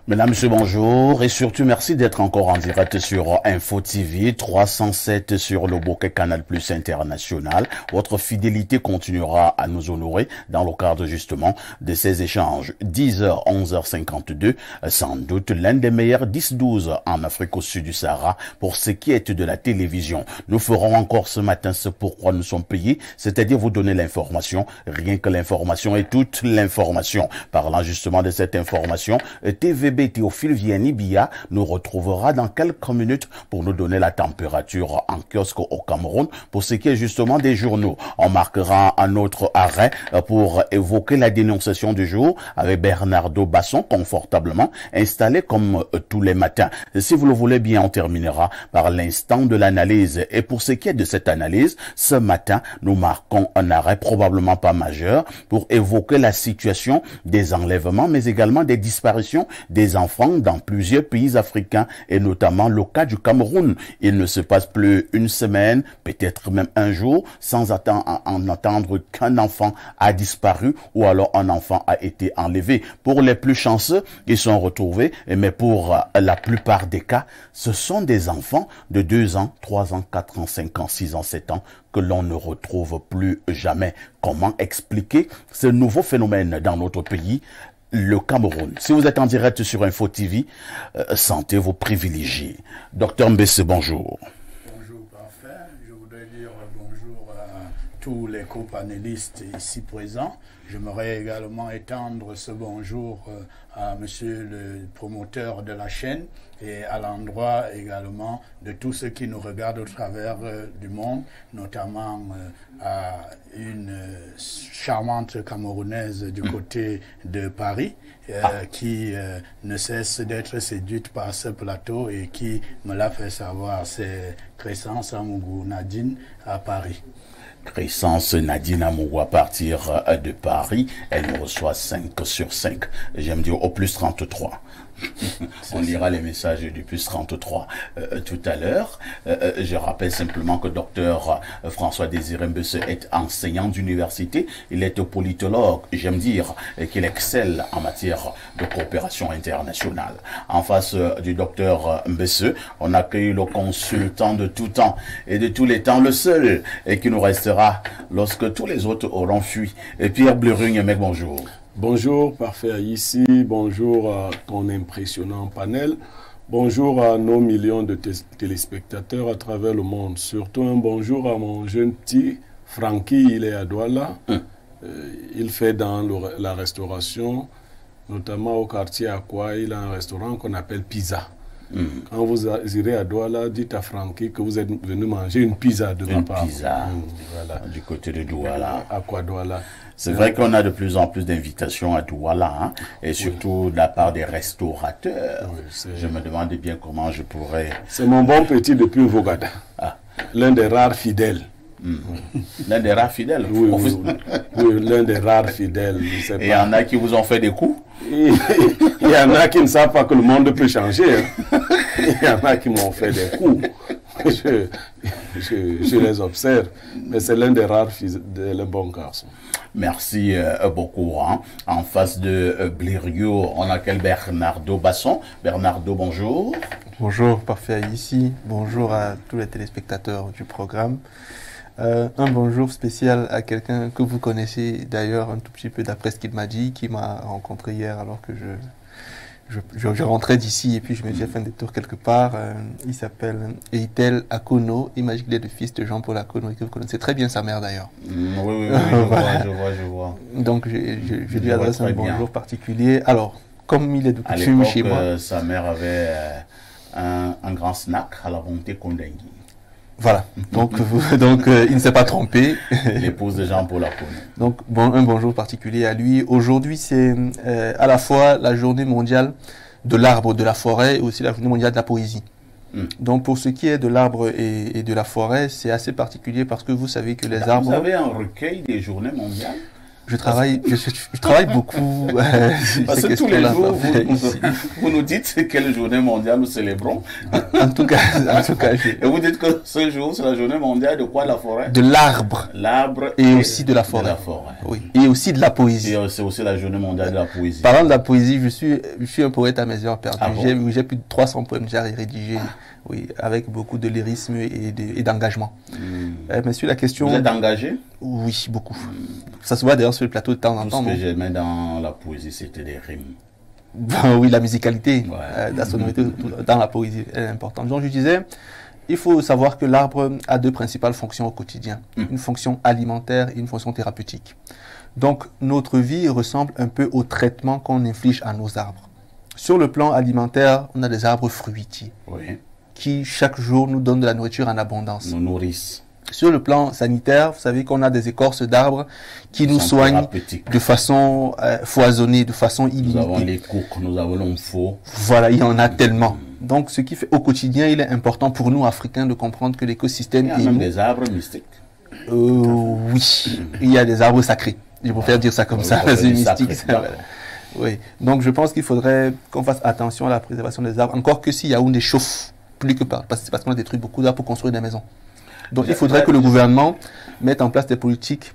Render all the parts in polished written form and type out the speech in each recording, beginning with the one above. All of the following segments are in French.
Mesdames, Messieurs, bonjour et surtout merci d'être encore en direct sur Info TV 307 sur le bouquet Canal Plus International. Votre fidélité continuera à nous honorer dans le cadre justement de ces échanges. 10h, 11h52, sans doute l'un des meilleurs 10-12 en Afrique au sud du Sahara pour ce qui est de la télévision. Nous ferons encore ce matin ce pourquoi nous sommes payés, c'est-à-dire vous donner l'information, rien que l'information et toute l'information. Parlant justement de cette information, TVB Théophile Vianney-Bia nous retrouvera dans quelques minutes pour nous donner la température en kiosque au Cameroun pour ce qui est justement des journaux. On marquera un autre arrêt pour évoquer la dénonciation du jour avec Bernardo Basson confortablement installé comme tous les matins. Si vous le voulez bien, on terminera par l'instant de l'analyse. Et pour ce qui est de cette analyse, ce matin, nous marquons un arrêt probablement pas majeur pour évoquer la situation des enlèvements mais également des disparitions des enfants dans plusieurs pays africains et notamment le cas du Cameroun. Il ne se passe plus une semaine, peut-être même un jour, sans entendre qu'un enfant a disparu ou alors un enfant a été enlevé. Pour les plus chanceux, ils sont retrouvés, mais pour la plupart des cas, ce sont des enfants de 2 ans, 3 ans, 4 ans, 5 ans, 6 ans, 7 ans que l'on ne retrouve plus jamais. Comment expliquer ce nouveau phénomène dans notre pays? Le Cameroun. Si vous êtes en direct sur Info TV, sentez-vous privilégié. Docteur Mbesse, bonjour. Bonjour, parfait. Je voudrais dire bonjour à tous les co-panélistes ici présents. J'aimerais également étendre ce bonjour à monsieur le promoteur de la chaîne et à l'endroit également de tous ceux qui nous regardent au travers du monde, notamment à une charmante Camerounaise du côté de Paris qui ne cesse d'être séduite par ce plateau et qui me l'a fait savoir. C'est Crescence Amougou Nadine à Paris. Crescence Nadine Amougou à partir de Paris, elle nous reçoit 5 sur 5. J'aime dire au plus 33. On lira les messages du plus 33 tout à l'heure. Je rappelle simplement que docteur François Désiré Mbesse est enseignant d'université. Il est politologue, j'aime dire qu'il excelle en matière de coopération internationale. En face du docteur Mbesse, on accueille le consultant de tout temps et de tous les temps, le seul et qui nous restera lorsque tous les autres auront fui. Et Pierre Blerugne, mec, bonjour. Bonjour, parfait ici. Bonjour à ton impressionnant panel. Bonjour à nos millions de téléspectateurs à travers le monde. Surtout un bonjour à mon jeune petit Francky, il est à Douala. Il fait dans la restauration, notamment au quartier Aqua. Il a un restaurant qu'on appelle Pizza. Quand vous irez à Douala, dites à Francky que vous êtes venu manger une pizza de ma part. Une pizza, voilà, du côté de Douala. Aqua Douala. C'est vrai qu'on a de plus en plus d'invitations à Douala, hein, et surtout de la part des restaurateurs. Oui, je me demande bien comment je pourrais... C'est mon bon petit depuis Vogada. L'un des rares fidèles. L'un des rares fidèles. Oui, l'un des rares fidèles. Et il y en a qui vous ont fait des coups. Il y en a qui ne savent pas que le monde peut changer. Hein. Il y en a qui m'ont fait des coups. Je les observe. Mais c'est l'un des rares fidèles, bons garçons. Merci beaucoup. Hein. En face de Blériot, on a quel Bernardo Basson. Bernardo, bonjour. Bonjour, parfait ici. Bonjour à tous les téléspectateurs du programme. Un bonjour spécial à quelqu'un que vous connaissez d'ailleurs un tout petit peu d'après ce qu'il m'a dit, qui m'a rencontré hier alors que je rentrais d'ici et puis je me suis fait un détour quelque part. Il s'appelle Eitel Akono. Imagine qu'il est le fils de Jean-Paul Akono et que vous connaissez très bien sa mère d'ailleurs. Oui, je vois. Donc je lui adresse un bonjour particulier. Alors, comme il est de coutume chez moi. Sa mère avait un grand snack à la volonté Kondengui. Voilà, donc il ne s'est pas trompé. L'épouse de Jean-Paul Akono. Donc un bonjour particulier à lui. Aujourd'hui, c'est à la fois la journée mondiale de l'arbre, de la forêt et aussi la journée mondiale de la poésie. Donc pour ce qui est de l'arbre et de la forêt, c'est assez particulier parce que vous savez que les arbres... Vous avez un recueil des journées mondiales? Je travaille beaucoup. Parce que tous les jours, vous nous dites quelle journée mondiale nous célébrons. En tout cas, et vous dites que ce jour, c'est la journée mondiale de quoi, la forêt? De l'arbre. L'arbre et aussi de la forêt. De la forêt. Oui. Et aussi de la poésie. Et c'est aussi la journée mondiale de la poésie. Parlant de la poésie, je suis un poète à mes heures perdues. Ah bon? J'ai plus de 300 poèmes déjà rédigés. Oui, avec beaucoup de lyrisme et d'engagement. Mais sur la question... Vous êtes engagé? Oui, beaucoup. Ça se voit d'ailleurs sur le plateau de temps en temps. Tout ce que j'aimais dans la poésie, c'était des rimes. Oui, la musicalité, ouais. La sonorité dans la poésie est importante. Donc je disais, il faut savoir que l'arbre a deux principales fonctions au quotidien. Une fonction alimentaire et une fonction thérapeutique. Donc notre vie ressemble un peu au traitement qu'on inflige à nos arbres. Sur le plan alimentaire, on a des arbres fruitiers. Oui. Qui chaque jour nous donnent de la nourriture en abondance. Nous nourrissent. Sur le plan sanitaire, vous savez qu'on a des écorces d'arbres qui nous soignent de façon foisonnée, de façon illimitée. Nous avons les coques, nous avons l'onfo. Voilà, il y en a tellement. Donc, ce qui fait au quotidien, il est important pour nous, Africains, de comprendre que l'écosystème... Il y a même des arbres mystiques. Oui, il y a des arbres sacrés. Je préfère dire ça comme ça, c'est mystique. Oui, donc je pense qu'il faudrait qu'on fasse attention à la préservation des arbres, encore que si Yaoundé chauffe plus que parce qu'on a détruit beaucoup d'arbres pour construire des maisons. Donc il faudrait que le gouvernement mette en place des politiques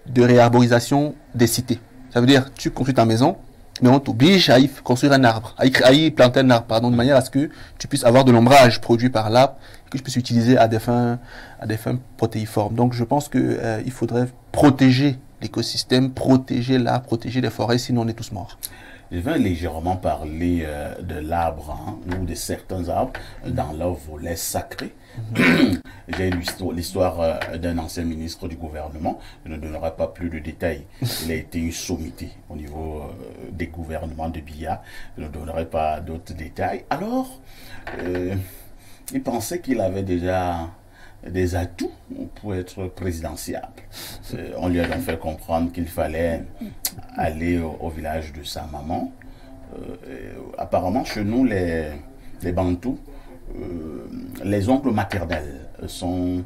de réarborisation des cités. Ça veut dire, tu construis ta maison, mais on t'oblige à y construire un arbre, à y planter un arbre, pardon, de manière à ce que tu puisses avoir de l'ombrage produit par l'arbre, que tu puisses utiliser à des fins protéiformes. Donc je pense qu'il faudrait protéger l'écosystème, protéger l'arbre, protéger les forêts, sinon on est tous morts. Je vais légèrement parler de l'arbre, ou de certains arbres dans leur volet sacré. J'ai l'histoire d'un ancien ministre du gouvernement. Je ne donnerai pas plus de détails. Il a été une sommité au niveau des gouvernements de Biya. Je ne donnerai pas d'autres détails. Alors, il pensait qu'il avait déjà des atouts pour être présidentiable. On lui a donc fait comprendre qu'il fallait aller au village de sa maman. Apparemment, chez nous, les Bantous, les oncles maternels sont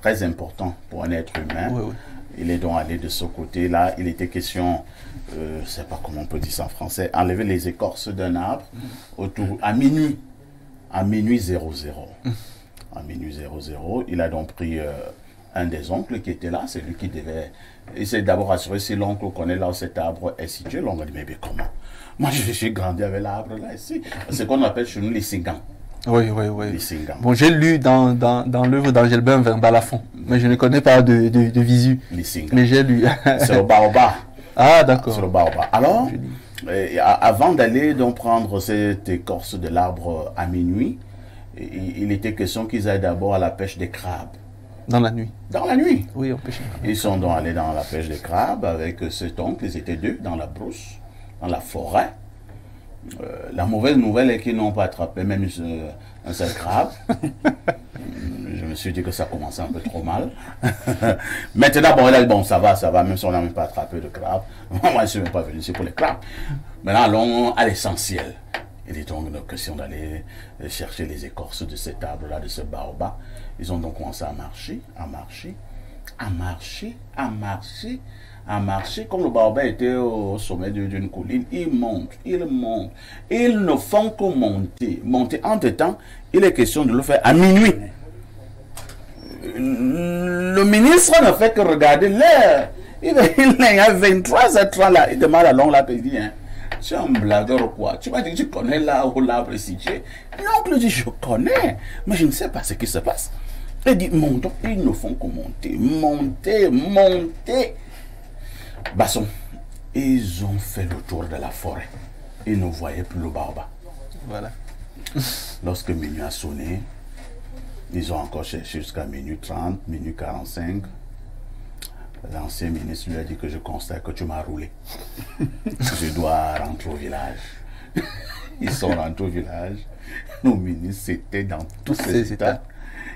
très importants pour un être humain. Oui, oui. Il est donc allé de ce côté-là. Il était question, je ne sais pas comment on peut dire ça en français, enlever les écorces d'un arbre à minuit 00. À minuit 00, il a donc pris un des oncles qui était là, c'est lui qui devait... Il s'est d'abord assuré si l'oncle connaît là où cet arbre est situé. L'oncle a dit, mais comment? Moi, j'ai grandi avec l'arbre là, ici. C'est ce qu'on appelle chez nous les Singans. Oui. Les Singans. Bon, j'ai lu dans l'œuvre d'Angelbin vers Balafon, mais je ne connais pas de visu. Les Singans. Mais j'ai lu. C'est le baobab. Ah, d'accord. C'est le baobab. Alors, avant d'aller donc prendre cette écorce de l'arbre à minuit, il était question qu'ils aillent d'abord à la pêche des crabes. Dans la nuit. Dans la nuit. Oui, on pêche. Ils sont donc allés dans la pêche des crabes avec cet oncle. Ils étaient deux dans la brousse, dans la forêt. La mauvaise nouvelle est qu'ils n'ont pas attrapé même un seul crabe. Je me suis dit que ça commençait un peu trop mal. Maintenant, bon, il a dit, bon, ça va, même si on n'a même pas attrapé de crabe. Moi, je ne suis même pas venu ici pour les crabes. Maintenant, allons à l'essentiel. Il est donc une question d'aller chercher les écorces de cet arbre-là, de ce baobab. Ils ont donc commencé à marcher. Comme le baobab était au sommet d'une colline, ils montent. Ils ne font que monter. Entre-temps, il est question de le faire à minuit. Le ministre ne fait que regarder l'heure. Il est à 23h30 là. Il demande à l'oncle là, il dit, hein, tu es un blagueur ou quoi? Tu m'as dit que tu connais là où l'arbre est situé. L'oncle dit, je connais, mais je ne sais pas ce qui se passe. Il dit, montons. Ils ne font que monter. Basson, ils ont fait le tour de la forêt. Ils ne voyaient plus le baobab. Voilà. Lorsque minuit a sonné, ils ont encore cherché jusqu'à minuit 30, minuit 45. L'ancien ministre lui a dit que je constate que tu m'as roulé. Je dois rentrer au village. Ils sont rentrés au village. Nos ministres étaient dans tous ces états.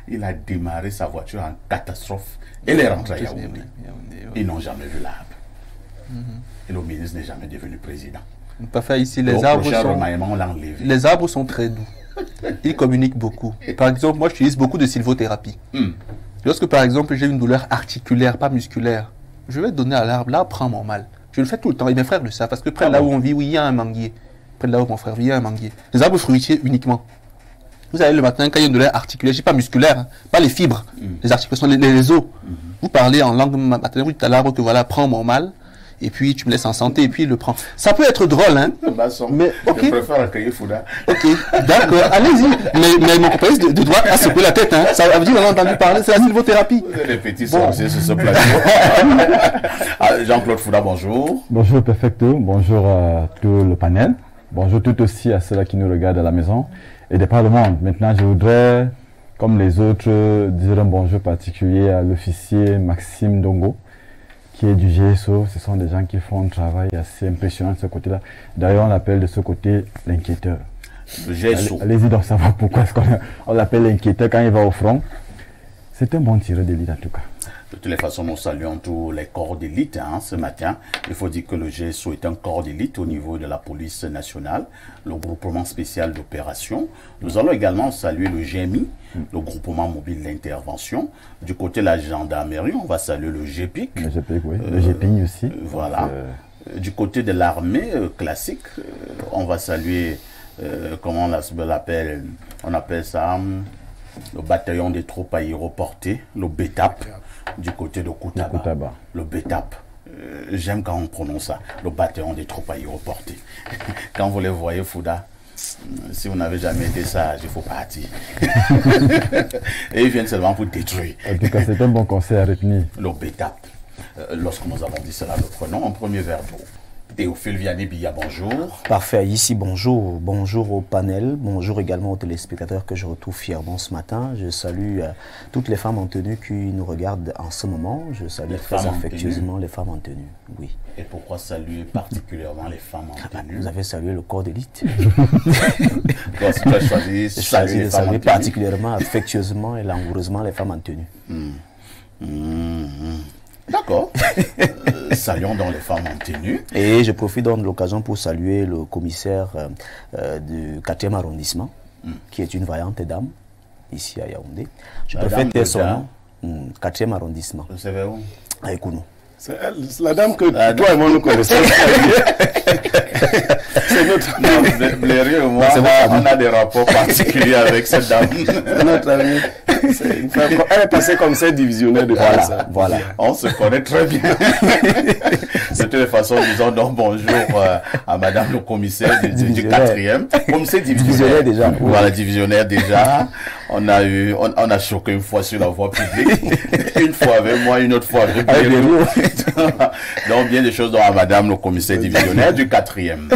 Il a démarré sa voiture en catastrophe. Et les rentrés à Yaoundé. Ils n'ont jamais vu l'arbre. Et le ministre n'est jamais devenu président. Parfait, ici, les arbres sont très doux. Ils communiquent beaucoup. Par exemple, moi, j'utilise beaucoup de sylvothérapie. Lorsque, par exemple, j'ai une douleur articulaire, pas musculaire, je vais donner à l'arbre, l'arbre prend mon mal. Je le fais tout le temps, et mes frères le savent, parce que près de là où on vit, oui, il y a un manguier. Près de là où mon frère vit, il y a un manguier. Les arbres fruitiers uniquement. Vous savez, le matin, quand il y a une douleur articulaire, je ne dis pas musculaire, hein, pas les fibres, les articulations, les os. Vous parlez en langue maternelle, vous dites à l'arbre que voilà, prends mon mal, et puis tu me laisses en santé, et puis il le prend. Ça peut être drôle, hein. Mais, ok. Je préfère accueillir Fouda. Ok, d'accord, allez-y. Mais mon compagnon de doigt a secoué la tête, hein. Ça veut dire, on a entendu parler, c'est la sylvothérapie. Vous êtes des petits sorciers sur ce plateau. Jean-Claude Fouda, bonjour. Bonjour Perfecto, bonjour à tout le panel. Bonjour tout aussi à ceux-là qui nous regardent à la maison et de par le monde. Maintenant, je voudrais, comme les autres, dire un bonjour particulier à l'officier Maxime Dongo, qui est du GSO. Ce sont des gens qui font un travail assez impressionnant de ce côté-là. D'ailleurs, on l'appelle de ce côté l'inquiéteur. Le GSO. Allez-y donc savoir pourquoi on l'appelle l'inquiéteur quand il va au front. C'est un bon tireur d'élite en tout cas. De toutes les façons, nous saluons tous les corps d'élite ce matin. Il faut dire que le GSO est un corps d'élite au niveau de la police nationale, le groupement spécial d'opération. Nous allons également saluer le GMI, le groupement mobile d'intervention. Du côté de la gendarmerie, on va saluer le GPIC. Le GPIC, oui. Le GPI aussi. Voilà. Du côté de l'armée classique, on va saluer, comment on l'appelle, on appelle ça le bataillon des troupes aéroportées, le BETAP. Du côté de Koutaba, le BETAP. J'aime quand on prononce ça, le bataillon des troupes aéroportées. Quand vous les voyez, Fouda, si vous n'avez jamais été sage, il faut partir. Et ils viennent seulement pour détruire. En tout cas, c'est un bon conseil à retenir. Le BETAP. Lorsque nous avons dit cela, nous prenons un premier verre d'eau. Théophile Vianney-Billa, bonjour. Parfait, ici bonjour. Bonjour au panel, bonjour également aux téléspectateurs que je retrouve fièrement ce matin. Je salue toutes les femmes en tenue qui nous regardent en ce moment. Je salue très affectueusement les femmes en tenue, oui. Et pourquoi saluer particulièrement les femmes en tenue? Vous avez salué le corps d'élite. Donc, tu as choisi de saluer particulièrement affectueusement et langoureusement les femmes en tenue. D'accord. Saluons donc les femmes en tenue. Et je profite donc de l'occasion pour saluer le commissaire du 4e arrondissement, qui est une vaillante dame, ici à Yaoundé. Je préfère taire son nom, 4e arrondissement. Vous savez où? À Ekounou. C'est la dame que toi et moi nous connaissons. C'est notre ami. Blairy et moi, on a des rapports particuliers avec cette dame. C'est notre ami. Elle est passée comme cette divisionnaire de ça. Voilà. On se connaît très bien. De toutes les façons, disons donc bonjour à madame le commissaire du 4e. Commissaire divisionnaire déjà. Voilà, divisionnaire déjà. On a choqué une fois sur la voie publique. Une fois avec moi, une autre fois avec Blairy. Donc, bien des choses dans madame le commissaire divisionnaire du 4e.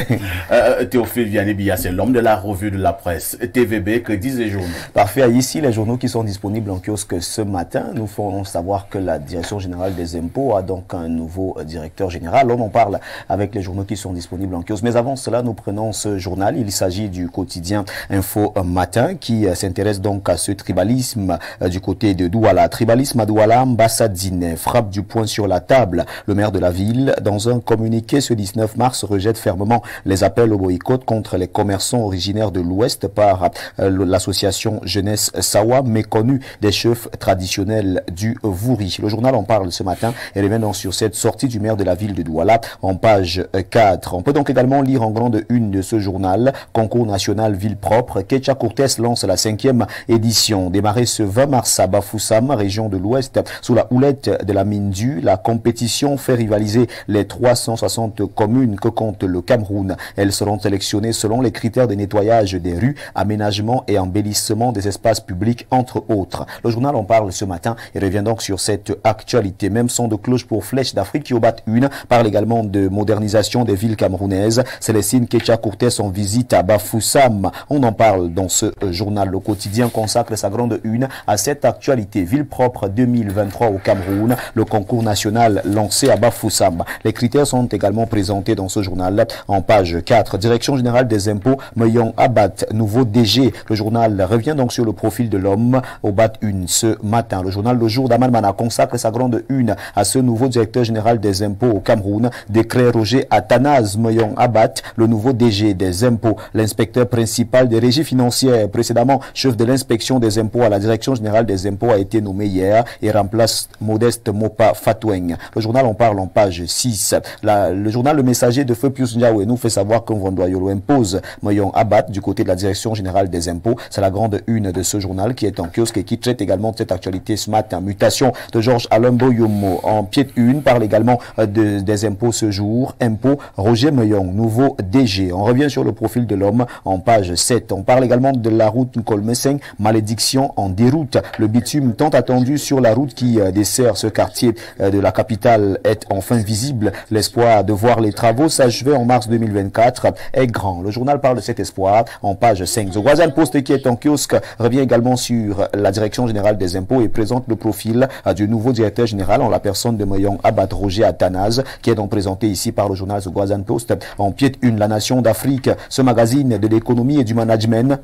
Théophile Vianney-Billa, c'est l'homme de la revue de la presse. TVB, que disent les journaux? Parfait. Ici, les journaux qui sont disponibles en kiosque ce matin nous font savoir que la Direction générale des impôts a donc un nouveau directeur général. On en parle avec les journaux qui sont disponibles en kiosque. Mais avant cela, nous prenons ce journal. Il s'agit du quotidien Info Matin qui s'intéresse donc à ce tribalisme du côté de Douala. Tribalisme à Douala, Mbassadine frappe du poing sur la table. Le maire de la ville, dans un communiqué ce 19 mars, rejette fermement les appels au boycott contre les commerçants originaires de l'Ouest par l'association Jeunesse Sawa, méconnue des chefs traditionnels du Vouri. Le journal en parle ce matin et revient donc sur cette sortie du maire de la ville de Douala en page 4. On peut donc également lire en grande une de ce journal, concours national ville propre, Ketcha Cortés lance la 5e édition. Démarré ce 20 mars à Bafoussam, région de l'Ouest, sous la houlette de la Mindu, la compétition fait rivaliser les 360 communes que compte le Cameroun. Elles seront sélectionnées selon les critères de nettoyage des rues, aménagement et embellissement des espaces publics, entre autres. Le journal en parle ce matin et revient donc sur cette actualité. Même son de cloche pour Flèche d'Afrique qui au bat une parle également de modernisation des villes camerounaises. Célestine Ketcha Cortés en visite à Bafoussam. On en parle dans ce journal. Le quotidien consacre sa grande une à cette actualité. Ville propre 2023 au Cameroun. Le concours national lancé à Bafoussam. Les critères sont également présentés dans ce journal en page 4. Direction générale des impôts, Meyon Abat, nouveau DG. Le journal revient donc sur le profil de l'homme au BAT 1 ce matin. Le journal Le Jour d'Amalmana consacre sa grande une à ce nouveau directeur général des impôts au Cameroun. Décret Roger Athanase Meyon Abat, le nouveau DG des impôts. L'inspecteur principal des régies financières, précédemment chef de l'inspection l'inspection des impôts à la direction générale des impôts a été nommé hier et remplace Modeste Mopa Fatoueng. Le journal en parle en page 6. Le journal Le Messager de Feu Pius Ndiawe nous fait savoir que Vondoyolo impose Moyon Abat du côté de la direction générale des impôts. C'est la grande une de ce journal qui est en kiosque et qui traite également de cette actualité ce matin. Mutation de Georges Alombo Yomo en pied de une parle également des impôts ce jour. Impôts, Roger Moyon, nouveau DG. On revient sur le profil de l'homme en page 7. On parle également de la route Nkolmeseng, malédiction en déroute. Le bitume tant attendu sur la route qui dessert ce quartier de la capitale est enfin visible. L'espoir de voir les travaux s'achever en mars 2024 est grand. Le journal parle de cet espoir en page 5. The Guazan Post qui est en kiosque revient également sur la direction générale des impôts et présente le profil du nouveau directeur général en la personne de Moyon Abat Roger Athanase, qui est donc présenté ici par le journal The Guazan Post. En pied de une, la nation d'Afrique, ce magazine de l'économie et du management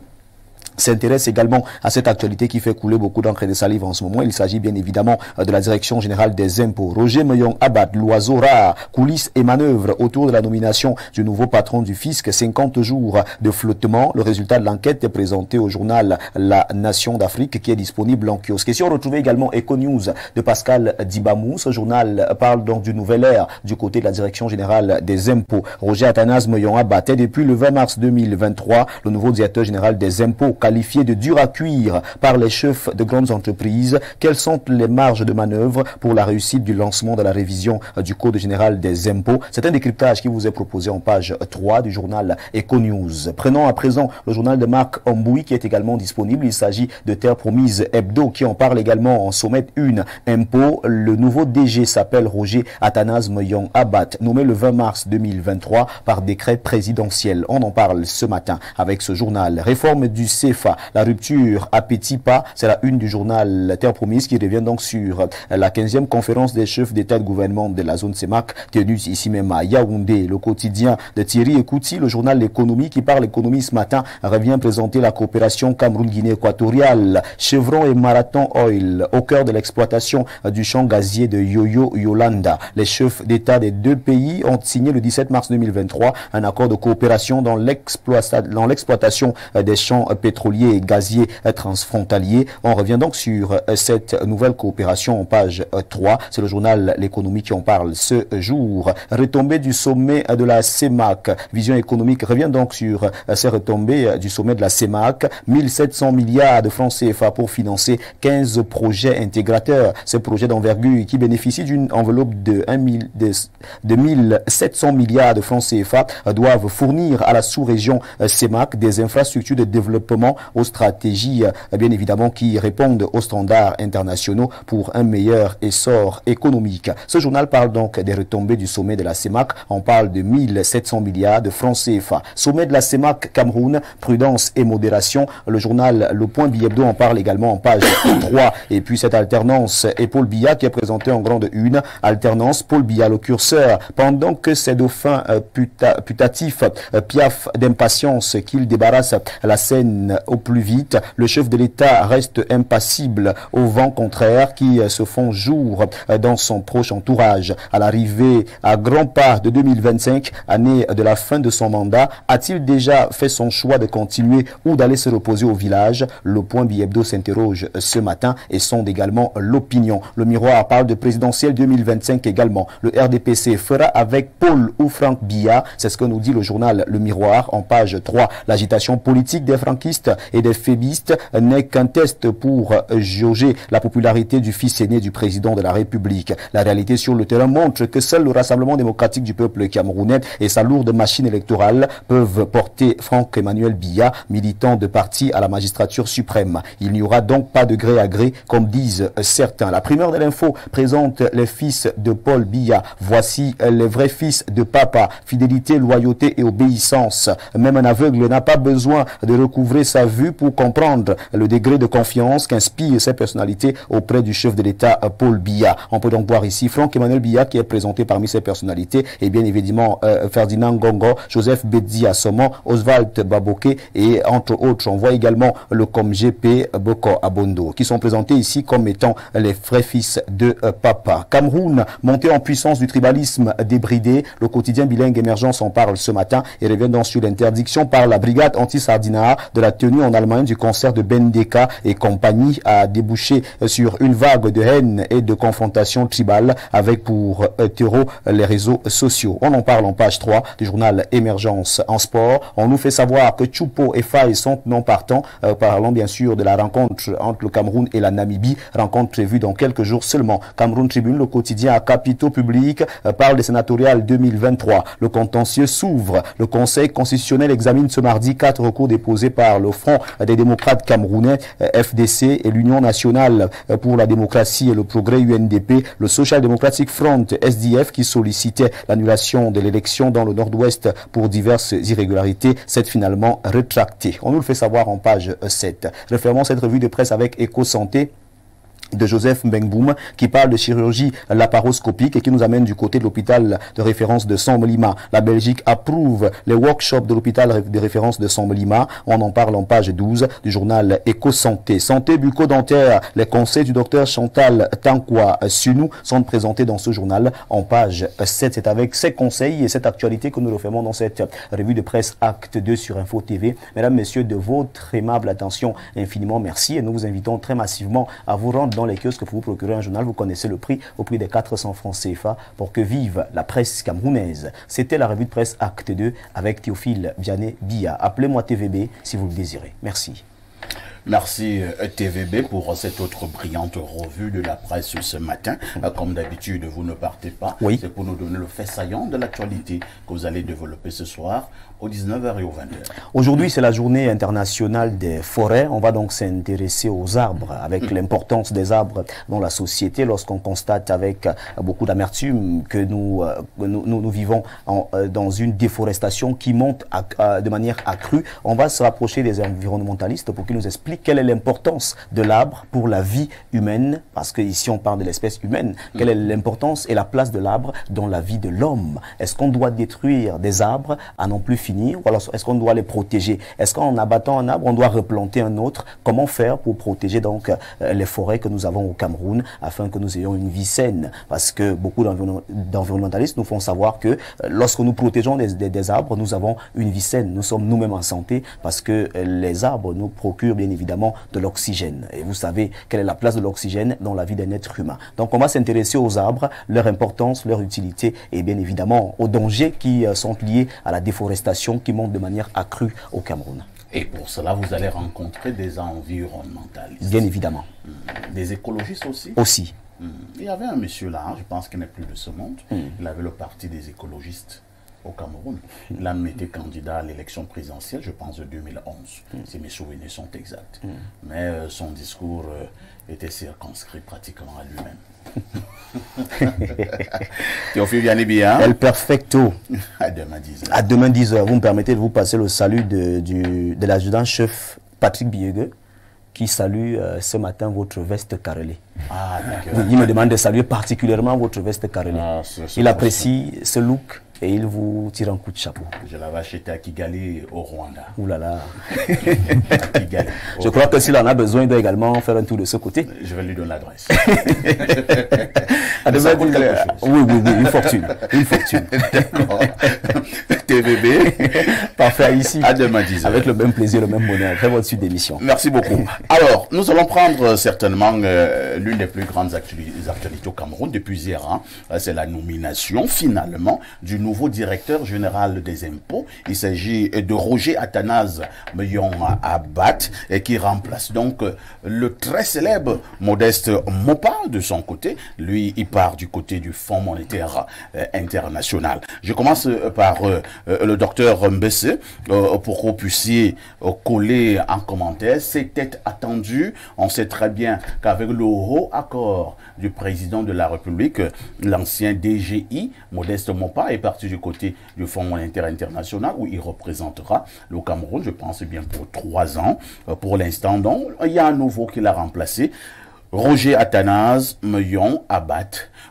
s'intéresse également à cette actualité qui fait couler beaucoup d'encre et de salive en ce moment. Il s'agit bien évidemment de la direction générale des impôts. Roger Moyon Abat, l'oiseau rare, coulisses et manœuvres autour de la nomination du nouveau patron du fisc. 50 jours de flottement. Le résultat de l'enquête est présenté au journal La Nation d'Afrique qui est disponible en kiosque. Et si on retrouvait également Eco News de Pascal Dibamou, ce journal parle donc d'une nouvelle ère du côté de la direction générale des impôts. Roger Athanase Moyon Abat est depuis le 20 mars 2023 le nouveau directeur général des impôts, qualifié de dur à cuire par les chefs de grandes entreprises. Quelles sont les marges de manœuvre pour la réussite du lancement de la révision du Code général des impôts? C'est un décryptage qui vous est proposé en page 3 du journal Eco News. Prenons à présent le journal de Marc Omboui qui est également disponible. Il s'agit de Terre Promise Hebdo qui en parle également en sommet 1. Impôt, le nouveau DG s'appelle Roger Athanase Moyon Abat, nommé le 20 mars 2023 par décret présidentiel. On en parle ce matin avec ce journal. Réforme du CFA, la rupture à petits pas, c'est la une du journal Terre Promise qui revient donc sur la 15e conférence des chefs d'État et de gouvernement de la zone CEMAC tenue ici même à Yaoundé. Le quotidien de Thierry Ekouti, le journal L'économie qui parle économie ce matin, revient présenter la coopération Cameroun-Guinée équatoriale. Chevron et Marathon Oil au cœur de l'exploitation du champ gazier de Yoyo-Yolanda. Les chefs d'État des deux pays ont signé le 17 mars 2023 un accord de coopération dans l'exploitation des champs pétroliers et gaziers transfrontaliers. On revient donc sur cette nouvelle coopération en page 3. C'est le journal L'économie qui en parle ce jour. Retombées du sommet de la CEMAC. Vision économique revient donc sur ces retombées du sommet de la CEMAC. 1700 milliards de francs CFA pour financer 15 projets intégrateurs. Ces projets d'envergure qui bénéficient d'une enveloppe de 1700 milliards de francs CFA doivent fournir à la sous-région CEMAC des infrastructures de développement aux stratégies, bien évidemment, qui répondent aux standards internationaux pour un meilleur essor économique. Ce journal parle donc des retombées du sommet de la CEMAC. On parle de 1700 milliards de francs CFA. Sommet de la CEMAC Cameroun, prudence et modération. Le journal Le Point Billebdo en parle également en page 3. Et puis cette alternance et Paul Biya qui est présenté en grande une. Alternance, Paul Biya le curseur. Pendant que ces dauphins putatifs piaffent d'impatience qu'ils débarrassent la scène au plus vite, le chef de l'État reste impassible aux vents contraires qui se font jour dans son proche entourage. À l'arrivée à grands pas de 2025, année de la fin de son mandat, a-t-il déjà fait son choix de continuer ou d'aller se reposer au village? Le Point Billebdo s'interroge ce matin et sonde également l'opinion. Le Miroir parle de présidentielle 2025 également. Le RDPC fera avec Paul ou Franck Biya, c'est ce que nous dit le journal Le Miroir en page 3. L'agitation politique des franquistes et des fébistes n'est qu'un test pour jauger la popularité du fils aîné du président de la République. La réalité sur le terrain montre que seul le Rassemblement démocratique du peuple camerounais et sa lourde machine électorale peuvent porter Franck Emmanuel Biya, militant de parti à la magistrature suprême. Il n'y aura donc pas de gré à gré, comme disent certains. La primeur de l'info présente les fils de Paul Biya. Voici les vrais fils de papa. Fidélité, loyauté et obéissance. Même un aveugle n'a pas besoin de recouvrer sa vue pour comprendre le degré de confiance qu'inspire ces personnalités auprès du chef de l'État Paul Biya. On peut donc voir ici Franck Emmanuel Biya qui est présenté parmi ces personnalités et bien évidemment Ferdinand Ngongo, Joseph Bedzi Assoman, Oswald Baboké et entre autres on voit également le GP Boko Abondo qui sont présentés ici comme étant les vrais fils de papa. Cameroun, montée en puissance du tribalisme débridé. Le quotidien bilingue Émergence en parle ce matin et revient donc sur l'interdiction par la brigade anti-Sardinat de la tenu en Allemagne du concert de Bendeka et compagnie a débouché sur une vague de haine et de confrontation tribale avec pour terreau les réseaux sociaux. On en parle en page 3 du journal Émergence en sport. On nous fait savoir que Choupo et Faye sont non partants. Parlons bien sûr de la rencontre entre le Cameroun et la Namibie, rencontre prévue dans quelques jours seulement. Cameroun Tribune, le quotidien à capitaux publics, parle des sénatoriales 2023. Le contentieux s'ouvre. Le Conseil constitutionnel examine ce mardi 4 recours déposés par le Front des démocrates camerounais, FDC, et l'Union nationale pour la démocratie et le progrès, UNDP, le Social Democratic Front, SDF, qui sollicitait l'annulation de l'élection dans le nord-ouest pour diverses irrégularités, s'est finalement rétracté. On nous le fait savoir en page 7. Référemment cette revue de presse avec Éco-Santé de Joseph Mbengboum, qui parle de chirurgie laparoscopique et qui nous amène du côté de l'hôpital de référence de Sambalima. La Belgique approuve les workshops de l'hôpital de référence de Sambalima. On en parle en page 12 du journal Éco-Santé. Santé bucco-dentaire, les conseils du docteur Chantal Tankwa Sunou sont présentés dans ce journal en page 7. C'est avec ces conseils et cette actualité que nous le faisons dans cette revue de presse Acte 2 sur Info TV. Mesdames, Messieurs, de votre aimable attention, infiniment merci, et nous vous invitons très massivement à vous rendre dans les kiosques pour vous procurer un journal. Vous connaissez le prix, au prix des 400 francs CFA, pour que vive la presse camerounaise. C'était la revue de presse Acte 2 avec Théophile Vianney-Bia. Appelez-moi TVB si vous le désirez. Merci. Merci TVB pour cette autre brillante revue de la presse ce matin. Comme d'habitude, vous ne partez pas. Oui. C'est pour nous donner le fait saillant de l'actualité que vous allez développer ce soir aux 19h et aux 20h. Aujourd'hui, c'est la journée internationale des forêts. On va donc s'intéresser aux arbres, avec l'importance des arbres dans la société, lorsqu'on constate avec beaucoup d'amertume que nous vivons dans une déforestation qui monte de manière accrue. On va se rapprocher des environnementalistes pour qu'ils nous expliquent quelle est l'importance de l'arbre pour la vie humaine, parce qu'ici on parle de l'espèce humaine. Quelle est l'importance et la place de l'arbre dans la vie de l'homme? Est-ce qu'on doit détruire des arbres à non plus finir, ou alors est-ce qu'on doit les protéger? Est-ce qu'en abattant un arbre, on doit replanter un autre? Comment faire pour protéger donc les forêts que nous avons au Cameroun, afin que nous ayons une vie saine? Parce que beaucoup d'environnementalistes nous font savoir que lorsque nous protégeons des arbres, nous avons une vie saine, nous sommes nous-mêmes en santé, parce que les arbres nous procurent bien évidemment de l'oxygène. Et vous savez quelle est la place de l'oxygène dans la vie d'un être humain. Donc on va s'intéresser aux arbres, leur importance, leur utilité et bien évidemment aux dangers qui sont liés à la déforestation qui monte de manière accrue au Cameroun. Et pour cela, vous allez rencontrer des environnementalistes. Bien évidemment. Des écologistes aussi. Aussi. Il y avait un monsieur là, je pense qu'il n'est plus de ce monde, il avait le parti des écologistes au Cameroun. Il a même été candidat à l'élection présidentielle, je pense, de 2011, si mes souvenirs sont exacts. Mais son discours était circonscrit pratiquement à lui-même. Théophile Vianney-Bia. El Perfecto. À demain 10h. À demain 10h. Vous me permettez de vous passer le salut de l'adjudant-chef Patrick Biegue, qui salue ce matin votre veste carrelée. Ah, d'accord. Il me demande de saluer particulièrement votre veste carrelée. Ah, il apprécie ce look et il vous tire un coup de chapeau. Je l'avais acheté à Kigali, au Rwanda. Ouh là là. À Kigali, je crois que s'il en a besoin, il doit également faire un tour de ce côté. Je vais lui donner l'adresse. Oui, une fortune. Une fortune. D'accord. TVB. Parfait, ici. À demain 10h. Avec le même plaisir, le même bonheur. Très bonne suite d'émission. Merci beaucoup. Alors, nous allons prendre certainement l'une des plus grandes actualités au Cameroun depuis hier. C'est la nomination, finalement, du nouveau directeur général des impôts. Il s'agit de Roger Athanase Meyon Abat, qui remplace donc le très célèbre Modeste Mopa de son côté. Lui, il part du côté du Fonds monétaire international. Je commence par le docteur Mbesse pour que vous puissiez coller en commentaire. C'était attendu. On sait très bien qu'avec le haut accord du président de la République, l'ancien DGI, Modeste Mopa, est parti du côté du Fonds monétaire international où il représentera le Cameroun, je pense bien pour 3 ans. Pour l'instant, donc, il y a un nouveau qui l'a remplacé, Roger Athanase Meyon Abat.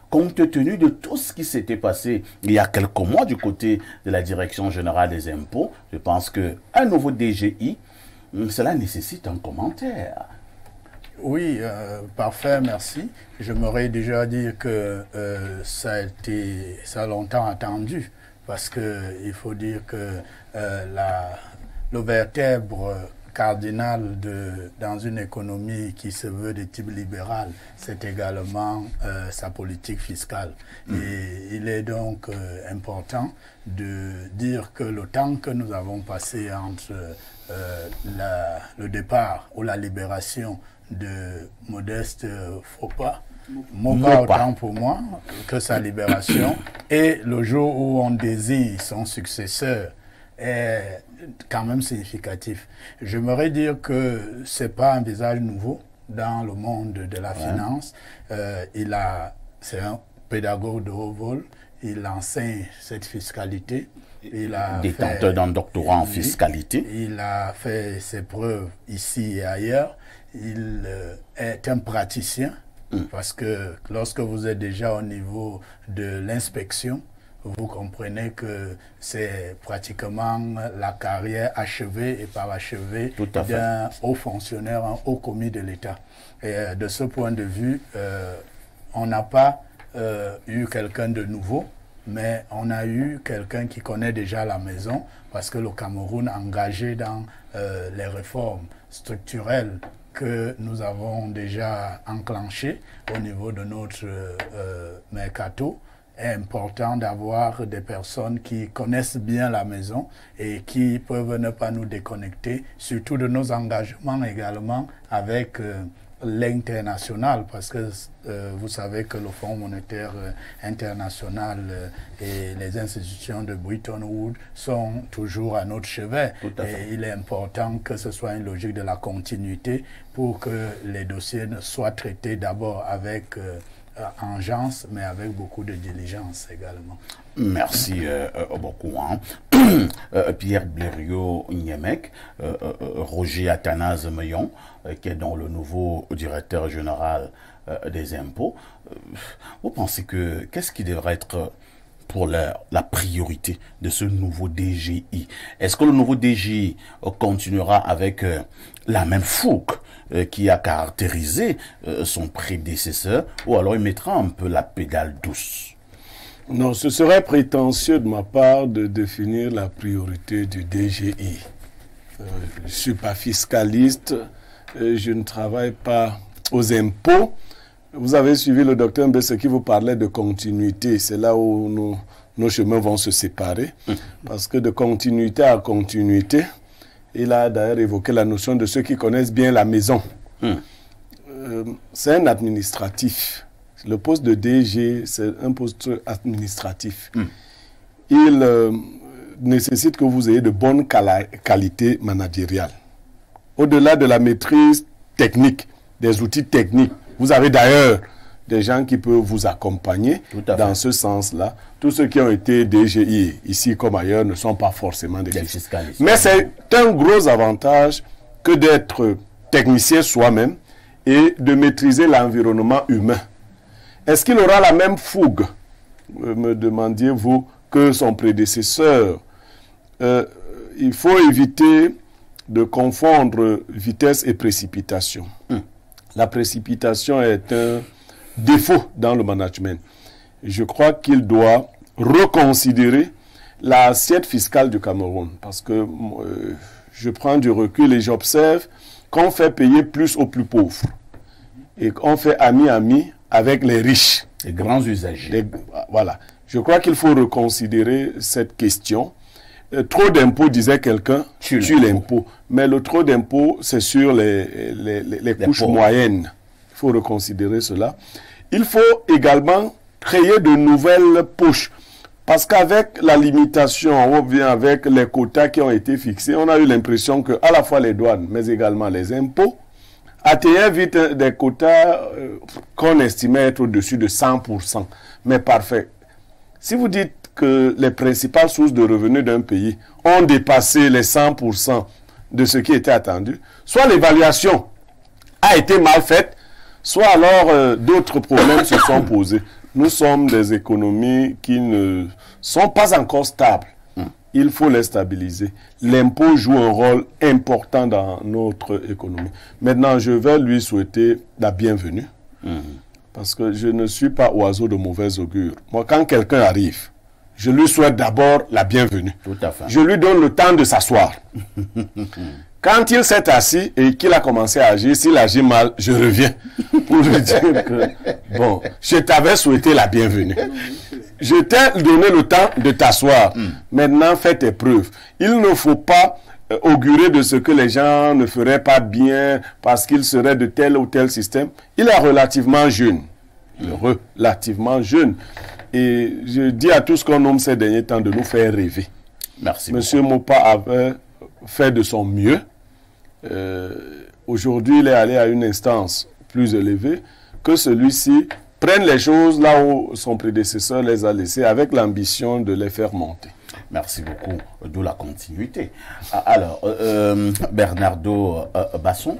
Compte tenu de tout ce qui s'était passé il y a quelques mois du côté de la Direction générale des impôts, je pense qu'un nouveau DGI, cela nécessite un commentaire. Oui, parfait, merci. J'aimerais déjà dire que ça a longtemps attendu, parce qu'il faut dire que le vertèbre cardinal dans une économie qui se veut de type libéral, c'est également sa politique fiscale. Et il est donc important de dire que le temps que nous avons passé entre le départ ou la libération de Modeste Mopa autant pour moi que sa libération, et le jour où on désigne son successeur est quand même significatif. J'aimerais dire que ce n'est pas un visage nouveau dans le monde de la finance. C'est un pédagogue de haut vol, il enseigne cette fiscalité. Il a détenteur d'un doctorat en fiscalité. Il a fait ses preuves ici et ailleurs. Il est un praticien. Parce que lorsque vous êtes déjà au niveau de l'inspection, vous comprenez que c'est pratiquement la carrière achevée et parachevée d'un haut fonctionnaire, un haut commis de l'État. Et de ce point de vue, on n'a pas eu quelqu'un de nouveau, mais on a eu quelqu'un qui connaît déjà la maison, parce que le Cameroun engagé dans les réformes structurelles que nous avons déjà enclenché au niveau de notre mercato, est important d'avoir des personnes qui connaissent bien la maison et qui peuvent ne pas nous déconnecter, surtout de nos engagements également avec l'international, parce que vous savez que le Fonds monétaire international et les institutions de Bretton Woods sont toujours à notre chevet. Et il est important que ce soit une logique de la continuité pour que les dossiers soient traités d'abord avec engeance, mais avec beaucoup de diligence également. Merci beaucoup. Pierre Blériot-Niemek, Roger Athanase Meillon, qui est donc le nouveau directeur général des impôts. Vous pensez que qu'est-ce qui devrait être pour la priorité de ce nouveau DGI? Est-ce que le nouveau DGI continuera avec la même fougue qui a caractérisé son prédécesseur, ou alors il mettra un peu la pédale douce? Non, ce serait prétentieux de ma part de définir la priorité du DGI. Je ne suis pas fiscaliste, je ne travaille pas aux impôts. Vous avez suivi le docteur Mbesse qui vous parlait de continuité. C'est là où nos chemins vont se séparer. Parce que de continuité à continuité, il a d'ailleurs évoqué la notion de ceux qui connaissent bien la maison. C'est un administratif. Le poste de DG, c'est un poste administratif. Il nécessite que vous ayez de bonnes qualités managériales. Au-delà de la maîtrise technique, des outils techniques, vous avez d'ailleurs des gens qui peuvent vous accompagner dans ce sens-là. Tous ceux qui ont été DGI, ici comme ailleurs, ne sont pas forcément des fiscalistes. Mais c'est un gros avantage que d'être technicien soi-même et de maîtriser l'environnement humain. Est-ce qu'il aura la même fougue, me demandiez-vous, que son prédécesseur? Il faut éviter de confondre vitesse et précipitation. La précipitation est un défaut dans le management. Je crois qu'il doit reconsidérer l'assiette fiscale du Cameroun, parce que je prends du recul et j'observe qu'on fait payer plus aux plus pauvres et qu'on fait ami-ami avec les riches. Les grands usagers. Voilà. Je crois qu'il faut reconsidérer cette question. Trop d'impôts, disait quelqu'un, tue l'impôt. Mais le trop d'impôts, c'est sur les couches moyennes. Il faut reconsidérer cela. Il faut également créer de nouvelles poches. Parce qu'avec la limitation, ou bien avec les quotas qui ont été fixés, on a eu l'impression que à la fois les douanes, mais également les impôts, atteignaient vite des quotas qu'on estimait être au-dessus de 100%. Mais parfait. Si vous dites que les principales sources de revenus d'un pays ont dépassé les 100% de ce qui était attendu, soit l'évaluation a été mal faite, soit alors d'autres problèmes se sont posés. Nous sommes des économies qui ne sont pas encore stables. Il faut les stabiliser. L'impôt joue un rôle important dans notre économie. Maintenant, je vais lui souhaiter la bienvenue. Parce que je ne suis pas oiseau de mauvais augure. Moi, quand quelqu'un arrive, je lui souhaite d'abord la bienvenue. Tout à fait. Je lui donne le temps de s'asseoir. Quand il s'est assis et qu'il a commencé à agir, s'il agit mal, je reviens pour lui dire que, bon, je t'avais souhaité la bienvenue. Je t'ai donné le temps de t'asseoir. Maintenant, fais tes preuves. Il ne faut pas augurer de ce que les gens ne feraient pas bien parce qu'ils seraient de tel ou tel système. Il est relativement jeune. Relativement jeune. Et je dis à tous qu'on nomme ces derniers temps de nous faire rêver. Merci. Monsieur Mopa avait fait de son mieux. Aujourd'hui, il est allé à une instance plus élevée, que celui-ci prenne les choses là où son prédécesseur les a laissées, avec l'ambition de les faire monter. Merci beaucoup, de la continuité. Alors, Bernardo Basson,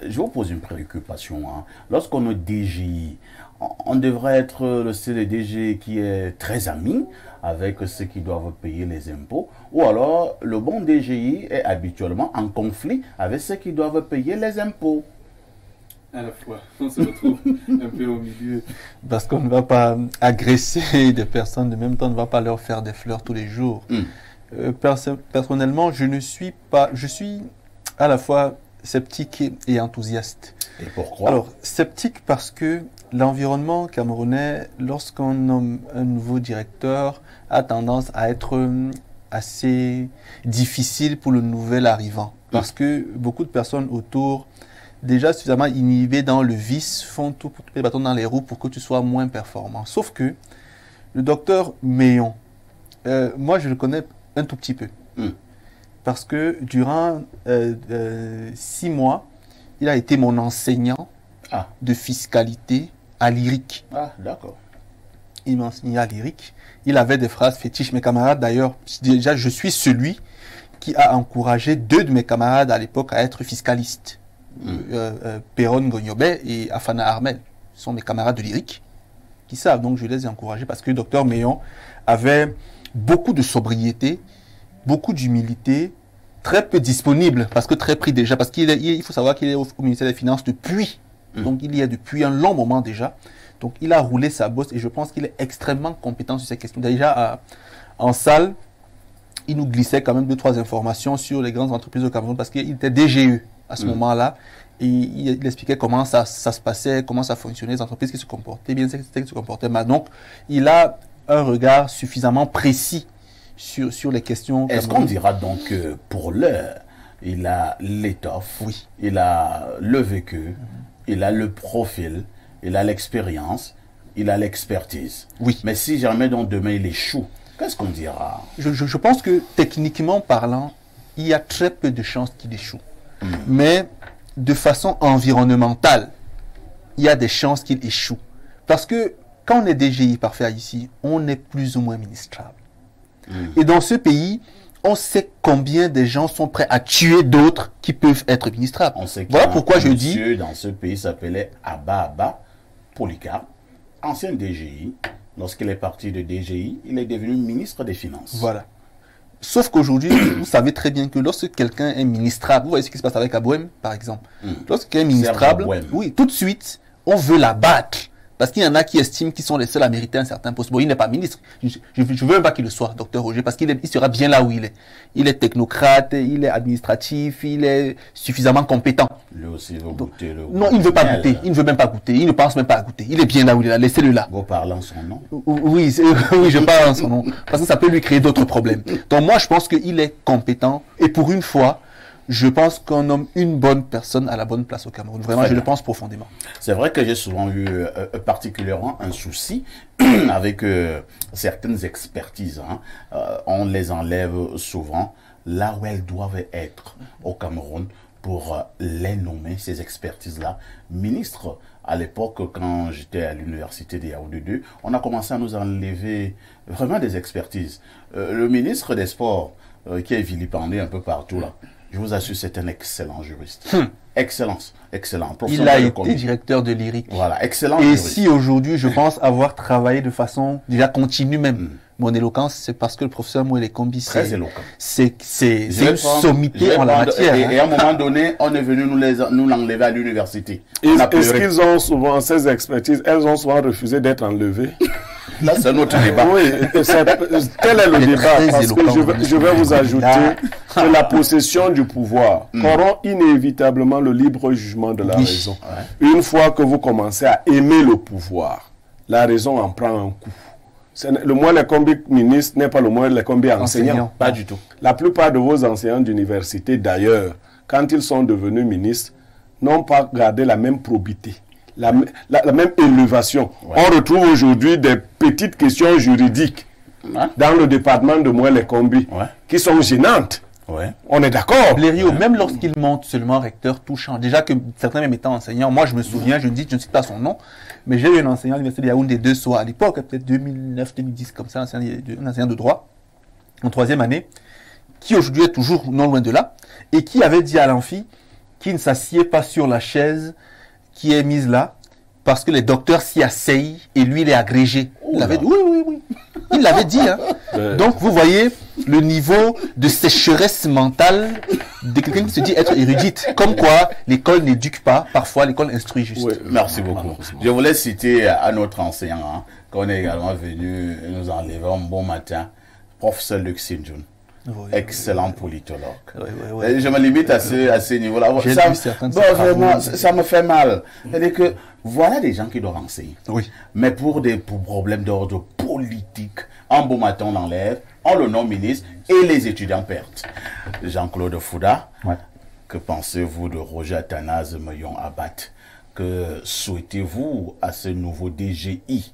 je vous pose une préoccupation. Hein. Lorsqu'on est DGI, on devrait être le CDDG qui est très ami avec ceux qui doivent payer les impôts, ou alors le bon DGI est habituellement en conflit avec ceux qui doivent payer les impôts. À la fois, on se retrouve un peu au milieu. Parce qu'on ne va pas agresser des personnes, de même temps, on ne va pas leur faire des fleurs tous les jours. Personnellement, je suis à la fois sceptique et enthousiaste. Et pourquoi? Alors, sceptique parce que l'environnement camerounais, lorsqu'on nomme un nouveau directeur, a tendance à être assez difficile pour le nouvel arrivant. Parce que beaucoup de personnes autour, déjà suffisamment inhibées dans le vice, font tout pour te les bâtons dans les roues pour que tu sois moins performant. Sauf que le docteur Meillon, moi je le connais un tout petit peu. Parce que durant 6 mois, il a été mon enseignant de fiscalité à l'IRIC. Ah, d'accord. Il m'a enseigné à l'IRIC. Il avait des phrases fétiches. Mes camarades, d'ailleurs, déjà, je suis celui qui a encouragé 2 de mes camarades à l'époque à être fiscalistes. Perron Gognobé et Afana Armel. Ce sont mes camarades de l'IRIC qui savent. Donc, je les ai encouragés parce que le docteur Meillon avait beaucoup de sobriété, beaucoup d'humilité, très peu disponible, parce que très pris déjà, parce qu'il faut savoir qu'il est au ministère des Finances depuis. Donc, il y est depuis un long moment déjà. Donc, il a roulé sa bosse et je pense qu'il est extrêmement compétent sur ces questions. Déjà, en salle, il nous glissait quand même 2-3 informations sur les grandes entreprises au Cameroun parce qu'il était DGE à ce moment-là. Et il expliquait comment ça se passait, comment ça fonctionnait, les entreprises qui se comportaient bien, qui se comportaient mal. Donc, il a un regard suffisamment précis sur les questions. Est-ce qu'on dira donc que pour l'heure, il a l'étoffe, oui, il a le vécu, il a le profil, il a l'expérience, il a l'expertise. Oui. Mais si jamais donc demain il échoue, qu'est-ce qu'on dira? Je pense que techniquement parlant, il y a très peu de chances qu'il échoue. Mais de façon environnementale, il y a des chances qu'il échoue. Parce que quand on est DGI parfait ici, on est plus ou moins ministrable. Et dans ce pays, on sait combien de gens sont prêts à tuer d'autres qui peuvent être ministrables. On sait voilà pourquoi je dis... monsieur dans ce pays s'appelait Abba Polycarpe, ancien DGI. Lorsqu'il est parti de DGI, il est devenu ministre des Finances. Voilà. Sauf qu'aujourd'hui, vous savez très bien que lorsque quelqu'un est ministrable, vous voyez ce qui se passe avec Abouem, par exemple. Lorsque quelqu'un est ministrable, oui, tout de suite, on veut l'abattre. Parce qu'il y en a qui estiment qu'ils sont les seuls à mériter un certain poste. Bon, il n'est pas ministre. Je ne veux même pas qu'il le soit, docteur Roger, parce qu'il sera bien là où il est. Il est technocrate, il est administratif, il est suffisamment compétent. Lui aussi veut goûter le... Non, il ne veut pas goûter. Il ne veut même pas goûter. Il ne pense même pas à goûter. Il est bien là où il est là. Laissez-le là. Vous parlez en son nom? Oui, oui, je parle en son nom. Parce que ça peut lui créer d'autres problèmes. Donc moi, je pense qu'il est compétent. Et pour une fois, je pense qu'on nomme une bonne personne à la bonne place au Cameroun. Vraiment, je le pense profondément. C'est vrai que j'ai souvent eu particulièrement un souci avec certaines expertises. On les enlève souvent là où elles doivent être au Cameroun pour les nommer, ces expertises-là. Ministre, à l'époque, quand j'étais à l'université des Yaoundé 2, on a commencé à nous enlever vraiment des expertises. Le ministre des Sports, qui est vilipendé un peu partout là, je vous assure, c'est un excellent juriste. Excellence, excellent. Il a été directeur de l'IRIC. Voilà, excellent Et juriste. si aujourd'hui, je pense avoir travaillé de façon déjà continue même, mon éloquence, c'est parce que le professeur Mouélé Kombi, c'est une sommité en la matière. Et à un moment donné, on est venu nous l'enlever à l'université. Est-ce qu'ils ont souvent, ces expertises, elles ont souvent refusé d'être enlevées? Là, c'est notre débat. Oui, tel est le débat, parce que je vais vous ajouter que la possession du pouvoir corrompt inévitablement le libre jugement de la raison. Ouais. Une fois que vous commencez à aimer le pouvoir, la raison en prend un coup. Le moins les combis ministre n'est pas le moins les combis enseignants. Pas du tout. La plupart de vos enseignants d'université, d'ailleurs, quand ils sont devenus ministres, n'ont pas gardé la même probité, la même élévation. Ouais. On retrouve aujourd'hui des petites questions juridiques dans le département de Mouelle-les-Combis qui sont gênantes. Ouais. On est d'accord. Blériot, même lorsqu'il monte seulement recteur touchant, déjà que certains même étant enseignants, moi je me souviens, je ne cite pas son nom, mais j'ai eu un enseignant à l'université de Yaoundé 2 soirs à l'époque, peut-être 2009-2010 comme ça, un enseignant de droit, en 3e année, qui aujourd'hui est toujours non loin de là, et qui avait dit à l'amphi qu'il ne s'assied pas sur la chaise qui est mise là, parce que les docteurs s'y asseyent et lui il est agrégé. Il avait dit, oui. Il l'avait dit. Hein. Donc vous voyez le niveau de sécheresse mentale de quelqu'un qui se dit être érudite. Comme quoi l'école n'éduque pas, parfois l'école instruit juste. Oui, merci beaucoup. Je voulais citer un autre enseignant qu'on est également venu nous enlever un bon matin, professeur Luc Sinjoun. Excellent politologue. Je me limite à ce niveau-là. Ça me fait mal. C'est-à-dire que voilà des gens qui doivent enseigner. Oui. Mais pour problèmes d'ordre politique, un beau matin on l'enlève, on le nomme ministre et les étudiants perdent. Jean-Claude Fouda, que pensez-vous de Roger Athanase Meyon Abat? Que souhaitez-vous à ce nouveau DGI?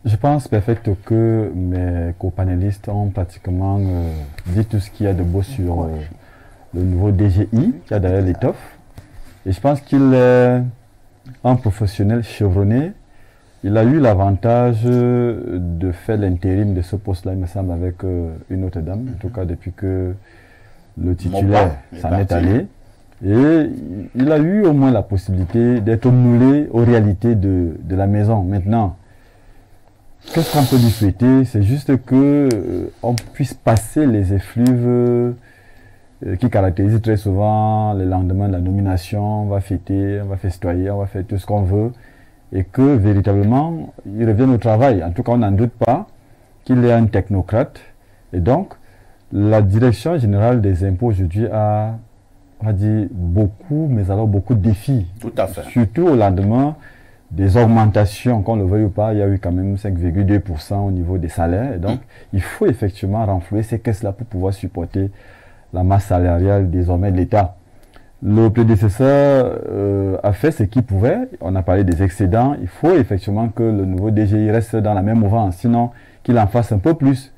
Je pense perfect que mes copanélistes ont pratiquement dit tout ce qu'il y a de beau sur le nouveau DGI qui a derrière l'étoffe. Et je pense qu'il est un professionnel chevronné. Il a eu l'avantage de faire l'intérim de ce poste-là, il me semble, avec une autre dame, en tout cas depuis que le titulaire s'en est allé. Et il a eu au moins la possibilité d'être moulé aux réalités de la maison. Maintenant, qu'est-ce qu'on peut lui souhaiter? C'est juste que on puisse passer les effluves qui caractérisent très souvent le lendemain de la nomination. On va fêter, on va festoyer, on va faire tout ce qu'on veut. Et que véritablement, il revienne au travail. En tout cas, on n'en doute pas qu'il est un technocrate. Et donc, la direction générale des impôts aujourd'hui a, on va dire, beaucoup, mais alors beaucoup de défis. Tout à fait. Surtout au lendemain des augmentations, qu'on le veuille ou pas, il y a eu quand même 5,2% au niveau des salaires. Et donc, il faut effectivement renflouer ces caisses-là pour pouvoir supporter la masse salariale désormais de l'État. Le prédécesseur a fait ce qu'il pouvait. On a parlé des excédents. Il faut effectivement que le nouveau DGI reste dans la même mouvance, sinon qu'il en fasse un peu plus.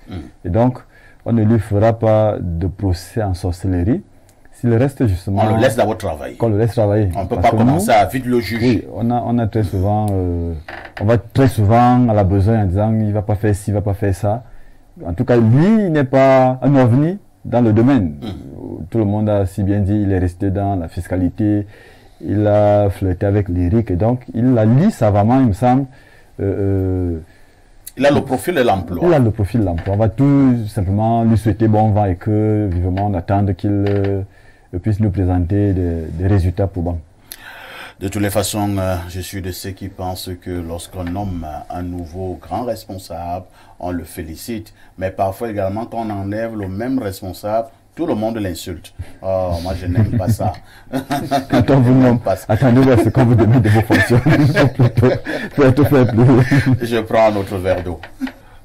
Et donc, on ne lui fera pas de procès en sorcellerie. S'il reste justement... On le laisse d'abord travailler. Qu'on le laisse travailler. On ne peut pas commencer à vite le juger. Oui, on a très souvent... on va très souvent à la besogne en disant il ne va pas faire ci, il ne va pas faire ça. En tout cas, lui, il n'est pas un ovni dans le domaine. Tout le monde a si bien dit, il est resté dans la fiscalité, il a flirté avec l'IRIC, et donc il a lu savamment, il me semble. Il a le profil de l'emploi. Il a le profil de l'emploi. On va tout simplement lui souhaiter bon vent et que vivement on attende qu'il puisse nous présenter des résultats probants. De toutes les façons, je suis de ceux qui pensent que lorsqu'on nomme un nouveau grand responsable, on le félicite. Mais parfois également, quand on enlève le même responsable, tout le monde l'insulte. Oh, moi je n'aime pas ça. Quand on vous nomme, attendez voir ce qu'on vous demande de vos fonctions. Je prends un autre verre d'eau.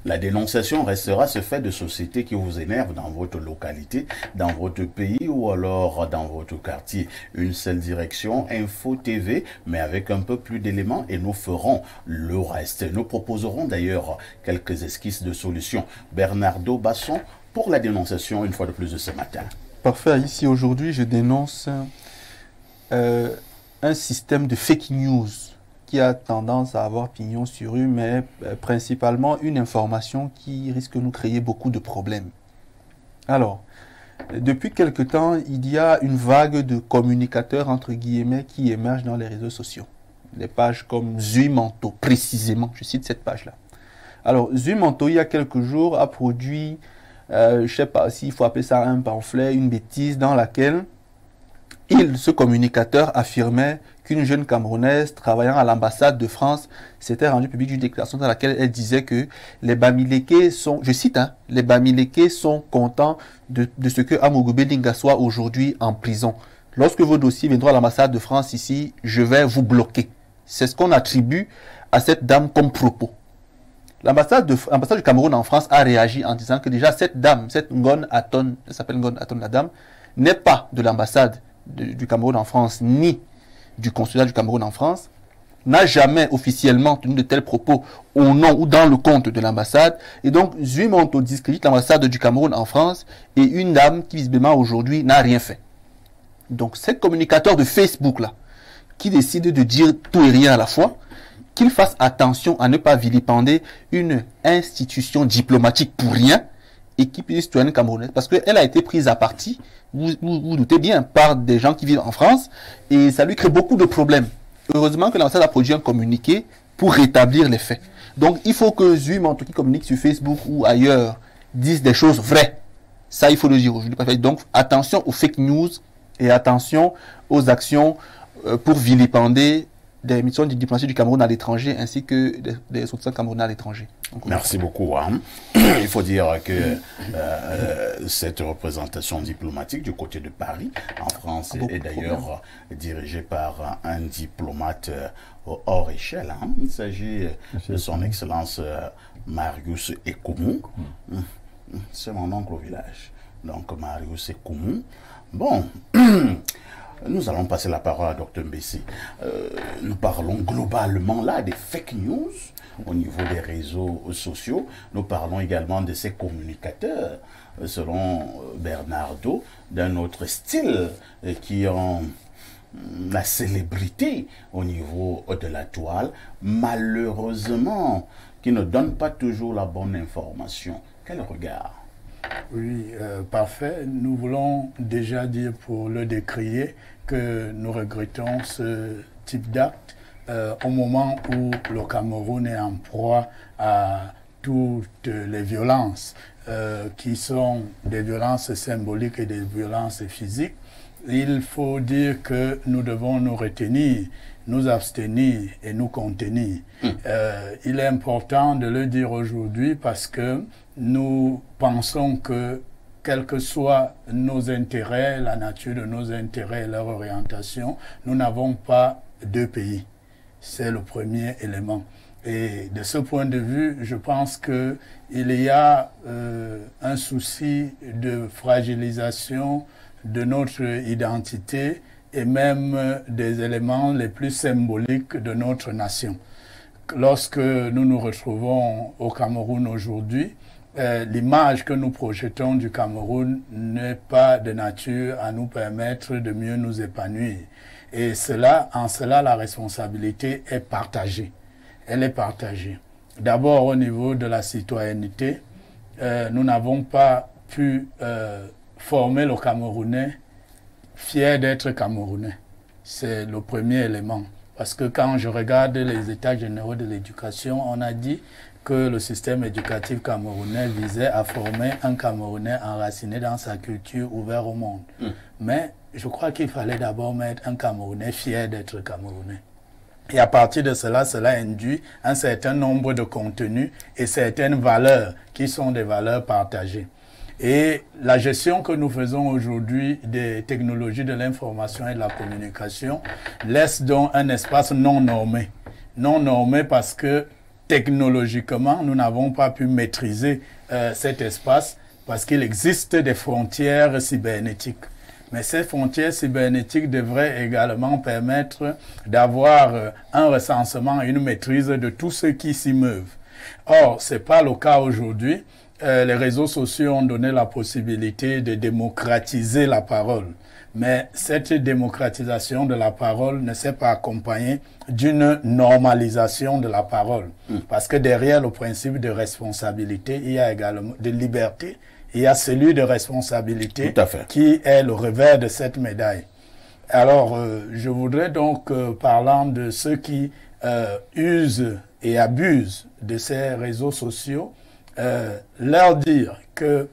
La dénonciation restera ce fait de société qui vous énerve dans votre localité, dans votre pays ou alors dans votre quartier. Une seule direction, Info TV, mais avec un peu plus d'éléments et nous ferons le reste. Nous proposerons d'ailleurs quelques esquisses de solutions. Bernardo Basson pour la dénonciation une fois de plus de ce matin. Parfait. Ici aujourd'hui, je dénonce un système de fake news qui a tendance à avoir pignon sur rue, mais principalement une information qui risque de nous créer beaucoup de problèmes. Alors, depuis quelque temps, il y a une vague de communicateurs, entre guillemets, qui émergent dans les réseaux sociaux. Des pages comme Zuimanto, précisément, je cite cette page-là. Alors, Zuimanto, il y a quelques jours, a produit, je ne sais pas s'il faut appeler ça un pamphlet, une bêtise, dans laquelle ce communicateur affirmait qu'une jeune Camerounaise travaillant à l'ambassade de France s'était rendue publique d'une déclaration dans laquelle elle disait que les Bamileke sont, je cite, hein, les Bamileke sont contents de ce que Amougou Bélinga soit aujourd'hui en prison. Lorsque vos dossiers viendront à l'ambassade de France ici, je vais vous bloquer. C'est ce qu'on attribue à cette dame comme propos. L'ambassade du Cameroun en France a réagi en disant que déjà cette dame, cette Ngon Aton, elle s'appelle Ngon Aton la dame, n'est pas de l'ambassade du Cameroun en France, ni du consulat du Cameroun en France, n'a jamais officiellement tenu de tels propos au nom ou dans le compte de l'ambassade, et donc Zui monte au discrédite l'ambassade du Cameroun en France, et une dame qui visiblement aujourd'hui n'a rien fait. Donc ces communicateurs de Facebook là, qui décident de dire tout et rien à la fois, qu'ils fassent attention à ne pas vilipender une institution diplomatique pour rien, et qui puisse citoyenne camerounaise, parce qu'elle a été prise à partie, vous doutez bien, par des gens qui vivent en France, et ça lui crée beaucoup de problèmes. Heureusement que l'ambassade a produit un communiqué pour rétablir les faits. Donc il faut que Zui Manto qui communique sur Facebook ou ailleurs dise des choses vraies. Ça, il faut le dire aujourd'hui. Donc attention aux fake news et attention aux actions pour vilipender des missions de diplomatie du Cameroun à l'étranger ainsi que des soutiens camerounais à l'étranger. Merci beaucoup. Hein. Il faut dire que cette représentation diplomatique du côté de Paris, en France, est d'ailleurs dirigée par un diplomate hors échelle. Hein. Il s'agit de son Excellence Marius Ekoumou. C'est mon oncle au village. Donc Marius Ekoumou. Bon. Nous allons passer la parole à Dr Mbessi. Nous parlons globalement là des fake news au niveau des réseaux sociaux. Nous parlons également de ces communicateurs, selon Bernardo, d'un autre style qui ont la célébrité au niveau de la toile, malheureusement, qui ne donnent pas toujours la bonne information. Quel regard? Oui, parfait. Nous voulons déjà dire pour le décrier que nous regrettons ce type d'acte au moment où le Cameroun est en proie à toutes les violences qui sont des violences symboliques et des violences physiques. Il faut dire que nous devons nous retenir, nous abstenir et nous contenir. Il est important de le dire aujourd'hui parce que nous pensons que quels que soient nos intérêts, la nature de nos intérêts et leur orientation, nous n'avons pas deux pays. C'est le premier élément. Et de ce point de vue, je pense qu'il y a un souci de fragilisation de notre identité et même des éléments les plus symboliques de notre nation. Lorsque nous nous retrouvons au Cameroun aujourd'hui, l'image que nous projetons du Cameroun n'est pas de nature à nous permettre de mieux nous épanouir. Et en cela, la responsabilité est partagée. Elle est partagée. D'abord, au niveau de la citoyenneté, nous n'avons pas pu former le Camerounais fier d'être Camerounais. C'est le premier élément. Parce que quand je regarde les états généraux de l'éducation, on a dit que le système éducatif camerounais visait à former un Camerounais enraciné dans sa culture, ouvert au monde. Mais je crois qu'il fallait d'abord mettre un Camerounais fier d'être Camerounais. Et à partir de cela, cela induit un certain nombre de contenus et certaines valeurs qui sont des valeurs partagées. Et la gestion que nous faisons aujourd'hui des technologies de l'information et de la communication laisse donc un espace non normé. Non normé parce que technologiquement, nous n'avons pas pu maîtriser cet espace parce qu'il existe des frontières cybernétiques. Mais ces frontières cybernétiques devraient également permettre d'avoir un recensement et une maîtrise de tous ceux qui s'y meuvent. Or, ce n'est pas le cas aujourd'hui. Les réseaux sociaux ont donné la possibilité de démocratiser la parole. Mais cette démocratisation de la parole ne s'est pas accompagnée d'une normalisation de la parole. Parce que derrière le principe de responsabilité, il y a également de liberté, il y a celui de responsabilité qui est le revers de cette médaille. Alors, je voudrais donc, parlant de ceux qui usent et abusent de ces réseaux sociaux, leur dire que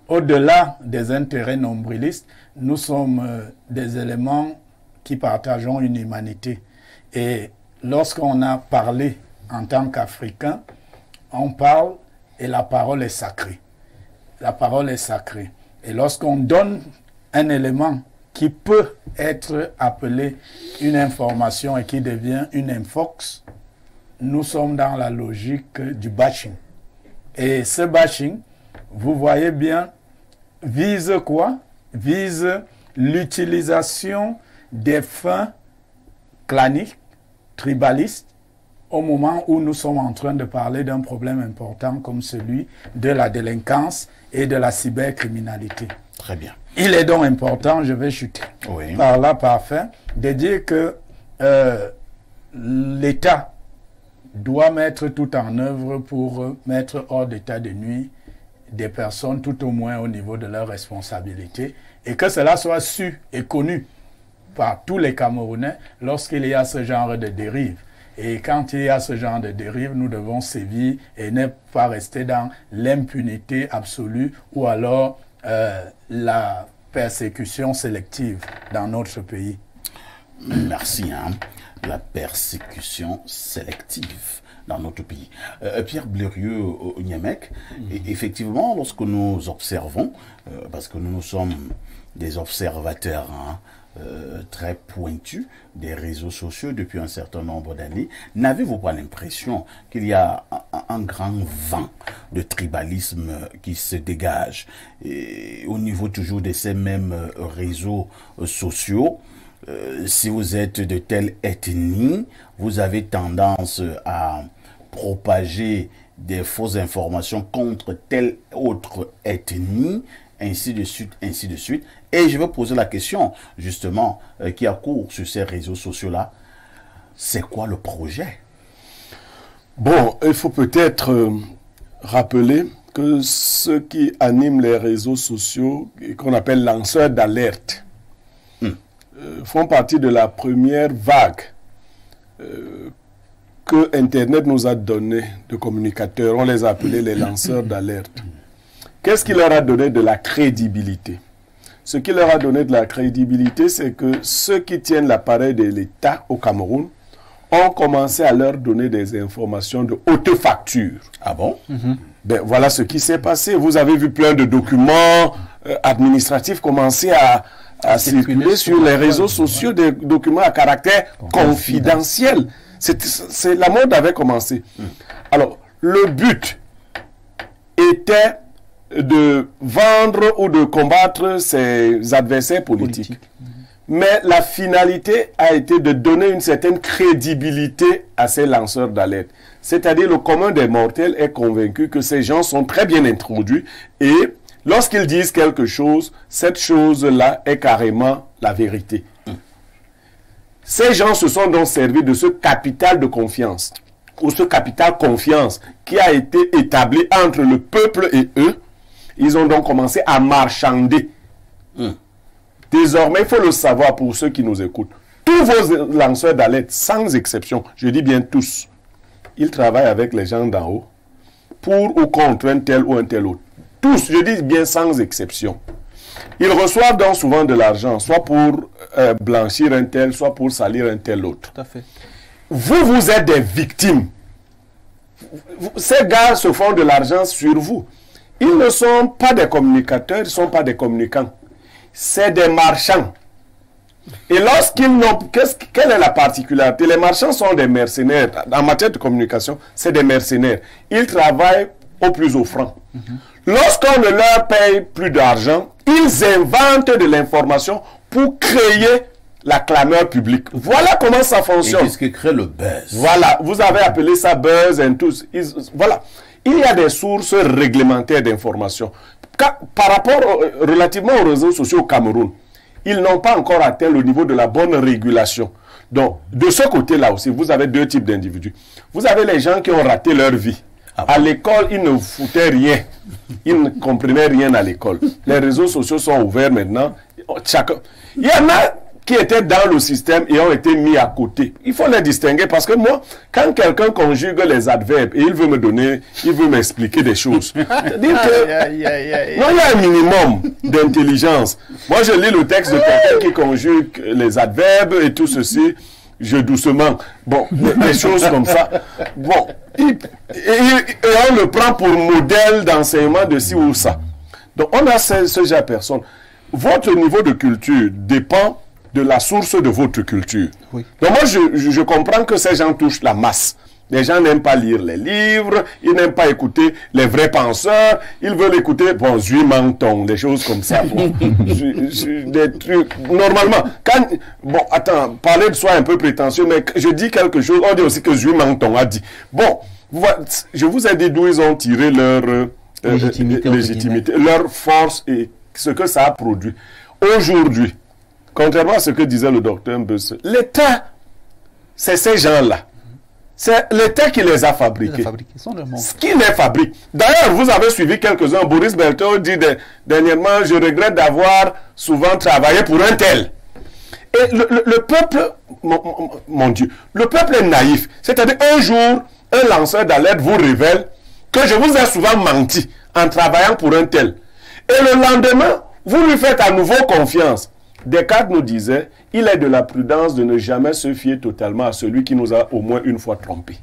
au-delà des intérêts nombrilistes, nous sommes des éléments qui partageons une humanité. Et lorsqu'on a parlé en tant qu'Africain, on parle et la parole est sacrée. La parole est sacrée. Et lorsqu'on donne un élément qui peut être appelé une information et qui devient une infox, nous sommes dans la logique du bashing. Et ce bashing, vous voyez bien, vise quoi? Vise l'utilisation des fins claniques, tribalistes, au moment où nous sommes en train de parler d'un problème important comme celui de la délinquance et de la cybercriminalité. Très bien. Il est donc important, je vais chuter par là, parfait, de dire que l'État doit mettre tout en œuvre pour mettre hors d'état de nuit des personnes, tout au moins au niveau de leurs responsabilités, et que cela soit su et connu par tous les Camerounais lorsqu'il y a ce genre de dérive. Et quand il y a ce genre de dérive, nous devons sévir et ne pas rester dans l'impunité absolue ou alors la persécution sélective dans notre pays. Merci. La persécution sélective dans notre pays. Pierre Blérieux-Niamec, effectivement, lorsque nous observons, parce que nous sommes des observateurs très pointus des réseaux sociaux depuis un certain nombre d'années, n'avez-vous pas l'impression qu'il y a un grand vent de tribalisme qui se dégage et au niveau toujours de ces mêmes réseaux sociaux? Si vous êtes de telle ethnie, vous avez tendance à propager des fausses informations contre telle autre ethnie, ainsi de suite, ainsi de suite. Et je vais poser la question, justement, qui accourt sur ces réseaux sociaux-là. C'est quoi le projet? Bon, il faut peut-être rappeler que ceux qui animent les réseaux sociaux, qu'on appelle lanceurs d'alerte, font partie de la première vague que Internet nous a donné de communicateurs. On les a appelés les lanceurs d'alerte. Qu'est-ce qui leur a donné de la crédibilité? Ce qui leur a donné de la crédibilité, c'est que ceux qui tiennent l'appareil de l'État au Cameroun ont commencé à leur donner des informations de haute facture. Ah bon? Ben, voilà ce qui s'est passé. Vous avez vu plein de documents administratifs commencer à circuler sur les réseaux sociaux, des documents à caractère confidentiel. La mode avait commencé. Alors, le but était de vendre ou de combattre ses adversaires politiques. Mais la finalité a été de donner une certaine crédibilité à ces lanceurs d'alerte. C'est-à-dire le commun des mortels est convaincu que ces gens sont très bien introduits et lorsqu'ils disent quelque chose, cette chose-là est carrément la vérité. Ces gens se sont donc servis de ce capital de confiance, ou ce capital confiance qui a été établi entre le peuple et eux. Ils ont donc commencé à marchander. Désormais, il faut le savoir pour ceux qui nous écoutent. Tous vos lanceurs d'alerte, sans exception, je dis bien tous, ils travaillent avec les gens d'en haut pour ou contre un tel ou un tel autre. Tous, je dis bien sans exception. Ils reçoivent donc souvent de l'argent, soit pour blanchir un tel, soit pour salir un tel autre. Tout à fait. Vous êtes des victimes. Ces gars se font de l'argent sur vous. Ils ne sont pas des communicateurs, ils ne sont pas des communicants. C'est des marchands. Et lorsqu'ils n'ont... Quelle est la particularité? Les marchands sont des mercenaires. En matière de communication, c'est des mercenaires. Ils travaillent au plus offrant. Lorsqu'on ne leur paye plus d'argent, ils inventent de l'information pour créer la clameur publique. Voilà comment ça fonctionne. Et qu'est-ce qui crée le buzz? Voilà, vous avez appelé ça buzz et tout. Voilà. Il y a des sources réglementaires d'information. Par rapport relativement aux réseaux sociaux au Cameroun, ils n'ont pas encore atteint le niveau de la bonne régulation. Donc, de ce côté-là aussi, vous avez deux types d'individus. Vous avez les gens qui ont raté leur vie. À l'école, ils ne foutaient rien. Ils ne comprenaient rien à l'école. Les réseaux sociaux sont ouverts maintenant. Il y en a qui étaient dans le système et ont été mis à côté. Il faut les distinguer parce que moi, quand quelqu'un conjugue les adverbes et il veut m'expliquer des choses, c'est-à-dire que moi, il y a un minimum d'intelligence. Moi, je lis le texte de quelqu'un qui conjugue les adverbes et tout ceci, je doucement. Bon, des choses comme ça. Bon, et on le prend pour modèle d'enseignement de ci ou ça. Donc, on a ce genre de personnes. Votre niveau de culture dépend de la source de votre culture. Oui. Donc moi, je comprends que ces gens touchent la masse. Les gens n'aiment pas lire les livres, ils n'aiment pas écouter les vrais penseurs, ils veulent écouter, bon, Zui Mangtong, des choses comme ça. Bon, des trucs, normalement, bon, attends, parler de soi un peu prétentieux, mais je dis quelque chose, on dit aussi que Zui Mangtong a dit. Bon, je vous ai dit d'où ils ont tiré leur légitimité, leur force et ce que ça a produit. Aujourd'hui, contrairement à ce que disait le docteur Mbese, l'État, c'est ces gens-là. C'est l'État qui les a fabriqués. Qui les fabrique. D'ailleurs, vous avez suivi quelques-uns. Boris Berthaud dit dernièrement, je regrette d'avoir souvent travaillé pour un tel. Et le peuple, mon Dieu, le peuple est naïf. C'est-à-dire, un jour, un lanceur d'alerte vous révèle que je vous ai souvent menti en travaillant pour un tel. Et le lendemain, vous lui faites à nouveau confiance. Descartes nous disait, il est de la prudence de ne jamais se fier totalement à celui qui nous a au moins une fois trompés.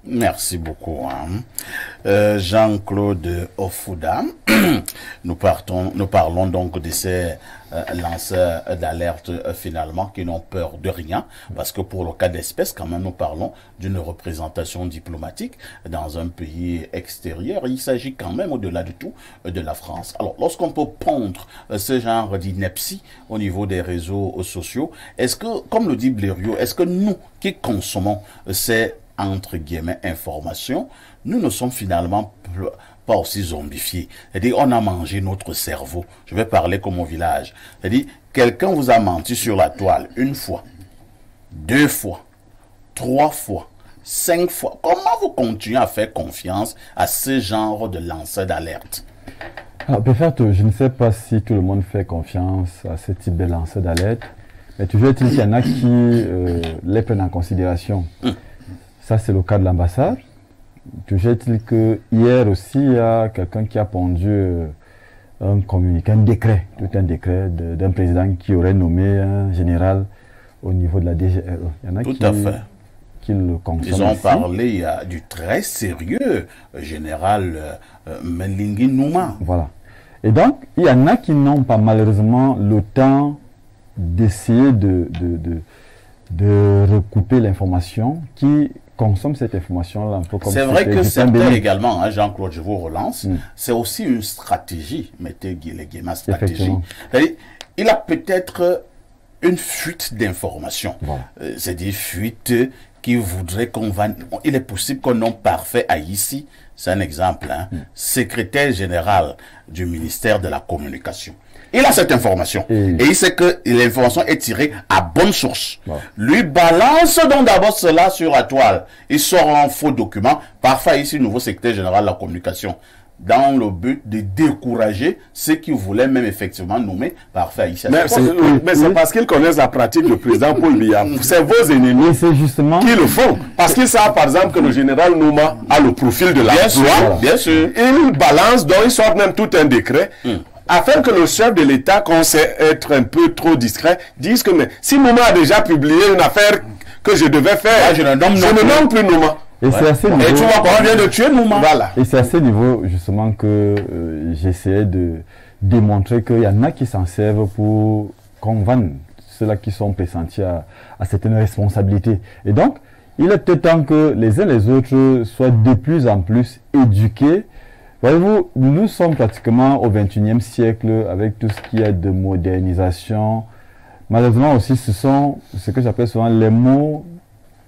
Merci beaucoup. Jean-Claude Ofouda, nous parlons donc de ces lanceurs d'alerte finalement qui n'ont peur de rien, parce que pour le cas d'espèce, quand même, nous parlons d'une représentation diplomatique dans un pays extérieur. Il s'agit quand même, au-delà de tout, de la France. Alors, lorsqu'on peut pondre ce genre d'ineptie au niveau des réseaux sociaux, est-ce que, comme le dit Blériot, est-ce que nous qui consommons ces entre guillemets informations, nous ne sommes finalement pas aussi zombifiés. C'est-à-dire, on a mangé notre cerveau. Je vais parler comme au village. C'est-à-dire, quelqu'un vous a menti sur la toile une fois, 2 fois, 3 fois, 5 fois. Comment vous continuez à faire confiance à ce genre de lanceur d'alerte? Peut-être, je ne sais pas si tout le monde fait confiance à ce type de lanceur d'alerte, mais toujours est-il qu'il y en a qui les prennent en considération. Ça, c'est le cas de l'ambassade. Toujours est-il que hier aussi, il y a quelqu'un qui a pondu un communiqué, un décret d'un président qui aurait nommé un général au niveau de la DGRE. Il y en a qui le consomment. Ils ont parlé, il y a du très sérieux général Melingi Nouma. Voilà. Et donc, il y en a qui n'ont pas malheureusement le temps d'essayer de recouper l'information, qui consomme cette information-là un peu comme c'est vrai que certains également, hein, Jean-Claude, je vous relance, c'est aussi une stratégie, mettez les guillemets, stratégie. Il a peut-être une fuite d'informations. Voilà. C'est des fuites qui voudraient qu'on va... Il est possible qu'un homme parfait à ici, c'est un exemple, hein, secrétaire général du ministère de la Communication. Il a cette information. Et il sait que l'information est tirée à bonne source. Wow. Lui balance donc d'abord cela sur la toile. Il sort un faux document. Parfois ici, nouveau secrétaire général de la Communication. Dans le but de décourager ceux qui voulaient même effectivement nommer parfait ici. Mais c'est parce qu'ils connaissent la pratique du président Paul Biya. C'est vos ennemis qui le font. Parce qu'ils savent par exemple que le général Nouma a le profil de l'emploi. Bien sûr. Il balance, donc ils sortent même tout un décret. Afin que le chef de l'État, qu'on sait être un peu trop discret, dise que mais, si Nouma a déjà publié une affaire que je devais faire, je ne nomme plus Nouma. Et c'est à ce niveau, et tu vois qu'on vient de tuer Nouma. Voilà. Et c'est à ce niveau justement que j'essayais de démontrer qu'il y en a qui s'en servent pour convaincre ceux-là qui sont pressentis à certaines responsabilités. Et donc, il est peut-être temps que les uns les autres soient de plus en plus éduqués. Voyez-vous, nous sommes pratiquement au XXIe siècle avec tout ce qui est de modernisation. Malheureusement aussi, ce sont ce que j'appelle souvent les mots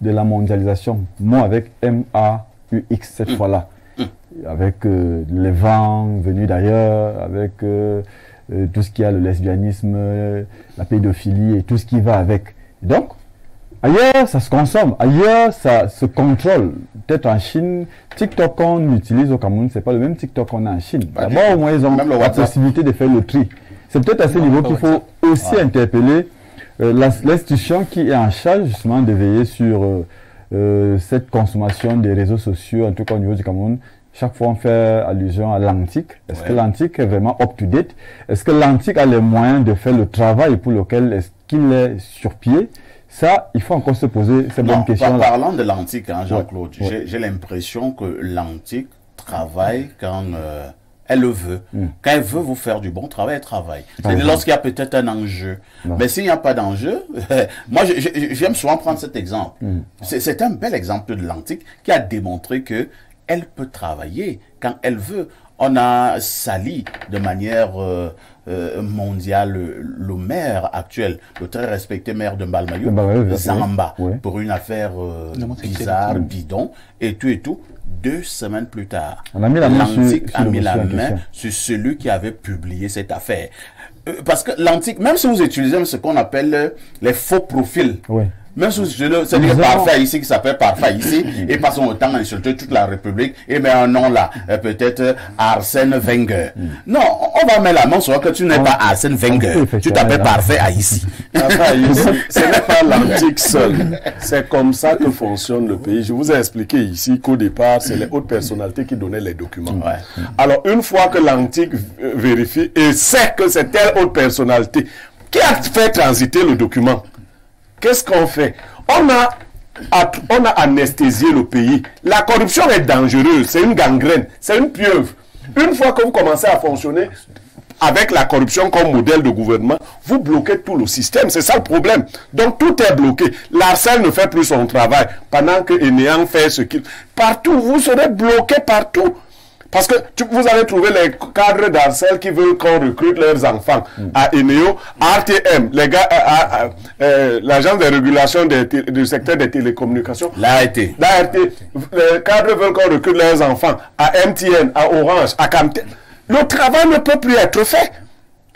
de la mondialisation. Mots avec M-A-U-X cette fois-là. Avec les vents venus d'ailleurs, avec tout ce qui a le lesbianisme, la pédophilie et tout ce qui va avec. Donc, ailleurs, ça se consomme. Ailleurs, ça se contrôle. Peut-être en Chine, TikTok qu'on utilise au Cameroun, c'est pas le même TikTok qu'on a en Chine. D'abord, au moins, ils ont la possibilité de faire le tri. C'est peut-être à ce niveau qu'il faut aussi interpeller l'institution qui est en charge justement de veiller sur cette consommation des réseaux sociaux, en tout cas au niveau du Cameroun, chaque fois on fait allusion à l'antique. Est-ce que l'antique est vraiment up-to-date? Est-ce que l'antique a les moyens de faire le travail pour lequel est-ce qu'il est sur pied? Ça, il faut encore se poser ces bonnes questions. Parlant de l'antique, hein, Jean-Claude, j'ai l'impression que l'antique travaille quand elle le veut. Quand elle veut vous faire du bon travail, elle travaille. C'est lorsqu'il y a peut-être un enjeu. Mais s'il n'y a pas d'enjeu, moi j'aime souvent prendre cet exemple. C'est un bel exemple de l'antique qui a démontré que elle peut travailler quand elle veut. On a sali de manière mondiale le maire actuel, le très respecté maire de Mbalmayou, Zamba, pour une affaire bizarre, bidon, et tout. 2 semaines plus tard, l'antique a mis la main sur celui qui avait publié cette affaire. Parce que l'antique, même si vous utilisez ce qu'on appelle les faux profils, même si c'est le parfait ici qui s'appelle parfait ici, et passons autant à insulter toute la République, et met un nom là, peut-être Arsène Wenger. Non, on va mettre la main sur que tu n'es pas Arsène Wenger, tu t'appelles parfait à ici. Ce n'est pas l'antique seul. C'est comme ça que fonctionne le pays. Je vous ai expliqué ici qu'au départ, c'est les hautes personnalités qui donnaient les documents. Alors, une fois que l'antique vérifie et sait que c'est telle haute personnalité qui a fait transiter le document, qu'est-ce qu'on fait? On a anesthésié le pays. La corruption est dangereuse, c'est une gangrène, c'est une pieuvre. Une fois que vous commencez à fonctionner avec la corruption comme modèle de gouvernement, vous bloquez tout le système. C'est ça le problème. Donc tout est bloqué. L'ARCEL ne fait plus son travail pendant que ENEAN fait ce qu'il... Partout, vous serez bloqué partout. Parce que vous allez trouver les cadres d'Arcel qui veulent qu'on recrute leurs enfants à ENEO, à RTM, les gars, l'agence de régulation du secteur des télécommunications. L'ART. Les cadres veulent qu'on recrute leurs enfants à MTN, à Orange, à Camtel. Le travail ne peut plus être fait.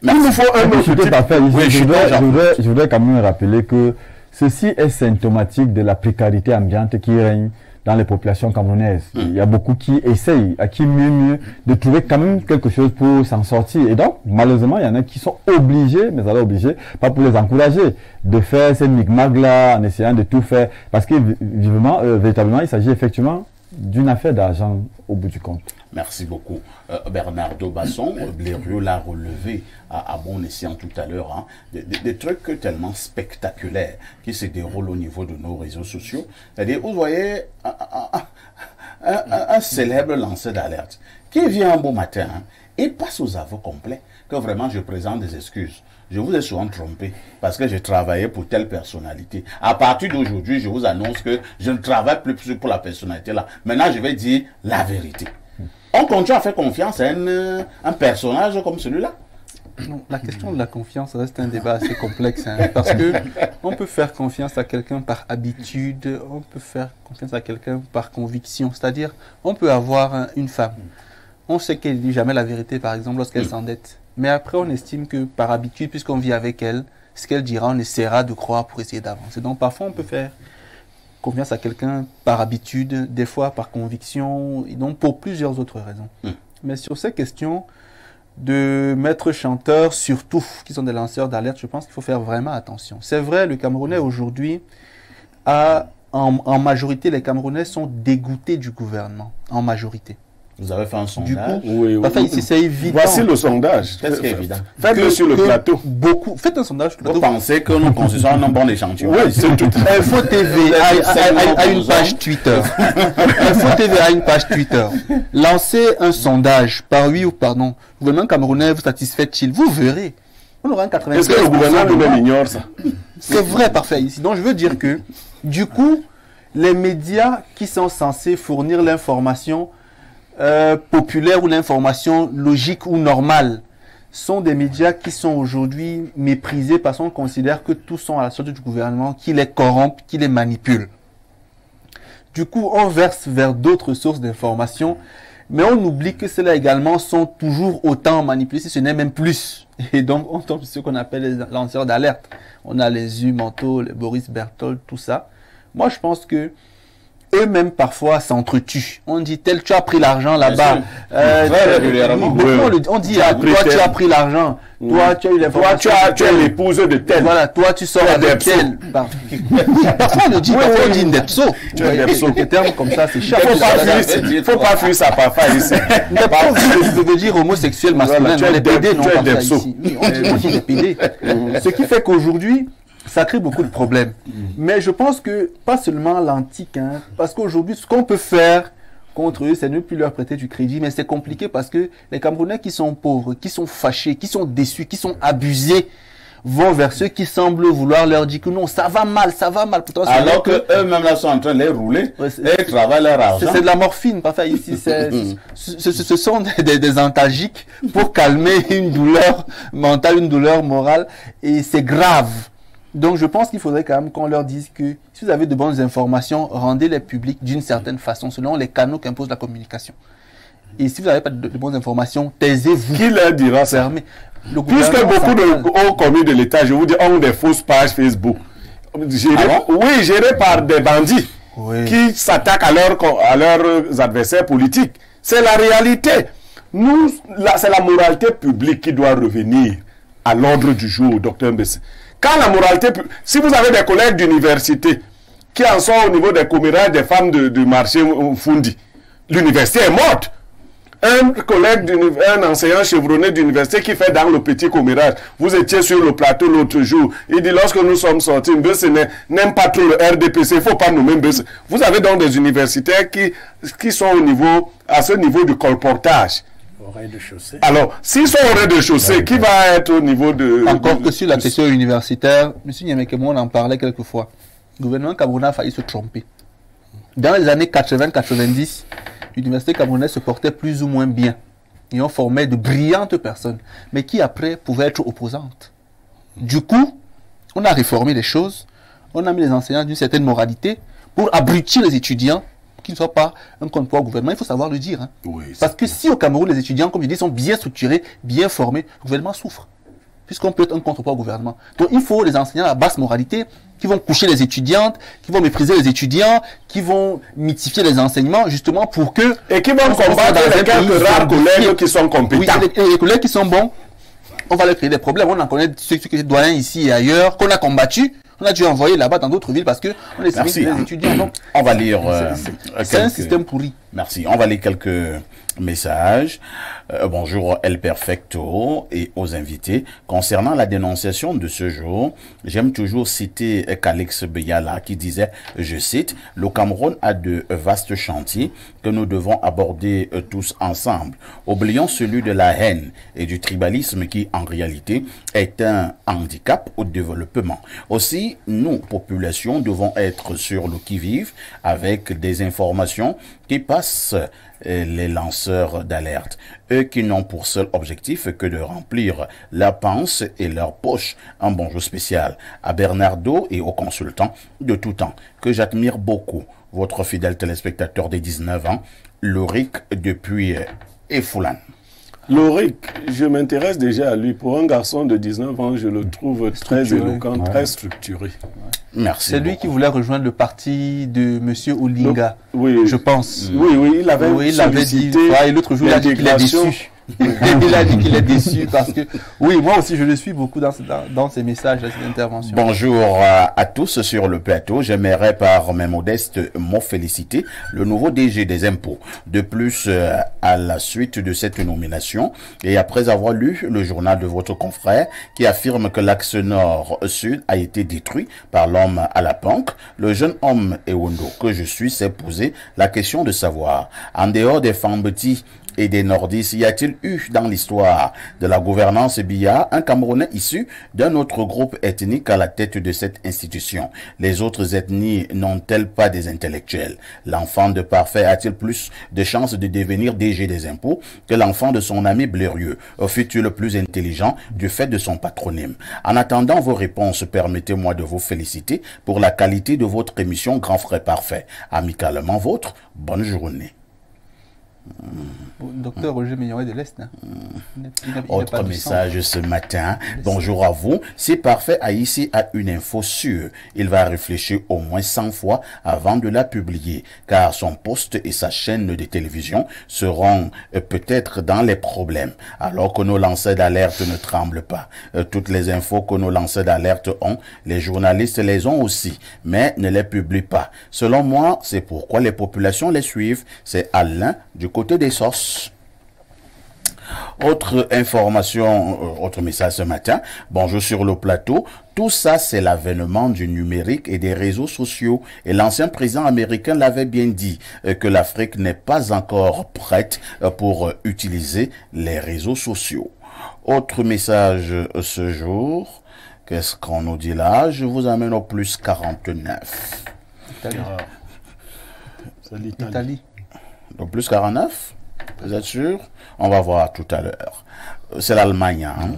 Il nous faut un autre type. Je voudrais quand même rappeler que ceci est symptomatique de la précarité ambiante qui règne dans les populations camerounaises. Il y a beaucoup qui essayent, à qui mieux de trouver quand même quelque chose pour s'en sortir. Et donc, malheureusement, il y en a qui sont obligés, mais alors obligés, pas pour les encourager, de faire ces micmacs-là en essayant de tout faire. Parce que, véritablement, il s'agit effectivement d'une affaire d'argent au bout du compte. Merci beaucoup. Bernardo Basson, Blériot l'a relevé à bon escient tout à l'heure, hein, des trucs tellement spectaculaires qui se déroulent au niveau de nos réseaux sociaux. C'est-à-dire, vous voyez un célèbre lanceur d'alerte qui vient un beau matin et passe aux aveux complets que vraiment je présente des excuses. Je vous ai souvent trompé parce que j'ai travaillé pour telle personnalité. À partir d'aujourd'hui, je vous annonce que je ne travaille plus pour la personnalité là. Maintenant, je vais dire la vérité. On continue à faire confiance à un personnage comme celui-là? Non, la question de la confiance reste un débat assez complexe, parce que on peut faire confiance à quelqu'un par habitude, on peut faire confiance à quelqu'un par conviction. C'est-à-dire, on peut avoir une femme, on sait qu'elle ne dit jamais la vérité, par exemple, lorsqu'elle s'endette. Mais après, on estime que par habitude, puisqu'on vit avec elle, ce qu'elle dira, on essaiera de croire pour essayer d'avancer. Donc parfois, on peut faire confiance à quelqu'un par habitude, des fois par conviction, et donc pour plusieurs autres raisons. Mais sur ces questions de maîtres chanteurs, surtout, qui sont des lanceurs d'alerte, je pense qu'il faut faire vraiment attention. C'est vrai, le Camerounais aujourd'hui, en majorité, les Camerounais sont dégoûtés du gouvernement, en majorité. Vous avez fait un sondage? Du coup, ici, c'est évident. Voici le sondage. Qu'est-ce qui est évident? Faites-le sur le plateau. Faites un sondage sur le plateau. Vous pensez que nous constituons un bon échantillon? Oui, c'est tout. Info TV a une page Twitter. Info TV a une page Twitter. Lancez un sondage par oui ou par non. Le gouvernement camerounais vous satisfait-il? Vous verrez. On aura un 80%. Est-ce que le gouvernement lui-même ignore ça? C'est vrai, parfait. Ici. Donc, je veux dire que, du coup, les médias qui sont censés fournir l'information populaire ou l'information logique ou normale sont des médias qui sont aujourd'hui méprisés parce qu'on considère que tous sont à la sorte du gouvernement, qui les corrompt, qui les manipule. Du coup, on verse vers d'autres sources d'information, mais on oublie que ceux-là également sont toujours autant manipulés, si ce n'est même plus. Et donc, on tombe sur ce qu'on appelle les lanceurs d'alerte. On a les Manteau, les Boris Berthold, tout ça. Moi, je pense que eux-mêmes parfois s'entretuent. On dit tel tu as pris l'argent là-bas. On dit toi tu as pris l'argent. Toi tu as eu l'information. Toi tu es l'épouse de tel. Voilà, toi tu sors avec tel. Parfois on le dit, parfois on dit Ndepso. Des termes comme ça, c'est cher. Faut pas fuir ça parfois ici. Je veux dire homosexuel masculin. Les PD non pas ça ici. On dit les PD. Ce qui fait qu'aujourd'hui ça crée beaucoup de problèmes. Mais je pense que, pas seulement l'antique, hein, parce qu'aujourd'hui, ce qu'on peut faire contre eux, c'est ne plus leur prêter du crédit, mais c'est compliqué parce que les Camerounais qui sont pauvres, qui sont fâchés, qui sont déçus, qui sont abusés, vont vers ceux qui semblent vouloir leur dire que non, ça va mal. Pourtant, alors que eux-mêmes là sont en train de les rouler et travaillent leur argent. C'est de la morphine, parfois ici. Ce sont des antalgiques pour calmer une douleur mentale, une douleur morale, et c'est grave. Donc, je pense qu'il faudrait quand même qu'on leur dise que si vous avez de bonnes informations, rendez-les publiques d'une certaine façon, selon les canaux qu'impose la communication. Et si vous n'avez pas de bonnes informations, taisez-vous. Qui leur dira ça? Puisque beaucoup de hauts commis de l'État, je vous dis, ont des fausses pages Facebook. Gérées par des bandits qui s'attaquent à leurs adversaires politiques. C'est la réalité. Nous, c'est la moralité publique qui doit revenir à l'ordre du jour, docteur Mbessé. Quand la moralité, si vous avez des collègues d'université qui en sont au niveau des commérages des femmes du marché Fundi, l'université est morte. Un collègue, un enseignant chevronné d'université qui fait dans le petit commérage, vous étiez sur le plateau l'autre jour, il dit lorsque nous sommes sortis, Mbessé n'aime pas trop le RDPC, il ne faut pas nommer Mbessé. Vous avez donc des universitaires qui sont à ce niveau du colportage. Alors, s'ils sont au rez-de-chaussée, qui va être au niveau de... Encore que sur la question universitaire, M. Nyamekemo, on en parlait quelquefois. Le gouvernement camerounais a failli se tromper. Dans les années 80-90, l'université camerounaise se portait plus ou moins bien. Et on formait de brillantes personnes, mais qui après pouvaient être opposantes. Du coup, on a réformé les choses, on a mis les enseignants d'une certaine moralité pour abrutir les étudiants qui ne soient pas un contrepoids au gouvernement. Il faut savoir le dire. Hein. Parce que si au Cameroun, les étudiants, comme je dis, sont bien structurés, bien formés, le gouvernement souffre. Puisqu'on peut être un contrepoids au gouvernement. Donc il faut les enseignants à basse moralité, qui vont coucher les étudiantes, qui vont mépriser les étudiants, qui vont mythifier les enseignements, justement pour que... Et qui vont combattre les quelques rares collègues qui sont compétents. Oui, les collègues qui sont bons, on va leur créer des problèmes. On en connaît ceux qui étaient doyens ici et ailleurs, qu'on a combattus. On a dû envoyer là-bas dans d'autres villes parce que on est des étudiants. Donc, on va lire. C'est un système pourri. Merci. On va lire quelques messages. Bonjour El Perfecto et aux invités. Concernant la dénonciation de ce jour, j'aime toujours citer Calix Beyala qui disait, je cite, « Le Cameroun a de vastes chantiers que nous devons aborder tous ensemble. Oublions celui de la haine et du tribalisme qui, en réalité, est un handicap au développement. Aussi, nous, population, devons être sur le qui-vive avec des informations qui passent les lanceurs d'alerte, eux qui n'ont pour seul objectif que de remplir leur panse et leur poche. Un bonjour spécial à Bernardo et aux consultants de tout temps, que j'admire beaucoup. Votre fidèle téléspectateur des 19 ans, Loric depuis Efoulan. Loric, je m'intéresse déjà à lui. Pour un garçon de 19 ans, je le trouve très éloquent, très structuré. Merci. C'est lui qui voulait rejoindre le parti de M. Olinga, je pense. Oui, il avait dit. Et l'autre jour, il a dit qu'il est déçu. Il a dit qu'il est déçu parce que, oui, moi aussi je le suis beaucoup dans ses messages, dans ses interventions. Bonjour à tous sur le plateau. J'aimerais par mes modestes mots féliciter le nouveau DG des impôts. De plus, à la suite de cette nomination et après avoir lu le journal de votre confrère qui affirme que l'axe nord-sud a été détruit par l'homme à la banque, le jeune homme Ewondo que je suis s'est posé la question de savoir, en dehors des Fambeti et des nordistes, y a-t-il eu dans l'histoire de la gouvernance BIA un Camerounais issu d'un autre groupe ethnique à la tête de cette institution? Les autres ethnies n'ont-elles pas des intellectuels? L'enfant de Parfait a-t-il plus de chances de devenir DG des impôts que l'enfant de son ami Blérieux, fut-il le plus intelligent du fait de son patronyme? En attendant vos réponses, permettez-moi de vous féliciter pour la qualité de votre émission Grand Frère Parfait. Amicalement vôtre, bonne journée. Docteur Roger Mignoret de l'Est. Hein. Autre message ce matin. Bonjour à vous. Si Parfait Haïti a une info sûre, il va réfléchir au moins 100 fois avant de la publier, car son poste et sa chaîne de télévision seront peut-être dans les problèmes, alors que nos lanceurs d'alerte ne tremblent pas. Toutes les infos que nos lanceurs d'alerte ont, les journalistes les ont aussi, mais ne les publient pas. Selon moi, c'est pourquoi les populations les suivent. C'est Alain du côté des sources. Autre information, autre message ce matin. Bonjour sur le plateau. Tout ça, c'est l'avènement du numérique et des réseaux sociaux. Et l'ancien président américain l'avait bien dit, que l'Afrique n'est pas encore prête pour utiliser les réseaux sociaux. Autre message ce jour. Qu'est-ce qu'on nous dit là? Je vous amène au plus 49. C'est l'Italie. Au plus 49? Vous êtes sûr? On va voir tout à l'heure. C'est l'Allemagne. Hein?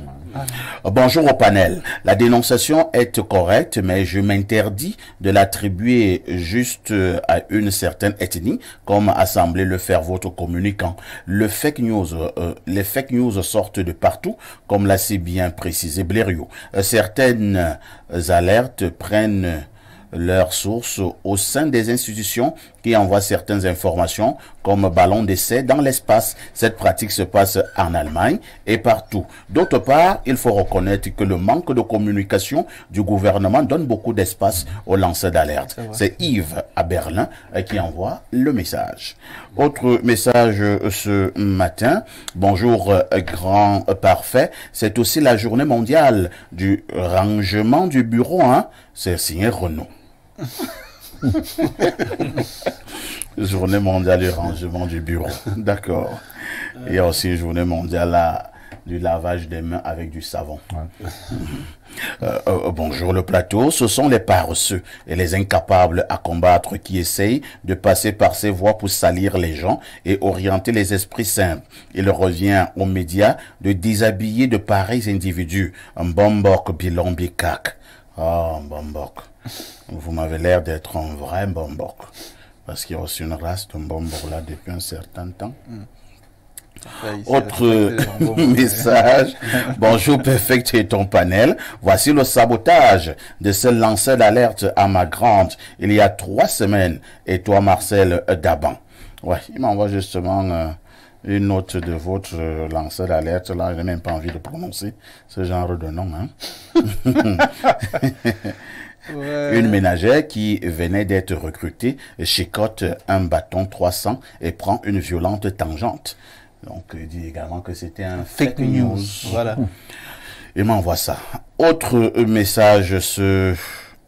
Bonjour au panel. La dénonciation est correcte, mais je m'interdis de l'attribuer juste à une certaine ethnie, comme a semblé le faire votre communicant. Les fake news sortent de partout, comme l'a si bien précisé Blériot. Certaines alertes prennent leur source au sein des institutions qui envoient certaines informations comme ballons d'essai dans l'espace. Cette pratique se passe en Allemagne et partout. D'autre part, il faut reconnaître que le manque de communication du gouvernement donne beaucoup d'espace aux lanceurs d'alerte. C'est Yves à Berlin qui envoie le message. Autre message ce matin. Bonjour grand parfait. C'est aussi la journée mondiale du rangement du bureau. Hein? C'est signé Renaud. Journée mondiale du rangement du bureau. D'accord. Il y a aussi une journée mondiale du lavage des mains avec du savon. Ouais. Bonjour le plateau. Ce sont les paresseux et les incapables à combattre qui essayent de passer par ces voies pour salir les gens et orienter les esprits simples. Il revient aux médias de déshabiller de pareils individus. Mbombok Bilombikak. Ah, Mbombok. Vous m'avez l'air d'être un vrai Mbombok. Parce qu'il y a aussi une race de Mbombok là depuis un certain temps. Autre message. Bonjour Perfect et ton panel. Voici le sabotage de ce lanceur d'alerte à ma grande il y a 3 semaines. Et toi Marcel Daban. Ouais, il m'envoie justement une note de votre lanceur d'alerte. Là, je n'ai même pas envie de prononcer ce genre de nom. Hein. Ouais. Une ménagère qui venait d'être recrutée chicote un bâton 300 et prend une violente tangente. Donc, il dit également que c'était un fake news. Voilà. Il m'envoie ça. Autre message ce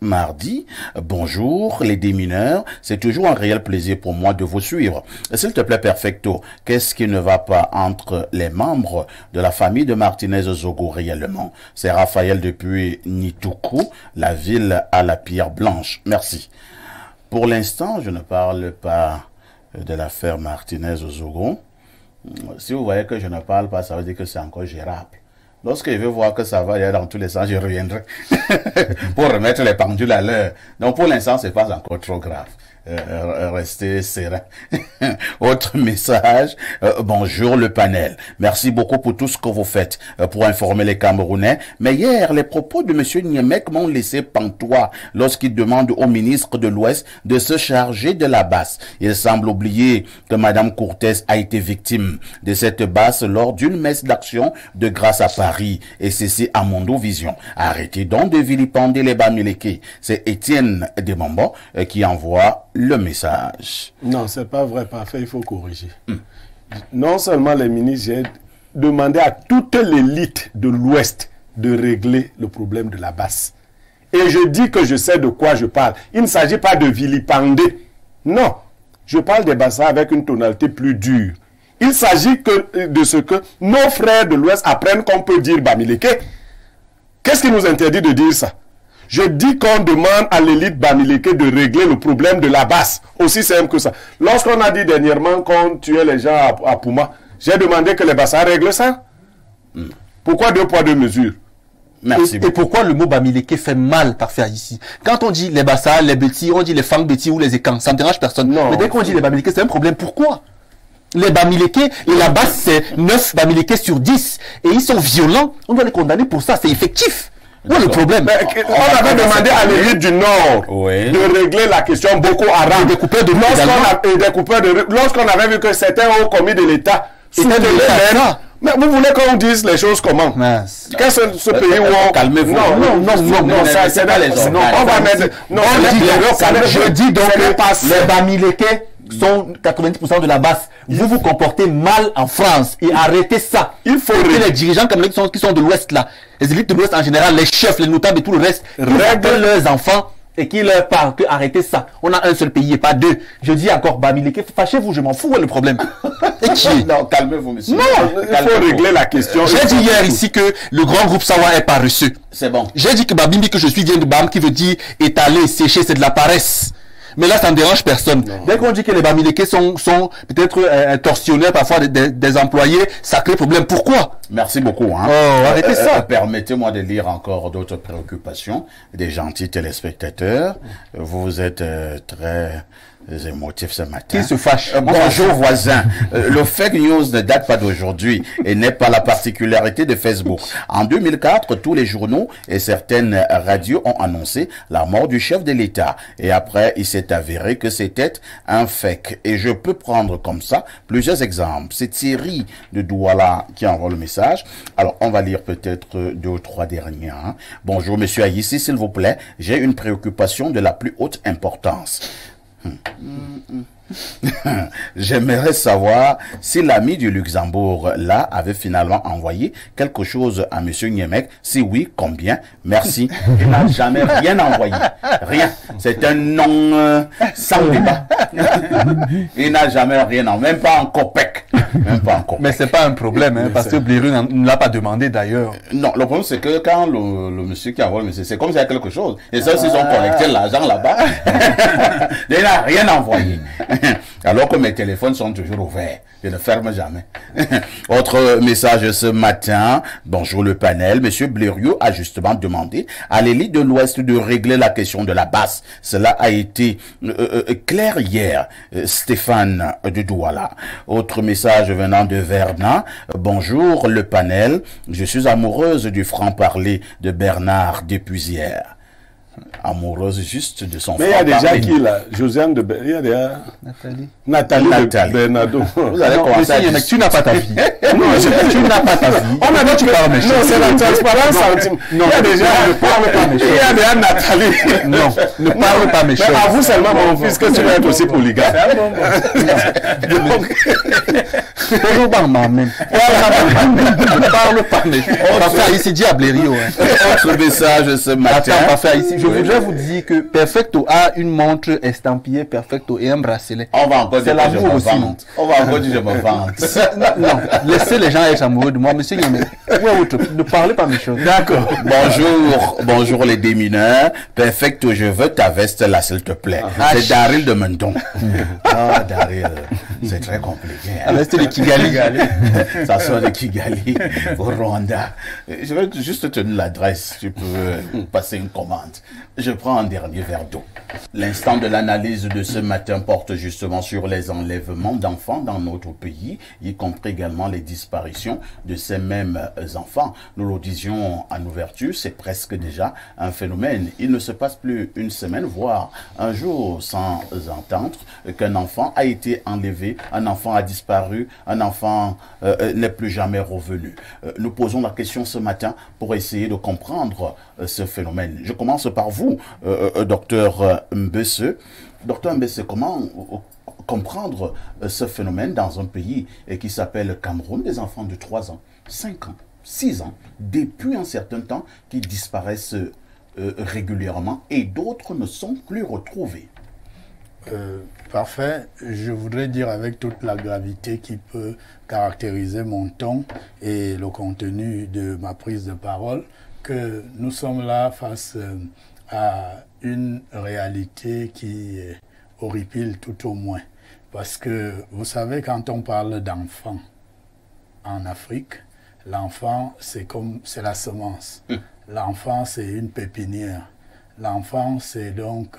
mardi. Bonjour les démineurs. C'est toujours un réel plaisir pour moi de vous suivre. S'il te plaît, Perfecto, qu'est-ce qui ne va pas entre les membres de la famille de Martinez Zogo réellement? C'est Raphaël depuis Nitoukou, la ville à la pierre blanche. Merci. Pour l'instant, je ne parle pas de l'affaire Martinez Zogo. Si vous voyez que je ne parle pas, ça veut dire que c'est encore gérable. Lorsque je vais voir que ça va aller dans tous les sens, je reviendrai pour remettre les pendules à l'heure. Donc pour l'instant, c'est pas encore trop grave. Restez serein. Autre message. Bonjour le panel. Merci beaucoup pour tout ce que vous faites pour informer les Camerounais. Mais hier, les propos de M. Niemek m'ont laissé pantois lorsqu'il demande au ministre de l'Ouest de se charger de la basse. Il semble oublier que Mme Courtès a été victime de cette basse lors d'une messe d'action de grâce à Paris. Et ceci à Mondovision. Arrêtez donc de vilipender les Bamileke. C'est Étienne Demambo qui envoie le message. Non, c'est pas vrai, parfait, il faut corriger. Non seulement les ministres, j'ai demandé à toute l'élite de l'Ouest de régler le problème de la basse. Et je dis que je sais de quoi je parle. Il ne s'agit pas de vilipender. Non, je parle des bassins avec une tonalité plus dure. Il s'agit de ce que nos frères de l'Ouest apprennent qu'on peut dire Bamileke. Qu'est-ce qui nous interdit de dire ça? Je dis qu'on demande à l'élite Bamileke de régler le problème de la basse. Aussi simple que ça. Lorsqu'on a dit dernièrement qu'on tuait les gens à Pouma, j'ai demandé que les Bassas règlent ça. Pourquoi 2 poids 2 mesures? Merci et pourquoi le mot Bamileke fait mal parfait ici? Quand on dit les Bassas, les Bétis, on dit les Fang Bétis ou les Ekans, ça ne dérange personne. Non. Mais dès qu'on dit les Bamileke, c'est un problème. Pourquoi? Les Bamileke, et là-bas, c'est 9 Bamileke sur 10. Et ils sont violents. On doit les condamner pour ça. C'est effectif. Où est le problème? On avait demandé à l'élite du Nord de régler la question Boko Haram. Des coupeurs de lorsqu'on avait vu que certains hauts commis de l'État soutenaient l'État. Mais vous voulez qu'on dise les choses comment? Qu'est-ce que ce pays où on... Calmez-vous. Non, ça c'est pas les autres. On va mettre... Non, je dis donc que les Bamileke sont 90% de la base. Vous vous comportez mal en France et arrêtez ça. Il faut que les dirigeants comme qui sont de l'Ouest là, les élites de l'Ouest en général, les chefs, les notables et tout le reste, règlent leurs enfants et qui leur parlent que arrêtez ça. On a un seul pays et pas deux. Je dis encore Bamileke, fâchez-vous, je m'en fous, où est le problème? Et qui? Non, calmez-vous, monsieur. Non, il faut régler la question. J'ai dit hier ici que le grand groupe Sawa est paresseux. C'est bon. J'ai dit que Babimbi que je suis vient de Bam qui veut dire étaler, sécher, c'est de la paresse. Mais là, ça ne dérange personne. Non. Dès qu'on dit que les Bamileke sont peut-être tortionnaires parfois des employés, ça crée problème. Pourquoi? Merci beaucoup. Hein. Arrêtez ça. Permettez-moi de lire encore d'autres préoccupations des gentils téléspectateurs. Vous êtes très émotifs ce matin. Qui se fâche? Bonjour voisin. Le fake news ne date pas d'aujourd'hui et n'est pas la particularité de Facebook. En 2004, tous les journaux et certaines radios ont annoncé la mort du chef de l'État. Et après, il s'est avéré que c'était un fake. Et je peux prendre comme ça plusieurs exemples. C'est Thierry de Douala qui envoie le message. Alors, on va lire peut-être 2 ou 3 derniers. Hein. Bonjour, monsieur Aïssi, s'il vous plaît. J'ai une préoccupation de la plus haute importance. J'aimerais savoir si l'ami du Luxembourg là avait finalement envoyé quelque chose à monsieur Niemek. Si oui, combien? Merci. Il n'a jamais rien envoyé. Rien. C'est un nom sans débat. Il n'a jamais rien envoyé. Même pas en copec. Même pas en copec. Mais c'est pas un problème, hein, parce que Blairu ne l'a pas demandé d'ailleurs. Non, le problème c'est que quand le monsieur qui envoie le monsieur, c'est comme s'il y a quelque chose. Et ça, s'ils ont collecté l'argent là-bas, il n'a rien envoyé. Alors que mes téléphones sont toujours ouverts. Je ne ferme jamais. Autre message ce matin. Bonjour le panel. Monsieur Blériot a justement demandé à l'élite de l'Ouest de régler la question de la basse. Cela a été clair hier. Stéphane de Douala. Autre message venant de Verna. Bonjour le panel. Je suis amoureuse du franc-parler de Bernard Depuisières. Amoureuse juste de son frère. Mais il y a déjà qui là? Josiane de il y a déjà Nathalie de Bernardo. Vous allez commencer à dire, tu n'as pas ta vie. Non, tu n'as pas ta vie. On a dit tu parles méchant. Non, c'est la transparence. Non, il y a déjà, ne parle pas méchant. Il y a déjà Nathalie. Non, ne parle pas méchant. Mais avoue seulement mon fils que tu vas être aussi polygame. Bonjour Barma même. Ne parle pas méchant. Parfait ici dit à Blériot. Autre message ce matin. Parfait ici. Je voudrais vous dire que Perfecto a une montre estampillée Perfecto et un bracelet. On va encore dire que je me vante. On va encore dire que je me vante. Non, laissez les gens être amoureux de moi. Monsieur Yémé, ne parlez pas mes choses. D'accord. Bonjour les démineurs. Perfecto, je veux ta veste là, s'il te plaît. C'est Daryl de Menton. Ah, Daryl, c'est très compliqué. La veste de Kigali. Ça sort de Kigali, au Rwanda. Je vais juste te donner l'adresse. Tu peux passer une commande. Je prends un dernier verre d'eau. L'instant de l'analyse de ce matin porte justement sur les enlèvements d'enfants dans notre pays, y compris également les disparitions de ces mêmes enfants. Nous le disions en ouverture, c'est presque déjà un phénomène. Il ne se passe plus une semaine, voire un jour sans entendre qu'un enfant a été enlevé, un enfant a disparu, un enfant n'est plus jamais revenu. Nous posons la question ce matin pour essayer de comprendre ce phénomène. Je commence par vous, docteur Mbesse. Docteur Mbesse, comment comprendre ce phénomène dans un pays qui s'appelle Cameroun, des enfants de 3 ans, 5 ans, 6 ans, depuis un certain temps, qui disparaissent régulièrement et d'autres ne sont plus retrouvés? Parfait. Je voudrais dire avec toute la gravité qui peut caractériser mon ton et le contenu de ma prise de parole que nous sommes là face à une réalité qui est horripile tout au moins. Parce que vous savez, quand on parle d'enfant en Afrique, l'enfant c'est la semence. L'enfant c'est une pépinière. L'enfant c'est donc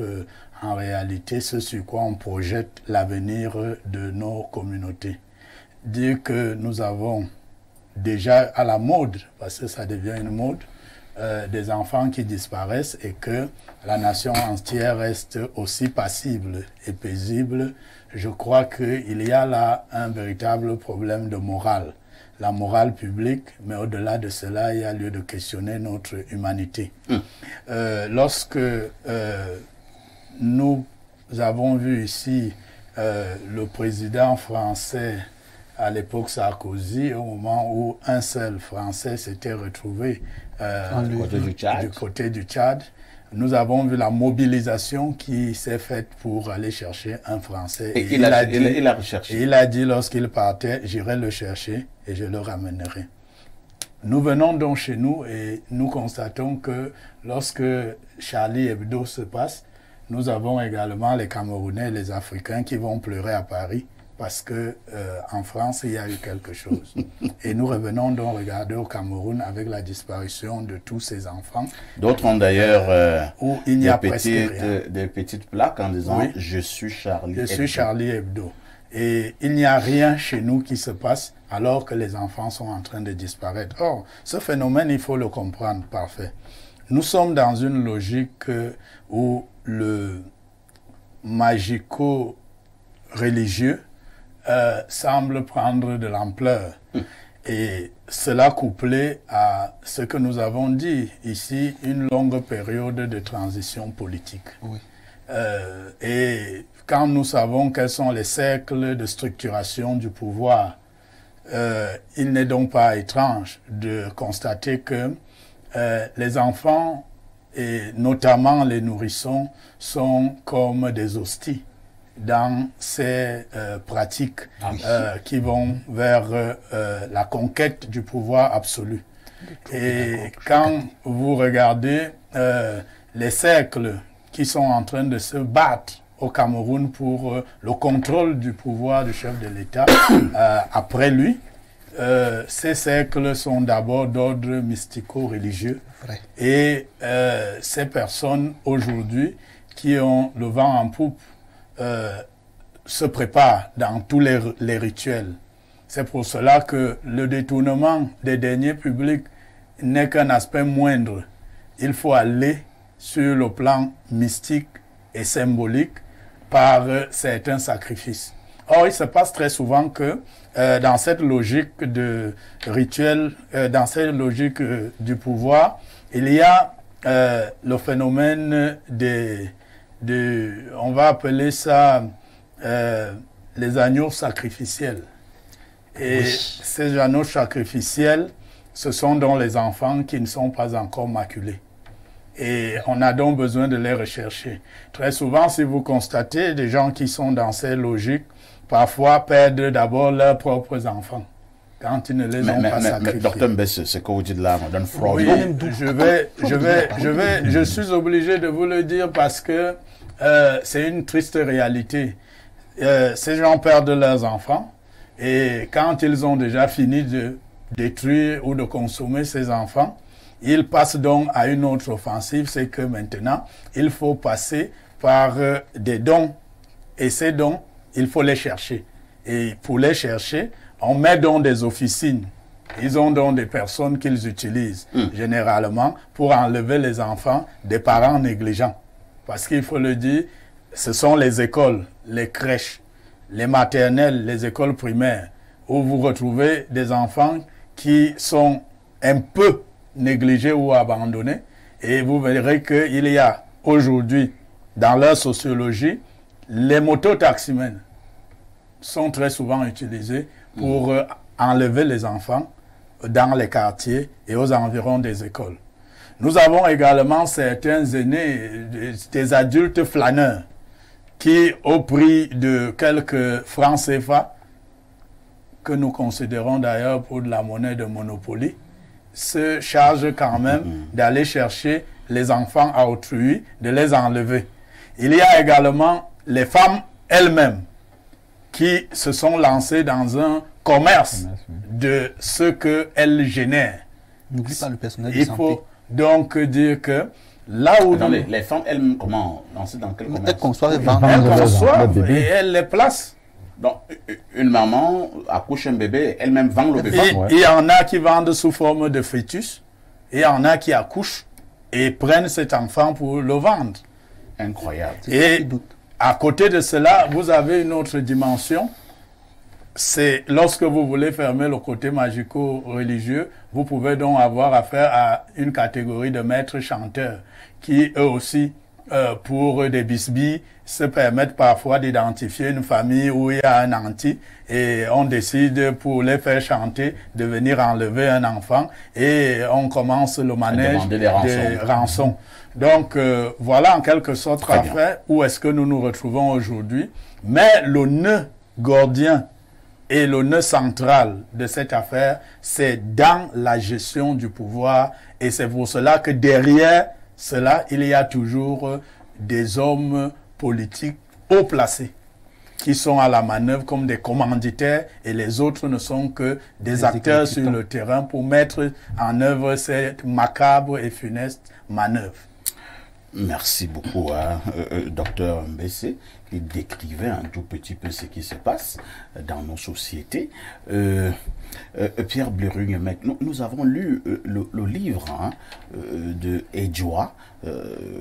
en réalité ce sur quoi on projette l'avenir de nos communautés. dire que nous avons déjà à la mode, parce que ça devient une mode, des enfants qui disparaissent et que la nation entière reste aussi passible et paisible. Je crois qu'il y a là un véritable problème de morale, la morale publique, mais au-delà de cela, il y a lieu de questionner notre humanité. Lorsque nous avons vu ici le président français à l'époque Sarkozy, au moment où un seul Français s'était retrouvé du côté du Tchad, nous avons vu la mobilisation qui s'est faite pour aller chercher un Français. Et il a recherché. Et il a dit lorsqu'il partait, j'irai le chercher et je le ramènerai. Nous venons donc chez nous et nous constatons que lorsque Charlie Hebdo se passe, nous avons également les Camerounais et les Africains qui vont pleurer à Paris parce que en France, il y a eu quelque chose. Et nous revenons donc regarder au Cameroun avec la disparition de tous ces enfants. D'autres ont d'ailleurs où il n'y a presque rien. Des petites plaques en disant oui. Je suis Charlie Hebdo. Je suis Charlie Hebdo. Et il n'y a rien chez nous qui se passe alors que les enfants sont en train de disparaître. Or, ce phénomène, il faut le comprendre parfait. Nous sommes dans une logique où le magico-religieux semble prendre de l'ampleur. Et cela couplé à ce que nous avons dit ici, une longue période de transition politique. Oui. Et quand nous savons quels sont les cercles de structuration du pouvoir, il n'est donc pas étrange de constater que les enfants, et notamment les nourrissons, sont comme des hosties dans ces pratiques qui vont vers la conquête du pouvoir absolu. Et quand vous regardez les cercles qui sont en train de se battre au Cameroun pour le contrôle du pouvoir du chef de l'État après lui, ces cercles sont d'abord d'ordre mystico-religieux. Et ces personnes aujourd'hui qui ont le vent en poupe se préparent dans tous les rituels. C'est pour cela que le détournement des deniers publics n'est qu'un aspect moindre. Il faut aller sur le plan mystique et symbolique par certains sacrifices. Or, il se passe très souvent que dans cette logique de rituel, dans cette logique du pouvoir, il y a le phénomène on va appeler ça les agneaux sacrificiels. Et ces agneaux sacrificiels, ce sont donc les enfants qui ne sont pas encore maculés. Et on a donc besoin de les rechercher. Très souvent, si vous constatez, des gens qui sont dans ces logiques, parfois perdent d'abord leurs propres enfants quand ils ne les ont pas sacrifiés. Mais Dr Mbesse, ce que vous dites là, Mme Freud. Oui, je suis obligé de vous le dire parce que c'est une triste réalité. Ces gens perdent leurs enfants et quand ils ont déjà fini de détruire ou de consommer ces enfants, ils passent donc à une autre offensive, c'est que maintenant, il faut passer par des dons. Et ces dons, il faut les chercher. Et pour les chercher, on met donc des officines. Ils ont donc des personnes qu'ils utilisent, généralement, pour enlever les enfants des parents négligents. Parce qu'il faut le dire, ce sont les écoles, les crèches, les maternelles, les écoles primaires, où vous retrouvez des enfants qui sont un peu négligés ou abandonnés. Et vous verrez qu'il y a aujourd'hui, dans leur sociologie, les mototaximens sont très souvent utilisés pour enlever les enfants dans les quartiers et aux environs des écoles. Nous avons également certains aînés, des adultes flâneurs, qui, au prix de quelques francs CFA, que nous considérons d'ailleurs pour de la monnaie de Monopoly, se chargent quand même d'aller chercher les enfants à autrui, de les enlever. Il y a également les femmes elles-mêmes qui se sont lancées dans un commerce de ce qu'elles génèrent. N'oublie pas le personnel de Il santé. faut donc dire que là où les femmes elles-mêmes, comment lancer dans quel commerce? Elles conçoivent et elles vendent. conçoivent et elles les placent Donc, une maman accouche un bébé, elle-même vend le bébé. Il y en a qui vendent sous forme de fœtus, et il y en a qui accouchent et prennent cet enfant pour le vendre. Incroyable. Et à côté de cela, vous avez une autre dimension. C'est lorsque vous voulez fermer le côté magico-religieux, vous pouvez donc avoir affaire à une catégorie de maîtres chanteurs qui, eux aussi, pour des bisbilles, se permettent parfois d'identifier une famille où il y a un anti et on décide pour les faire chanter de venir enlever un enfant et on commence le manège des rançons. Donc voilà en quelque sorte l'affaire où est-ce que nous nous retrouvons aujourd'hui. Mais le nœud gordien et le nœud central de cette affaire, c'est dans la gestion du pouvoir. Et c'est pour cela que derrière cela, il y a toujours des hommes politiques haut placés qui sont à la manœuvre comme des commanditaires et les autres ne sont que des acteurs sur le terrain pour mettre en œuvre cette macabre et funeste manœuvre. Merci beaucoup à Dr Mbessé qui décrivait un tout petit peu ce qui se passe dans nos sociétés. Pierre Blerugne, nous avons lu le livre de Edjoa,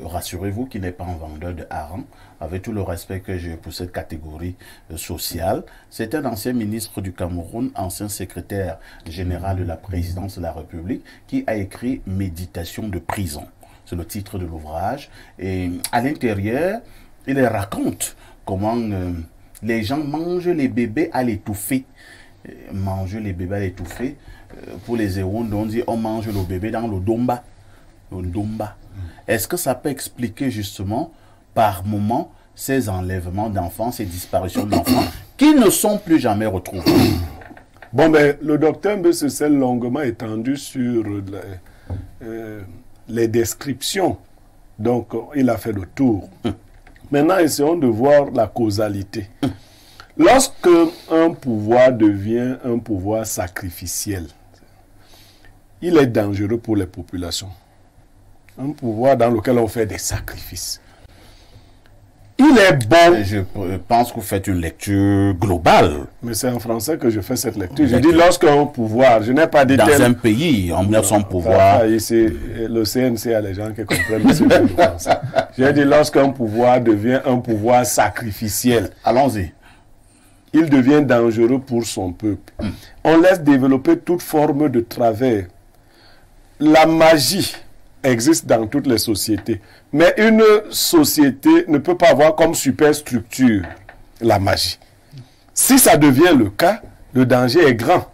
rassurez-vous qu'il n'est pas un vendeur de hareng, avec tout le respect que j'ai pour cette catégorie sociale. C'est un ancien ministre du Cameroun, ancien secrétaire général de la présidence de la République, qui a écrit « Méditation de prison ». C'est le titre de l'ouvrage. Et à l'intérieur, il raconte comment les gens mangent les bébés à l'étouffer. Manger les bébés à l'étouffer. Pour les Ewonde, on dit on mange le bébé dans le domba. Le domba. Est-ce que ça peut expliquer justement par moment ces enlèvements d'enfants, ces disparitions d'enfants qui ne sont plus jamais retrouvés? Bon, ben, le docteur Mbessé s'est longuement étendu sur les descriptions. Donc, il a fait le tour. Maintenant, essayons de voir la causalité. Lorsque un pouvoir devient un pouvoir sacrificiel, il est dangereux pour les populations. Un pouvoir dans lequel on fait des sacrifices. Il est bon. Je pense que vous faites une lecture globale. Mais c'est en français que je fais cette lecture. Je dis lorsqu'un pouvoir, je n'ai pas dit dans un pays, on met son pouvoir. Ici, le CNC a les gens qui comprennent le français. J'ai dit lorsqu'un pouvoir devient un pouvoir sacrificiel. Allons-y. Il devient dangereux pour son peuple. On laisse développer toute forme de travers. La magie existe dans toutes les sociétés. Mais une société ne peut pas avoir comme superstructure la magie. Si ça devient le cas, le danger est grand.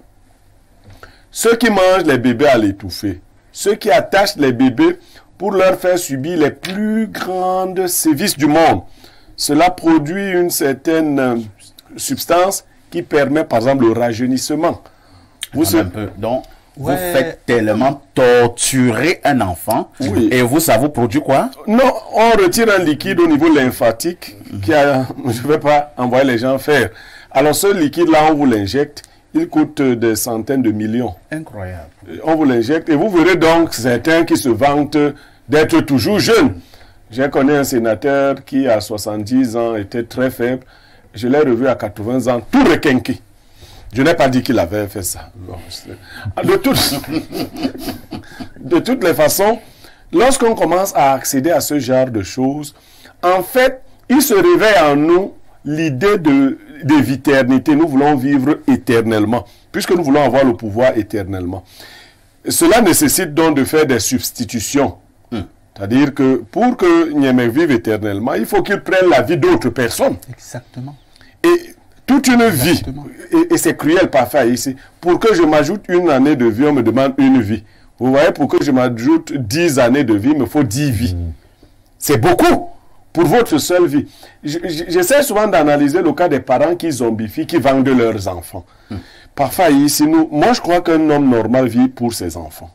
Ceux qui mangent les bébés à l'étouffer, ceux qui attachent les bébés pour leur faire subir les plus grandes sévices du monde, cela produit une certaine substance qui permet par exemple le rajeunissement. Donc, vous faites tellement torturer un enfant et vous, ça vous produit quoi? Non, on retire un liquide au niveau lymphatique qui a, je ne vais pas envoyer les gens faire. Alors ce liquide-là, on vous l'injecte, il coûte des centaines de millions. Incroyable. On vous l'injecte et vous verrez donc certains qui se vantent d'être toujours jeunes. J'ai connu un sénateur qui à 70 ans était très faible. Je l'ai revu à 80 ans, tout requinqué. Je n'ai pas dit qu'il avait fait ça. De toutes les façons, lorsqu'on commence à accéder à ce genre de choses, en fait, il se réveille en nous l'idée de viternité. Nous voulons vivre éternellement, puisque nous voulons avoir le pouvoir éternellement. Cela nécessite donc de faire des substitutions. C'est-à-dire que pour que Niamey vive éternellement, il faut qu'il prenne la vie d'autres personnes. Exactement. Et toute une vie, et c'est cruel parfois ici, pour que je m'ajoute une année de vie, on me demande une vie. Vous voyez, pour que je m'ajoute 10 années de vie, il me faut 10 vies. C'est beaucoup pour votre seule vie. J'essaie souvent d'analyser le cas des parents qui zombifient, qui vendent leurs enfants. Parfois ici, moi je crois qu'un homme normal vit pour ses enfants,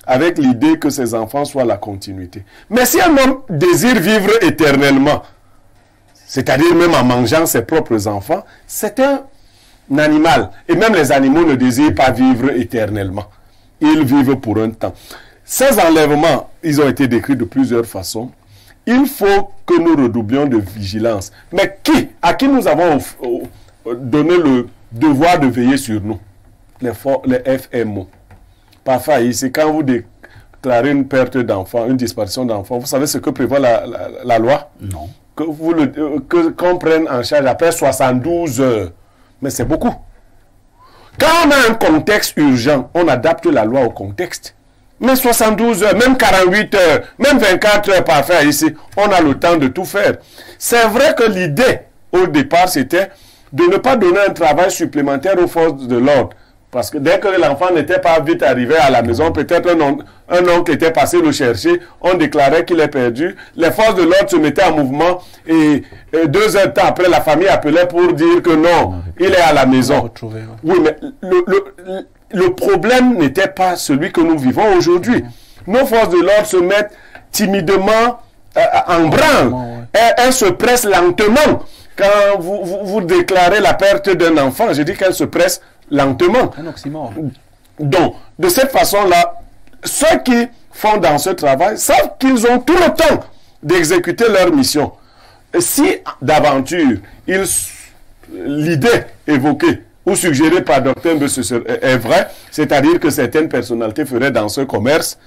avec l'idée que ses enfants soient la continuité. Mais si un homme désire vivre éternellement, c'est-à-dire même en mangeant ses propres enfants, c'est un animal. Et même les animaux ne désirent pas vivre éternellement. Ils vivent pour un temps. Ces enlèvements, ils ont été décrits de plusieurs façons. Il faut que nous redoublions de vigilance. Mais à qui nous avons donner le devoir de veiller sur nous, les FMO. Parfois, ici, quand vous déclarez une perte d'enfant, une disparition d'enfant, vous savez ce que prévoit la loi? Non. Qu'on prenne en charge après 72 heures. Mais c'est beaucoup. Quand on a un contexte urgent, on adapte la loi au contexte. Mais 72 heures, même 48 heures, même 24 heures parfait ici, on a le temps de tout faire. C'est vrai que l'idée, au départ, c'était de ne pas donner un travail supplémentaire aux forces de l'ordre. Parce que dès que l'enfant n'était pas vite arrivé à la maison, peut-être un oncle était passé le chercher, on déclarait qu'il est perdu. Les forces de l'ordre se mettaient en mouvement et 2 heures de temps après, la famille appelait pour dire que non, il est à la maison. Oui, mais le problème n'était pas celui que nous vivons aujourd'hui. Nos forces de l'ordre se mettent timidement en branle. Elles se pressent lentement. Quand vous déclarez la perte d'un enfant, je dis qu'elles se pressent lentement. Un oxymore. Donc, de cette façon-là, ceux qui font dans ce travail savent qu'ils ont tout le temps d'exécuter leur mission. Et si d'aventure, l'idée évoquée ou suggérée par Dr Mbeusse est vraie, c'est-à-dire que certaines personnalités feraient dans ce commerce,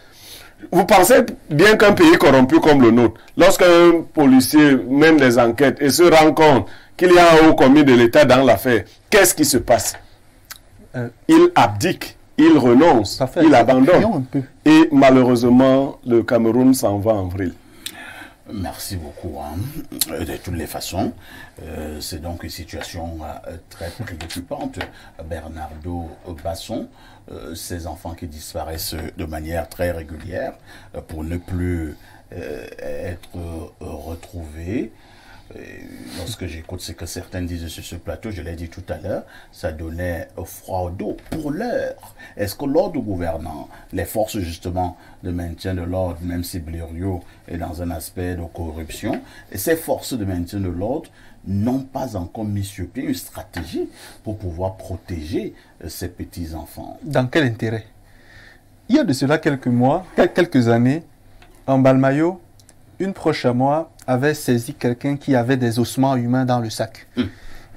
vous pensez bien qu'un pays corrompu comme le nôtre, lorsqu'un policier mène des enquêtes et se rend compte qu'il y a un haut commis de l'État dans l'affaire, qu'est-ce qui se passe? Il abdique, il renonce, il abandonne. Et malheureusement, le Cameroun s'en va en vrille. Merci beaucoup. De toutes les façons, c'est donc une situation très préoccupante. Bernardo Basson, ces enfants qui disparaissent de manière très régulière pour ne plus être retrouvés. Lorsque j'écoute ce que certains disent sur ce plateau, je l'ai dit tout à l'heure, ça donnait froid au dos. Pour l'heure, est-ce que l'ordre gouvernant, les forces justement de maintien de l'ordre, même si Blériot est dans un aspect de corruption, et ces forces de maintien de l'ordre n'ont pas encore mis sur pied une stratégie pour pouvoir protéger ces petits-enfants? Dans quel intérêt? Il y a de cela quelques mois, quelques années, en Balmayo, une proche à moi avait saisi quelqu'un qui avait des ossements humains dans le sac.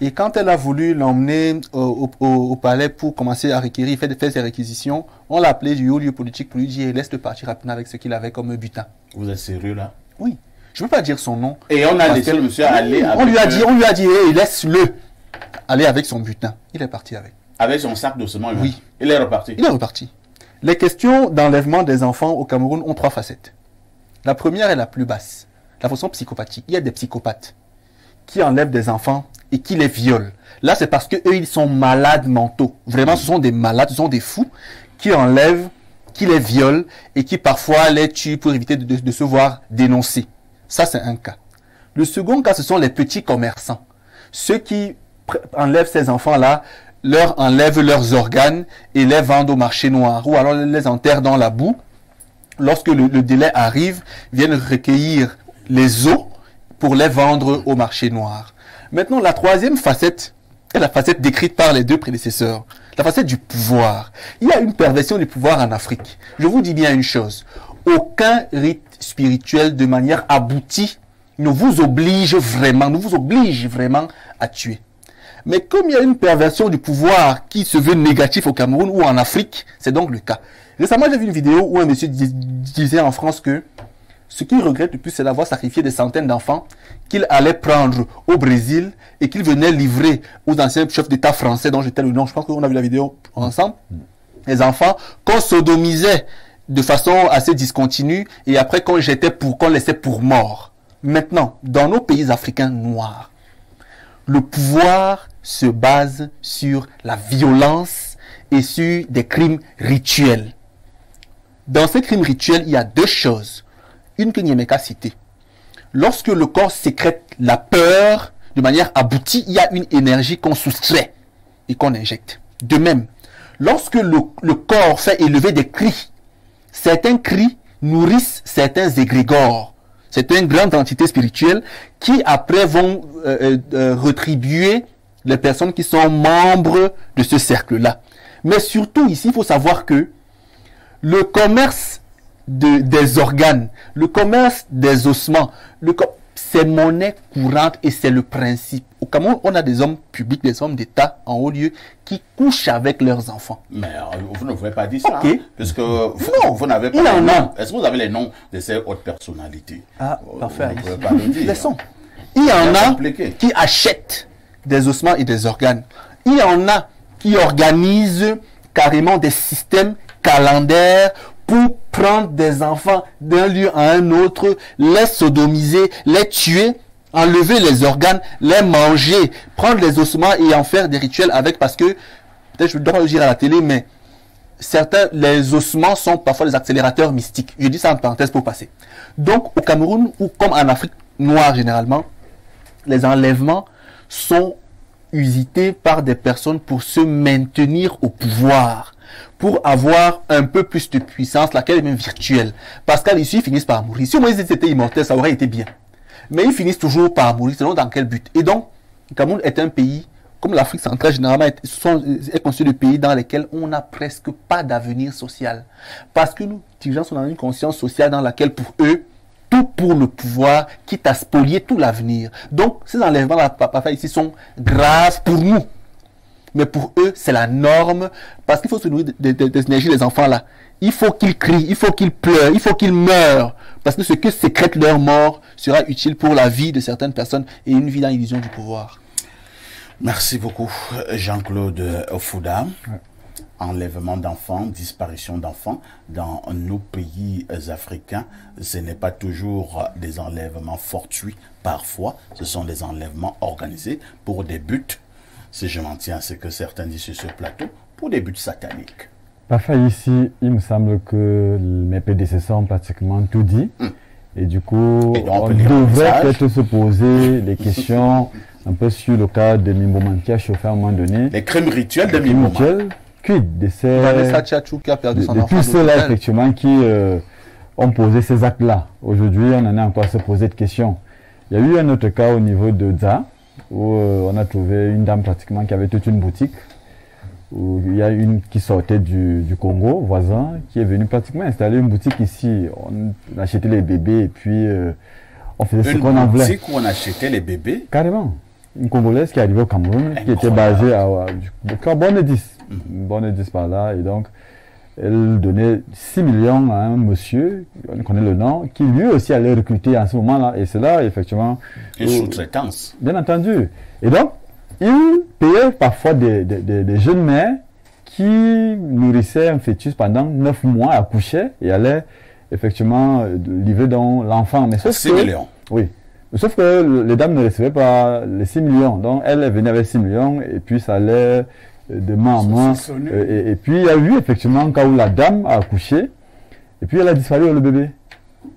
Et quand elle a voulu l'emmener au palais pour commencer à requérir, faire ses réquisitions, on l'a appelé du haut lieu politique pour lui dire laisse-le partir rapidement avec ce qu'il avait comme butin. Vous êtes sérieux là? Oui. Je ne peux pas dire son nom. Et on a laissé le monsieur aller avec... On lui a dit hey, laisse-le aller avec son butin. Il est parti avec. Avec son sac d'ossements humains? Oui. Il est reparti? Il est reparti. Les questions d'enlèvement des enfants au Cameroun ont 3 facettes. La première est la plus basse, la façon psychopathique. Il y a des psychopathes qui enlèvent des enfants et qui les violent. Là, c'est parce qu'eux, ils sont malades mentaux. Vraiment, ce sont des malades, ce sont des fous qui enlèvent, qui les violent et qui parfois les tuent pour éviter de se voir dénoncer. Ça, c'est un cas. Le second cas, ce sont les petits commerçants. Ceux qui enlèvent ces enfants-là, leur enlèvent leurs organes et les vendent au marché noir ou alors les enterrent dans la boue. Lorsque le délai arrive, viennent recueillir les os pour les vendre au marché noir. Maintenant, la troisième facette est la facette décrite par les 2 prédécesseurs, la facette du pouvoir. Il y a une perversion du pouvoir en Afrique. Je vous dis bien une chose, aucun rite spirituel de manière aboutie ne vous oblige vraiment à tuer. Mais comme il y a une perversion du pouvoir qui se veut négatif au Cameroun ou en Afrique, c'est donc le cas. Récemment, j'ai vu une vidéo où un monsieur disait en France que ce qu'il regrette le plus, c'est d'avoir sacrifié des centaines d'enfants qu'il allait prendre au Brésil et qu'il venait livrer aux anciens chefs d'État français dont j'étais le nom. Je pense qu'on a vu la vidéo ensemble. Les enfants qu'on sodomisait de façon assez discontinue et après qu'on laissait pour morts. Maintenant, dans nos pays africains noirs, le pouvoir se base sur la violence et sur des crimes rituels. Dans ces crimes rituels, il y a 2 choses. Une que Niemeka a citée. Lorsque le corps sécrète la peur de manière aboutie, il y a une énergie qu'on soustrait et qu'on injecte. De même, lorsque le corps fait élever des cris, certains cris nourrissent certains égrégores. C'est une grande entité spirituelle qui après vont retribuer les personnes qui sont membres de ce cercle-là. Mais surtout ici, il faut savoir que le commerce des organes, le commerce des ossements, c'est monnaie courante et c'est le principe. Au Cameroun, on a des hommes publics, des hommes d'État en haut lieu qui couchent avec leurs enfants. Mais vous ne pouvez pas dire ça, Ok. parce que vous n'avez pas Il les en a. noms. Est-ce que vous avez les noms de ces hautes personnalités? Ah, parfait. Vous ne pouvez pas le dire. Laissons. Il y en C'est a compliqué. qui achètent des ossements et des organes. Il y en a qui organisent carrément des systèmes calendaires pour prendre des enfants d'un lieu à un autre, les sodomiser, les tuer, enlever les organes, les manger, prendre les ossements et en faire des rituels avec, parce que, peut-être je dois le dire à la télé, mais les ossements sont parfois des accélérateurs mystiques. Je dis ça en parenthèse pour passer. Donc, au Cameroun, ou comme en Afrique noire généralement, les enlèvements sont usités par des personnes pour se maintenir au pouvoir, pour avoir un peu plus de puissance, laquelle est même virtuelle. Parce qu'à l'issue, ils finissent par mourir. Si Moïse était immortel, ça aurait été bien. Mais ils finissent toujours par mourir, selon dans quel but. Et donc, le Cameroun est un pays, comme l'Afrique centrale généralement, est considéré le pays dans lequel on n'a presque pas d'avenir social. Parce que nous, dirigeants, sont dans une conscience sociale dans laquelle, pour eux, tout pour le pouvoir, quitte à spolier tout l'avenir. Donc, ces enlèvements parfois ici sont graves pour nous. Mais pour eux, c'est la norme, parce qu'il faut se nourrir des énergies des enfants là. Il faut qu'ils crient, il faut qu'ils pleurent, il faut qu'ils meurent. Parce que ce que sécrète leur mort sera utile pour la vie de certaines personnes et une vie dans l'illusion du pouvoir. Merci beaucoup, Jean-Claude Fouda. Enlèvement d'enfants, disparition d'enfants dans nos pays africains, ce n'est pas toujours des enlèvements fortuits. Parfois, ce sont des enlèvements organisés pour des buts, si je m'en tiens à ce que certains disent sur ce plateau, pour des buts sataniques. Parfait, ici, il me semble que mes prédécesseurs ont pratiquement tout dit. Et du coup, on devrait peut-être se poser des questions un peu sur le cas de Mimboman qui a chauffé à un moment donné. Les crimes rituels de Mimboman. Quid de ces... qui a perdu son enfant. Tous ceux-là, effectivement, qui ont posé ces actes-là. Aujourd'hui, on en est encore à se poser de questions. Il y a eu un autre cas au niveau de Dza, où on a trouvé une dame pratiquement qui avait toute une boutique, où il y a une qui sortait du Congo, voisin, qui est venue pratiquement installer une boutique ici. On achetait les bébés et puis on faisait ce qu'on en voulait. Une boutique où on achetait les bébés? Carrément. Une Congolaise qui est arrivée au Cameroun, qui était basée à Bonne-10. Bonne-10 par là, et donc elle donnait 6 millions à un monsieur, on connaît le nom, qui lui aussi allait recruter en ce moment-là, et c'est là, effectivement... Une sous-traitance. Bien entendu. Et donc, il payait parfois des jeunes mères qui nourrissaient un fœtus pendant 9 mois, accouchaient, et allaient effectivement livrer dans l'enfant. Mais sauf 6 millions. Oui. Sauf que les dames ne recevaient pas les 6 millions. Donc, elle venait avec 6 millions, et puis ça allait de main en main. Et puis, il y a eu effectivement un cas où la dame a accouché, et puis elle a disparu le bébé.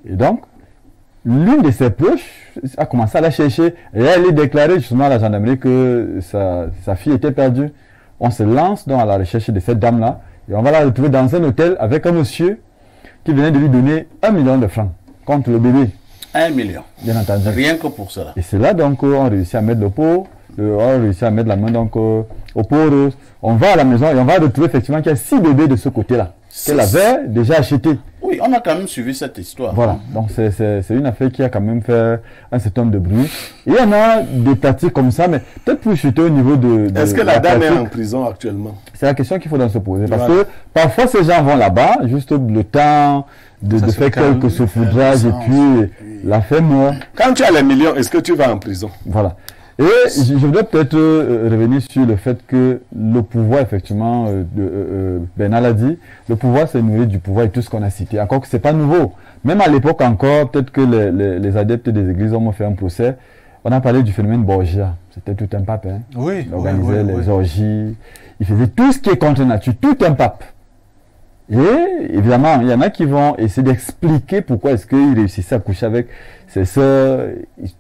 Et donc, l'une de ses proches a commencé à la chercher, et elle est déclarée justement à la gendarmerie que sa fille était perdue. On se lance donc à la recherche de cette dame-là, et on va la retrouver dans un hôtel avec un monsieur qui venait de lui donner 1 million de francs contre le bébé. 1 million. Bien entendu. Rien que pour cela. Et c'est là donc on réussit à mettre le pot, on réussit à mettre la main donc au pot rose. On va à la maison et on va retrouver effectivement qu'il y a 6 bébés de ce côté-là, qu'elle avait déjà acheté. Oui, on a quand même suivi cette histoire. Voilà, donc c'est une affaire qui a quand même fait un certain nombre de bruit. Et il y en a des pratiques comme ça, mais peut-être pour chuter au niveau de est-ce que la dame est en prison actuellement? C'est la question qu'il faut se poser. Parce que parfois ces gens vont là-bas, juste le temps de faire quelques saupoudrages et puis l'affaire mort. Quand tu as les millions, est-ce que tu vas en prison? Voilà. Et je voudrais peut-être revenir sur le fait que le pouvoir, effectivement, Bernard l'a dit, le pouvoir c'est nourri du pouvoir et tout ce qu'on a cité. Encore que c'est pas nouveau. Même à l'époque encore, peut-être que les adeptes des églises ont fait un procès. On a parlé du phénomène Borgia. C'était tout un pape. Hein. Oui. Il organisait les orgies. Il faisait tout ce qui est contre nature. Tout un pape. Et évidemment, il y en a qui vont essayer d'expliquer pourquoi est-ce qu'il réussissait à coucher avec ses sœurs,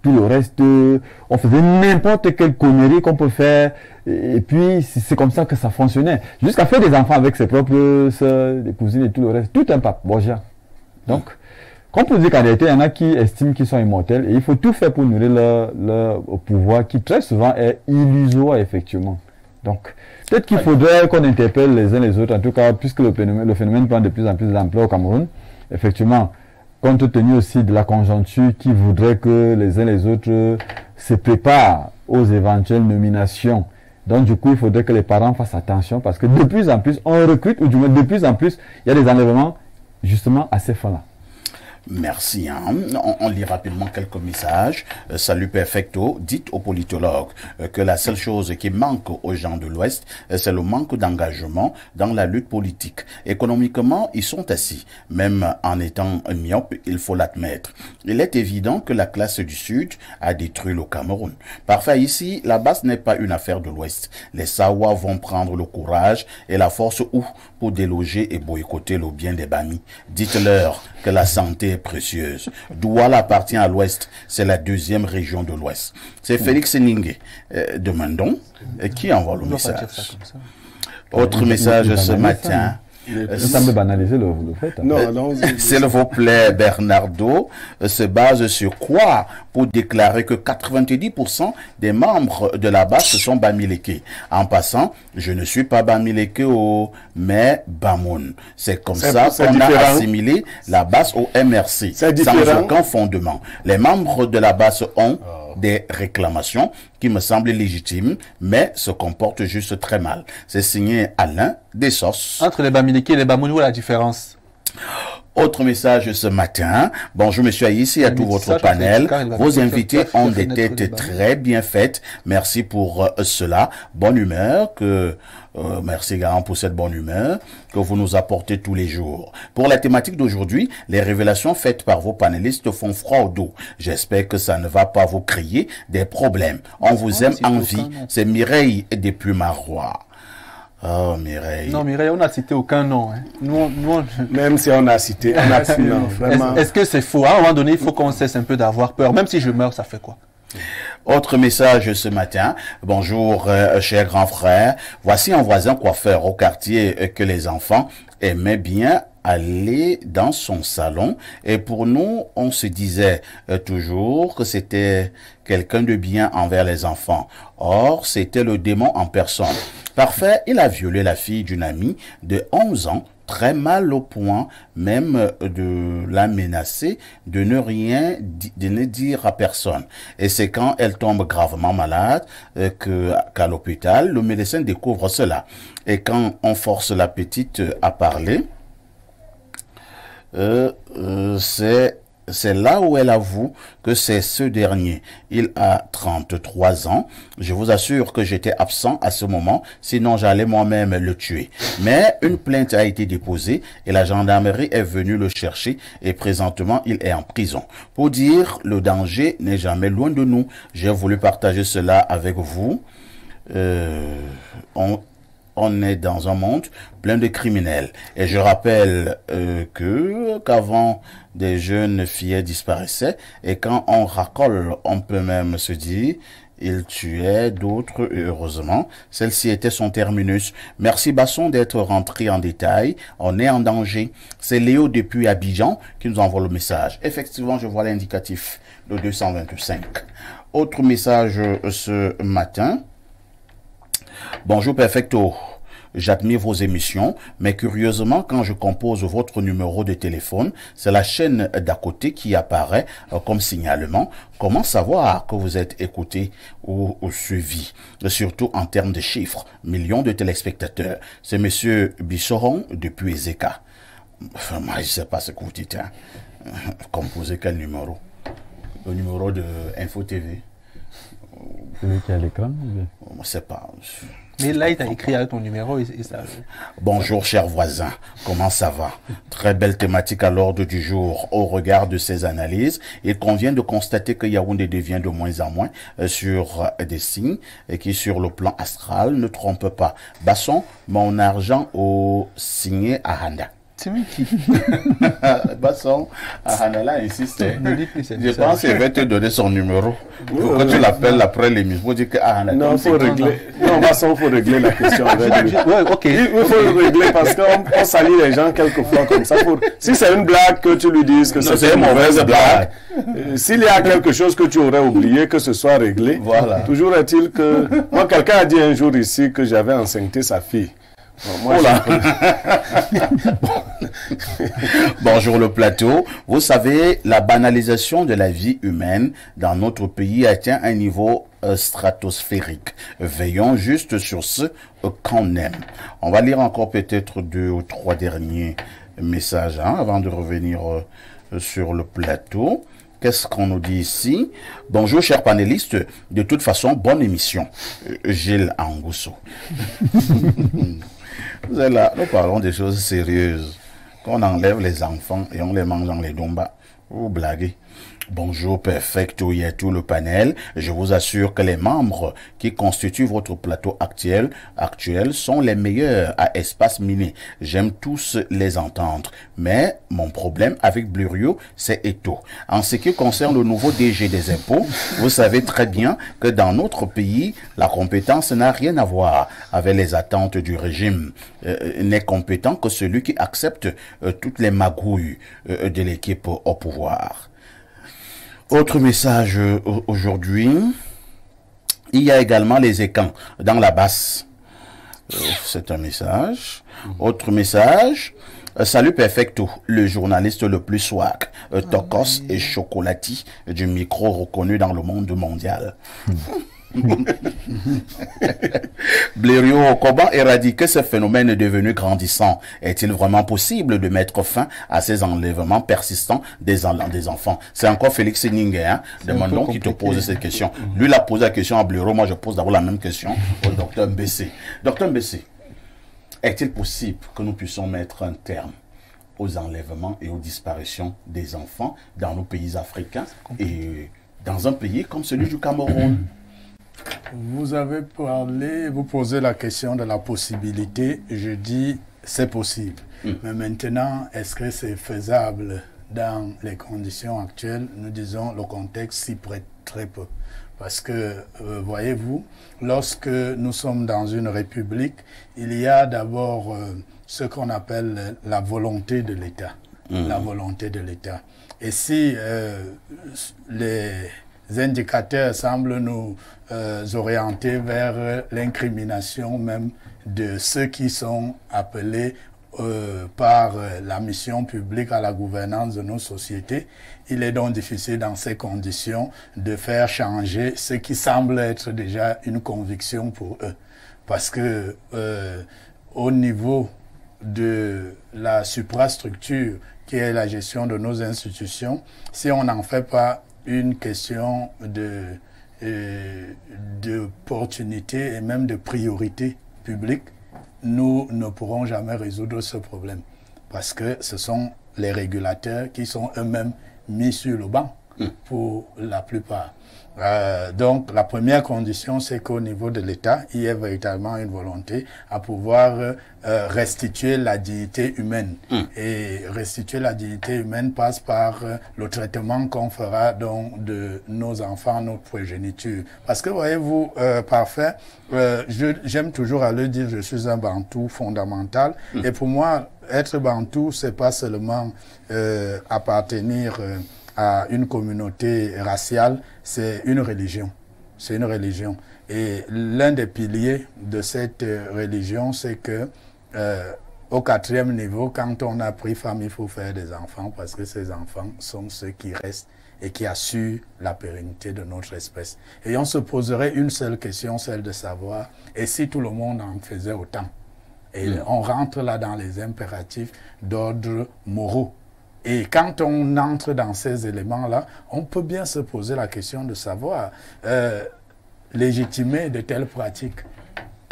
tout le reste. On faisait n'importe quelle connerie qu'on peut faire. Et puis, c'est comme ça que ça fonctionnait. Jusqu'à faire des enfants avec ses propres sœurs, des cousines et tout le reste. Tout un pape, Borgia. Donc, qu'on peut dire qu'en réalité, il y en a qui estiment qu'ils sont immortels. Et il faut tout faire pour nourrir leur pouvoir qui très souvent est illusoire, effectivement. Donc, peut-être qu'il faudrait qu'on interpelle les uns les autres, en tout cas, puisque le phénomène prend de plus en plus d'ampleur au Cameroun. Effectivement, compte tenu aussi de la conjoncture qui voudrait que les uns les autres se préparent aux éventuelles nominations. Donc du coup, il faudrait que les parents fassent attention parce que de plus en plus, on recrute, ou du moins de plus en plus, il y a des enlèvements justement à ces fins-là. Merci. On lit rapidement quelques messages. Salut Perfecto. Dites aux politologues que la seule chose qui manque aux gens de l'Ouest, c'est le manque d'engagement dans la lutte politique. Économiquement, ils sont assis. Même en étant myope, il faut l'admettre. Il est évident que la classe du Sud a détruit le Cameroun. Parfait, ici, la base n'est pas une affaire de l'Ouest. Les Sawa vont prendre le courage et la force pour déloger et boycotter le bien des Bami. Dites-leur que la santé est précieuse. Douala appartient à l'Ouest. C'est la deuxième région de l'Ouest. C'est Félix Ningue de Mandon qui envoie le message. Autre message ce matin. Ça me banaliser le fait. Non, s'il vous plaît, Bernardo, se base sur quoi pour déclarer que 90% des membres de la base sont Bamileke? En passant, je ne suis pas Bamileke mais Bamoun. C'est comme ça qu'on a assimilé la base au MRC, sans aucun fondement. Les membres de la base ont des réclamations qui me semblent légitimes, mais se comportent juste très mal. C'est signé Alain Dessos. Entre les Bamileke et les Bamoun, où est la différence? Autre message ce matin. Bonjour Monsieur Aïssi et à tout votre panel. Vos invités ont des têtes très bien faites. Merci pour cela. Bonne humeur merci Garant pour cette bonne humeur que vous nous apportez tous les jours. Pour la thématique d'aujourd'hui, les révélations faites par vos panélistes font froid au dos. J'espère que ça ne va pas vous créer des problèmes. On vous aime en vie. C'est Mireille des Plumarois. Oh, Mireille. Non, Mireille, on n'a cité aucun nom. Hein. Même si on a cité, on a cité, non, vraiment. Est-ce que c'est faux? À un moment donné, il faut qu'on cesse un peu d'avoir peur. Même si je meurs, ça fait quoi? Autre message ce matin. Bonjour, cher grand frère. Voici un voisin coiffeur au quartier que les enfants aimaient bien aller dans son salon. Et pour nous, on se disait toujours que c'était quelqu'un de bien envers les enfants. Or, c'était le démon en personne. Parfait, il a violé la fille d'une amie de 11 ans, très mal au point même de la menacer de ne rien de ne dire à personne. Et c'est quand elle tombe gravement malade qu'à l'hôpital, le médecin découvre cela. Et quand on force la petite à parler, c'est là où elle avoue que c'est ce dernier. Il a 33 ans. Je vous assure que j'étais absent à ce moment, sinon j'allais moi-même le tuer. Mais une plainte a été déposée et la gendarmerie est venue le chercher et présentement il est en prison. Pour dire, le danger n'est jamais loin de nous. J'ai voulu partager cela avec vous. On est dans un monde plein de criminels. Et je rappelle qu'avant, des jeunes filles disparaissaient. Et quand on racole, on peut même se dire, il tuait d'autres. Et heureusement, celle-ci était son terminus. Merci Basson d'être rentré en détail. On est en danger. C'est Léo depuis Abidjan qui nous envoie le message. Effectivement, je vois l'indicatif, le 225. Autre message ce matin. Bonjour Perfecto, j'admire vos émissions, mais curieusement, quand je compose votre numéro de téléphone, c'est la chaîne d'à côté qui apparaît comme signalement. Comment savoir que vous êtes écouté ou suivi, surtout en termes de chiffres, millions de téléspectateurs? C'est Monsieur Bissoron depuis Ezeka. Enfin, moi, je ne sais pas ce que vous dites. Hein. Composez quel numéro? Le numéro de Info TV. Celui qui est à l'écran? Je ne sais pas. Mais là, il t'a écrit avec ton numéro et ça... Bonjour, chers voisins. Comment ça va? Très belle thématique à l'ordre du jour. Au regard de ces analyses, il convient de constater que Yaoundé devient de moins en moins sur des signes et qui, sur le plan astral, ne trompent pas. Basson, mon argent au signé à Handa. C'est lui qui... Basson, Hanala insiste. Je pense qu'il va te donner son numéro. Pourquoi tu l'appelles après l'émission? Pour dire que Hanala... Non, il faut régler. Non, Basson, il faut régler la question avec lui. Ouais, ok. Il faut le régler parce qu'on salit les gens quelquefois comme ça. Si c'est une blague, que tu lui dises que c'est une mauvaise blague. S'il y a quelque chose que tu aurais oublié, que ce soit réglé. Voilà. Toujours est-il que... Moi, quelqu'un a dit un jour ici que j'avais enceinté sa fille. Bon, moi, Bonjour le plateau. Vous savez, la banalisation de la vie humaine dans notre pays atteint un niveau stratosphérique. Veillons juste sur ce qu'on aime. On va lire encore peut-être 2 ou 3 derniers messages avant de revenir sur le plateau. Qu'est-ce qu'on nous dit ici? Bonjour, chers panélistes. De toute façon, bonne émission. Gilles Angousso. Vous êtes là, nous parlons des choses sérieuses. Qu'on enlève les enfants et on les mange dans les dombas. Vous blaguez. Bonjour, perfecto et à tout le panel. Je vous assure que les membres qui constituent votre plateau actuel sont les meilleurs à espace miné. J'aime tous les entendre. Mais mon problème avec Blériot, c'est Eto. En ce qui concerne le nouveau DG des impôts, vous savez très bien que dans notre pays, la compétence n'a rien à voir avec les attentes du régime. N'est compétent que celui qui accepte toutes les magouilles de l'équipe au pouvoir. Autre message aujourd'hui, il y a également les écans dans la basse. C'est un message. Autre message, salut perfecto, le journaliste le plus swag, Tokos et Chocolati du micro reconnu dans le monde mondial. Blériot, comment éradiquer ce phénomène devenu grandissant? Est-il vraiment possible de mettre fin à ces enlèvements persistants des enfants? C'est encore Félix Ningen, demandons qui te pose cette question. Lui, il a posé la question à Blériot, moi je pose d'abord la même question au docteur Mbessé. Docteur Mbessé, est-il possible que nous puissions mettre un terme aux enlèvements et aux disparitions des enfants dans nos pays africains et dans un pays comme celui du Cameroun? Vous avez parlé, vous posez la question de la possibilité. Je dis c'est possible. Mais maintenant, est-ce que c'est faisable dans les conditions actuelles? Nous disons le contexte s'y prête très peu. Parce que, voyez-vous, lorsque nous sommes dans une république, il y a d'abord ce qu'on appelle la volonté de l'État. La volonté de l'État. Et si les indicateurs semblent nous orienter vers l'incrimination même de ceux qui sont appelés par la mission publique à la gouvernance de nos sociétés. Il est donc difficile dans ces conditions de faire changer ce qui semble être déjà une conviction pour eux. Parce que au niveau de la suprastructure qui est la gestion de nos institutions, si on n'en fait pas une question d'opportunité et même de priorité publique, nous ne pourrons jamais résoudre ce problème. Parce que ce sont les régulateurs qui sont eux-mêmes mis sur le banc pour la plupart. Donc la première condition, c'est qu'au niveau de l'État, il y ait véritablement une volonté à pouvoir restituer la dignité humaine. Et restituer la dignité humaine passe par le traitement qu'on fera donc de nos enfants, notre progéniture. Parce que voyez-vous, parfait, j'aime toujours à le dire, je suis un bantou fondamental. Et pour moi, être bantou, c'est pas seulement appartenir à une communauté raciale, c'est une religion. C'est une religion. Et l'un des piliers de cette religion, c'est que au 4e niveau, quand on a pris femme, il faut faire des enfants parce que ces enfants sont ceux qui restent et qui assurent la pérennité de notre espèce. Et on se poserait une seule question, celle de savoir, et si tout le monde en faisait autant? Et on rentre là dans les impératifs d'ordre moraux. Et quand on entre dans ces éléments-là, on peut bien se poser la question de savoir légitimer de telles pratiques.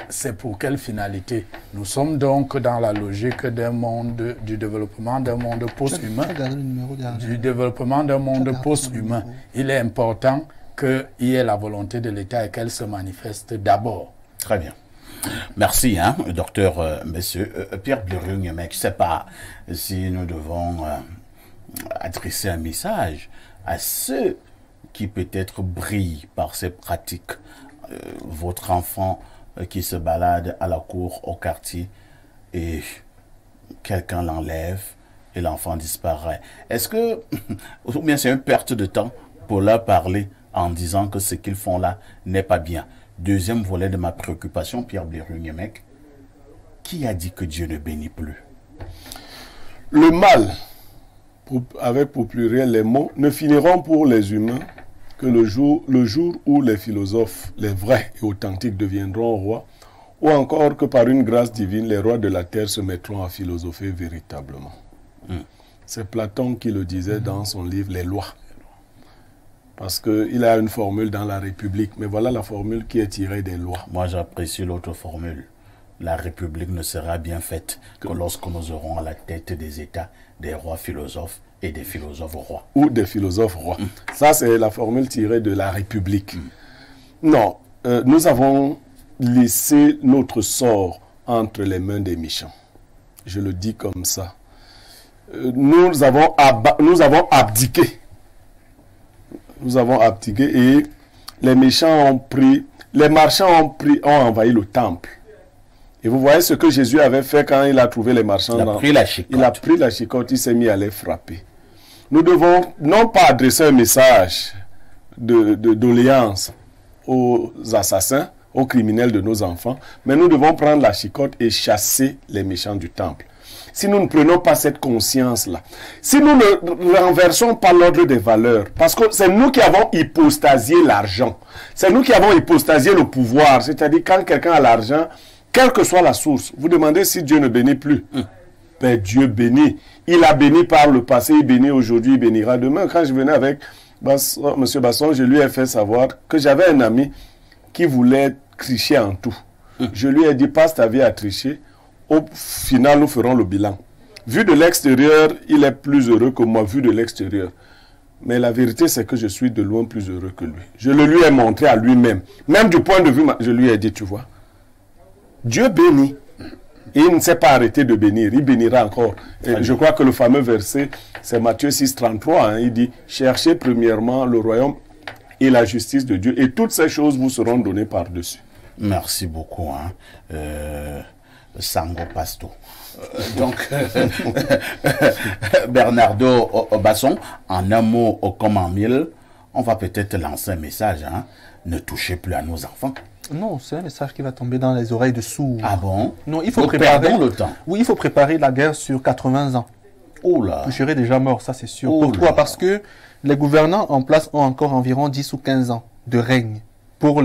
C'est pour quelle finalité? Nous sommes donc dans la logique d'un monde, du développement d'un monde post-humain. Du développement d'un monde post-humain. Il est important qu'il y ait la volonté de l'État et qu'elle se manifeste d'abord. Très bien. Merci, docteur, monsieur Pierre Blériot. Je ne sais pas si nous devons adresser un message à ceux qui peut-être brillent par ces pratiques. Votre enfant qui se balade à la cour, au quartier, et quelqu'un l'enlève et l'enfant disparaît. Est-ce que, ou bien c'est une perte de temps pour leur parler en disant que ce qu'ils font là n'est pas bien? Deuxième volet de ma préoccupation, Pierre Blériot, qui a dit que Dieu ne bénit plus? Le mal, avec pour pluriel les mots, ne finiront pour les humains que le jour où les philosophes, les vrais et authentiques, deviendront rois, ou encore que par une grâce divine, les rois de la terre se mettront à philosopher véritablement. C'est Platon qui le disait dans son livre « Les lois ». Parce qu'il a une formule dans la République, mais voilà la formule qui est tirée des lois. Moi, j'apprécie l'autre formule. La République ne sera bien faite que lorsque nous aurons à la tête des États des rois philosophes et des philosophes rois. Ou des philosophes rois. Ça, c'est la formule tirée de la République. Non, nous avons laissé notre sort entre les mains des méchants. Je le dis comme ça. Nous avons abdiqué. Nous avons abdiqué et les méchants ont pris, les marchands ont envahi le temple. Et vous voyez ce que Jésus avait fait quand il a trouvé les marchands. Il a pris la chicotte. Il a pris la chicotte, il s'est mis à les frapper. Nous devons non pas adresser un message de doléance aux assassins, aux criminels de nos enfants, mais nous devons prendre la chicotte et chasser les méchants du temple. Si nous ne prenons pas cette conscience-là, si nous ne renversons pas l'ordre des valeurs, parce que c'est nous qui avons hypostasié l'argent, c'est nous qui avons hypostasié le pouvoir, c'est-à-dire quand quelqu'un a l'argent, quelle que soit la source, vous demandez si Dieu ne bénit plus. Ben, Dieu bénit. Il a béni par le passé, il bénit aujourd'hui, il bénira demain. Quand je venais avec M. Basson, je lui ai fait savoir que j'avais un ami qui voulait tricher en tout. Je lui ai dit, passe ta vie à tricher. Au final, nous ferons le bilan. Vu de l'extérieur, il est plus heureux que moi, vu de l'extérieur. Mais la vérité, c'est que je suis de loin plus heureux que lui. Je le lui ai montré à lui-même. Même du point de vue, je lui ai dit, tu vois, Dieu bénit. Et il ne s'est pas arrêté de bénir. Il bénira encore. Et je crois que le fameux verset, c'est Matthieu 6, 33. Il dit, cherchez premièrement le royaume et la justice de Dieu. Et toutes ces choses vous seront données par-dessus. Merci beaucoup. Sango Pasto. Donc, Bernardo Basson, en un mot comme en mille, on va peut-être lancer un message. Ne touchez plus à nos enfants. Non, c'est un message qui va tomber dans les oreilles de sourds. Ah bon? Non, il faut préparer le temps. Oui, il faut préparer la guerre sur 80 ans. Oh là. Je serai déjà mort, ça c'est sûr. Oh Pourquoi? là. Parce que les gouvernants en place ont encore environ 10 ou 15 ans de règne. Pour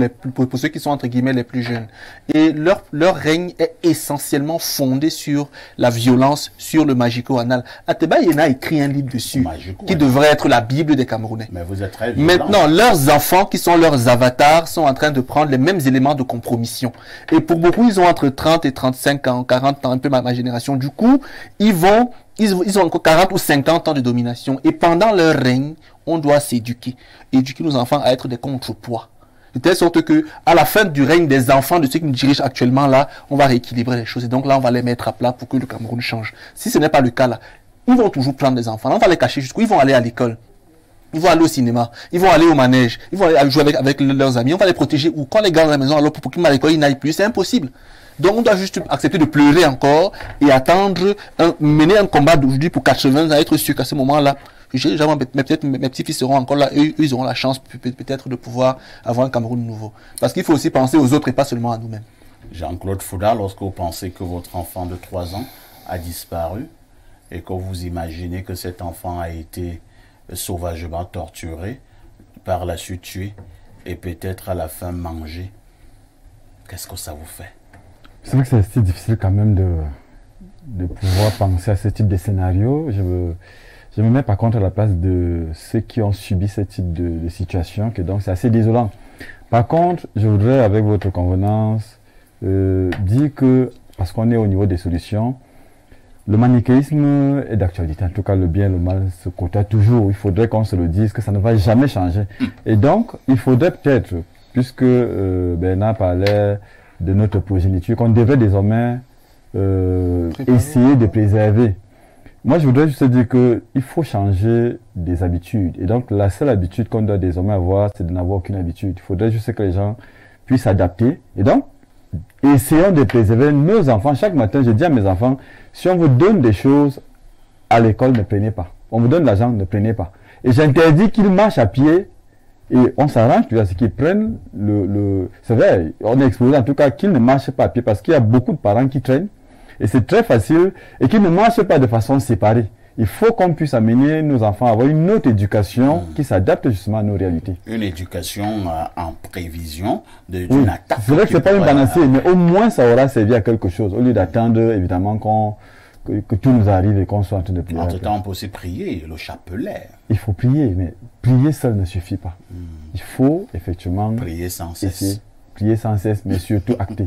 ceux qui sont entre guillemets les plus jeunes. Et leur règne est essentiellement fondé sur la violence, sur le magico-anal. Ateba Yena a écrit un livre dessus, qui devrait être la Bible des Camerounais. Mais vous êtes très violent. Maintenant, leurs enfants, qui sont leurs avatars, sont en train de prendre les mêmes éléments de compromission. Et pour beaucoup, ils ont entre 30 et 35 ans, 40 ans, un peu ma génération. Du coup, ils ont encore 40 ou 50 ans de domination. Et pendant leur règne, on doit s'éduquer. Éduquer nos enfants à être des contrepoids. De telle sorte que, à la fin du règne des enfants de ceux qui nous dirigent actuellement là, on va rééquilibrer les choses. Et donc là, on va les mettre à plat pour que le Cameroun change. Si ce n'est pas le cas là, ils vont toujours prendre des enfants. Là, on va les cacher jusqu'où ils vont aller à l'école. Ils vont aller au cinéma. Ils vont aller au manège. Ils vont aller jouer avec leurs amis. On va les protéger. Ou quand les gars à la maison, alors pour qu'ils m'aillent à l'école, ils n'aillent plus. C'est impossible. Donc on doit juste accepter de pleurer encore et attendre, mener un combat d'aujourd'hui pour 80 ans, être sûr qu'à ce moment-là, peut-être mes petits-fils seront encore là, eux, ils auront la chance peut-être de pouvoir avoir un Cameroun nouveau. Parce qu'il faut aussi penser aux autres et pas seulement à nous-mêmes. Jean-Claude Fouda, lorsque vous pensez que votre enfant de 3 ans a disparu et que vous imaginez que cet enfant a été sauvagement torturé, par la suite tué et peut-être à la fin mangé, qu'est-ce que ça vous fait? C'est vrai que c'est assez difficile quand même de pouvoir penser à ce type de scénario. Je me mets par contre à la place de ceux qui ont subi ce type de situation, que donc c'est assez désolant. Par contre, je voudrais, avec votre convenance, dire que, parce qu'on est au niveau des solutions, le manichéisme est d'actualité. En tout cas, le bien et le mal se côtoient toujours. Il faudrait qu'on se le dise, que ça ne va jamais changer. Et donc, il faudrait peut-être, puisque Bernard parlait de notre progéniture, qu'on devrait désormais essayer de préserver. Moi, je voudrais juste dire qu'il faut changer des habitudes. Et donc, la seule habitude qu'on doit désormais avoir, c'est de n'avoir aucune habitude. Il faudrait juste que les gens puissent s'adapter. Et donc, essayons de préserver nos enfants. Chaque matin, je dis à mes enfants, si on vous donne des choses à l'école, ne prenez pas. On vous donne de l'argent, ne prenez pas. Et j'interdis qu'ils marchent à pied. Et on s'arrange, à ce qu'ils prennent c'est vrai, on est exposé en tout cas qu'ils ne marchent pas à pied parce qu'il y a beaucoup de parents qui traînent. Et c'est très facile et qui ne marche pas de façon séparée. Il faut qu'on puisse amener nos enfants à avoir une autre éducation qui s'adapte justement à nos réalités. Une éducation en prévision d'une attaque. C'est vrai que c'est pas une panacée, mais au moins ça aura servi à quelque chose, au lieu d'attendre évidemment que tout nous arrive et qu'on soit en train de prier. En tout temps, on peut aussi prier, le chapelet. Il faut prier, mais prier seul ne suffit pas. Il faut effectivement prier sans cesse. Prier sans cesse, mais surtout acter.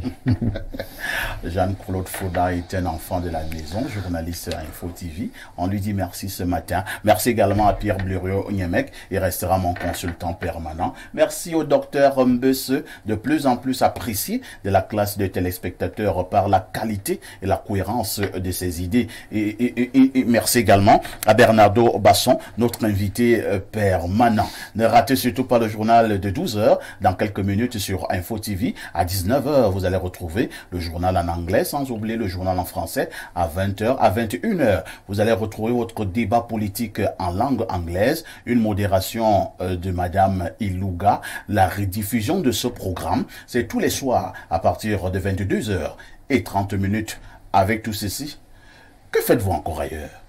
Jean-Claude Fauda est un enfant de la maison, journaliste à Info TV. On lui dit merci ce matin. Merci également à Pierre Blériot-Niemek, il restera mon consultant permanent. Merci au docteur Mbesse, de plus en plus apprécié de la classe de téléspectateurs par la qualité et la cohérence de ses idées. Et merci également à Bernardo Basson, notre invité permanent. Ne ratez surtout pas le journal de 12h dans quelques minutes sur Info TV. À 19h, vous allez retrouver le journal en anglais, sans oublier le journal en français. À 20h, à 21h, vous allez retrouver votre débat politique en langue anglaise, une modération de Madame Ilouga. La rediffusion de ce programme, c'est tous les soirs à partir de 22h30. Avec tout ceci, que faites-vous encore ailleurs?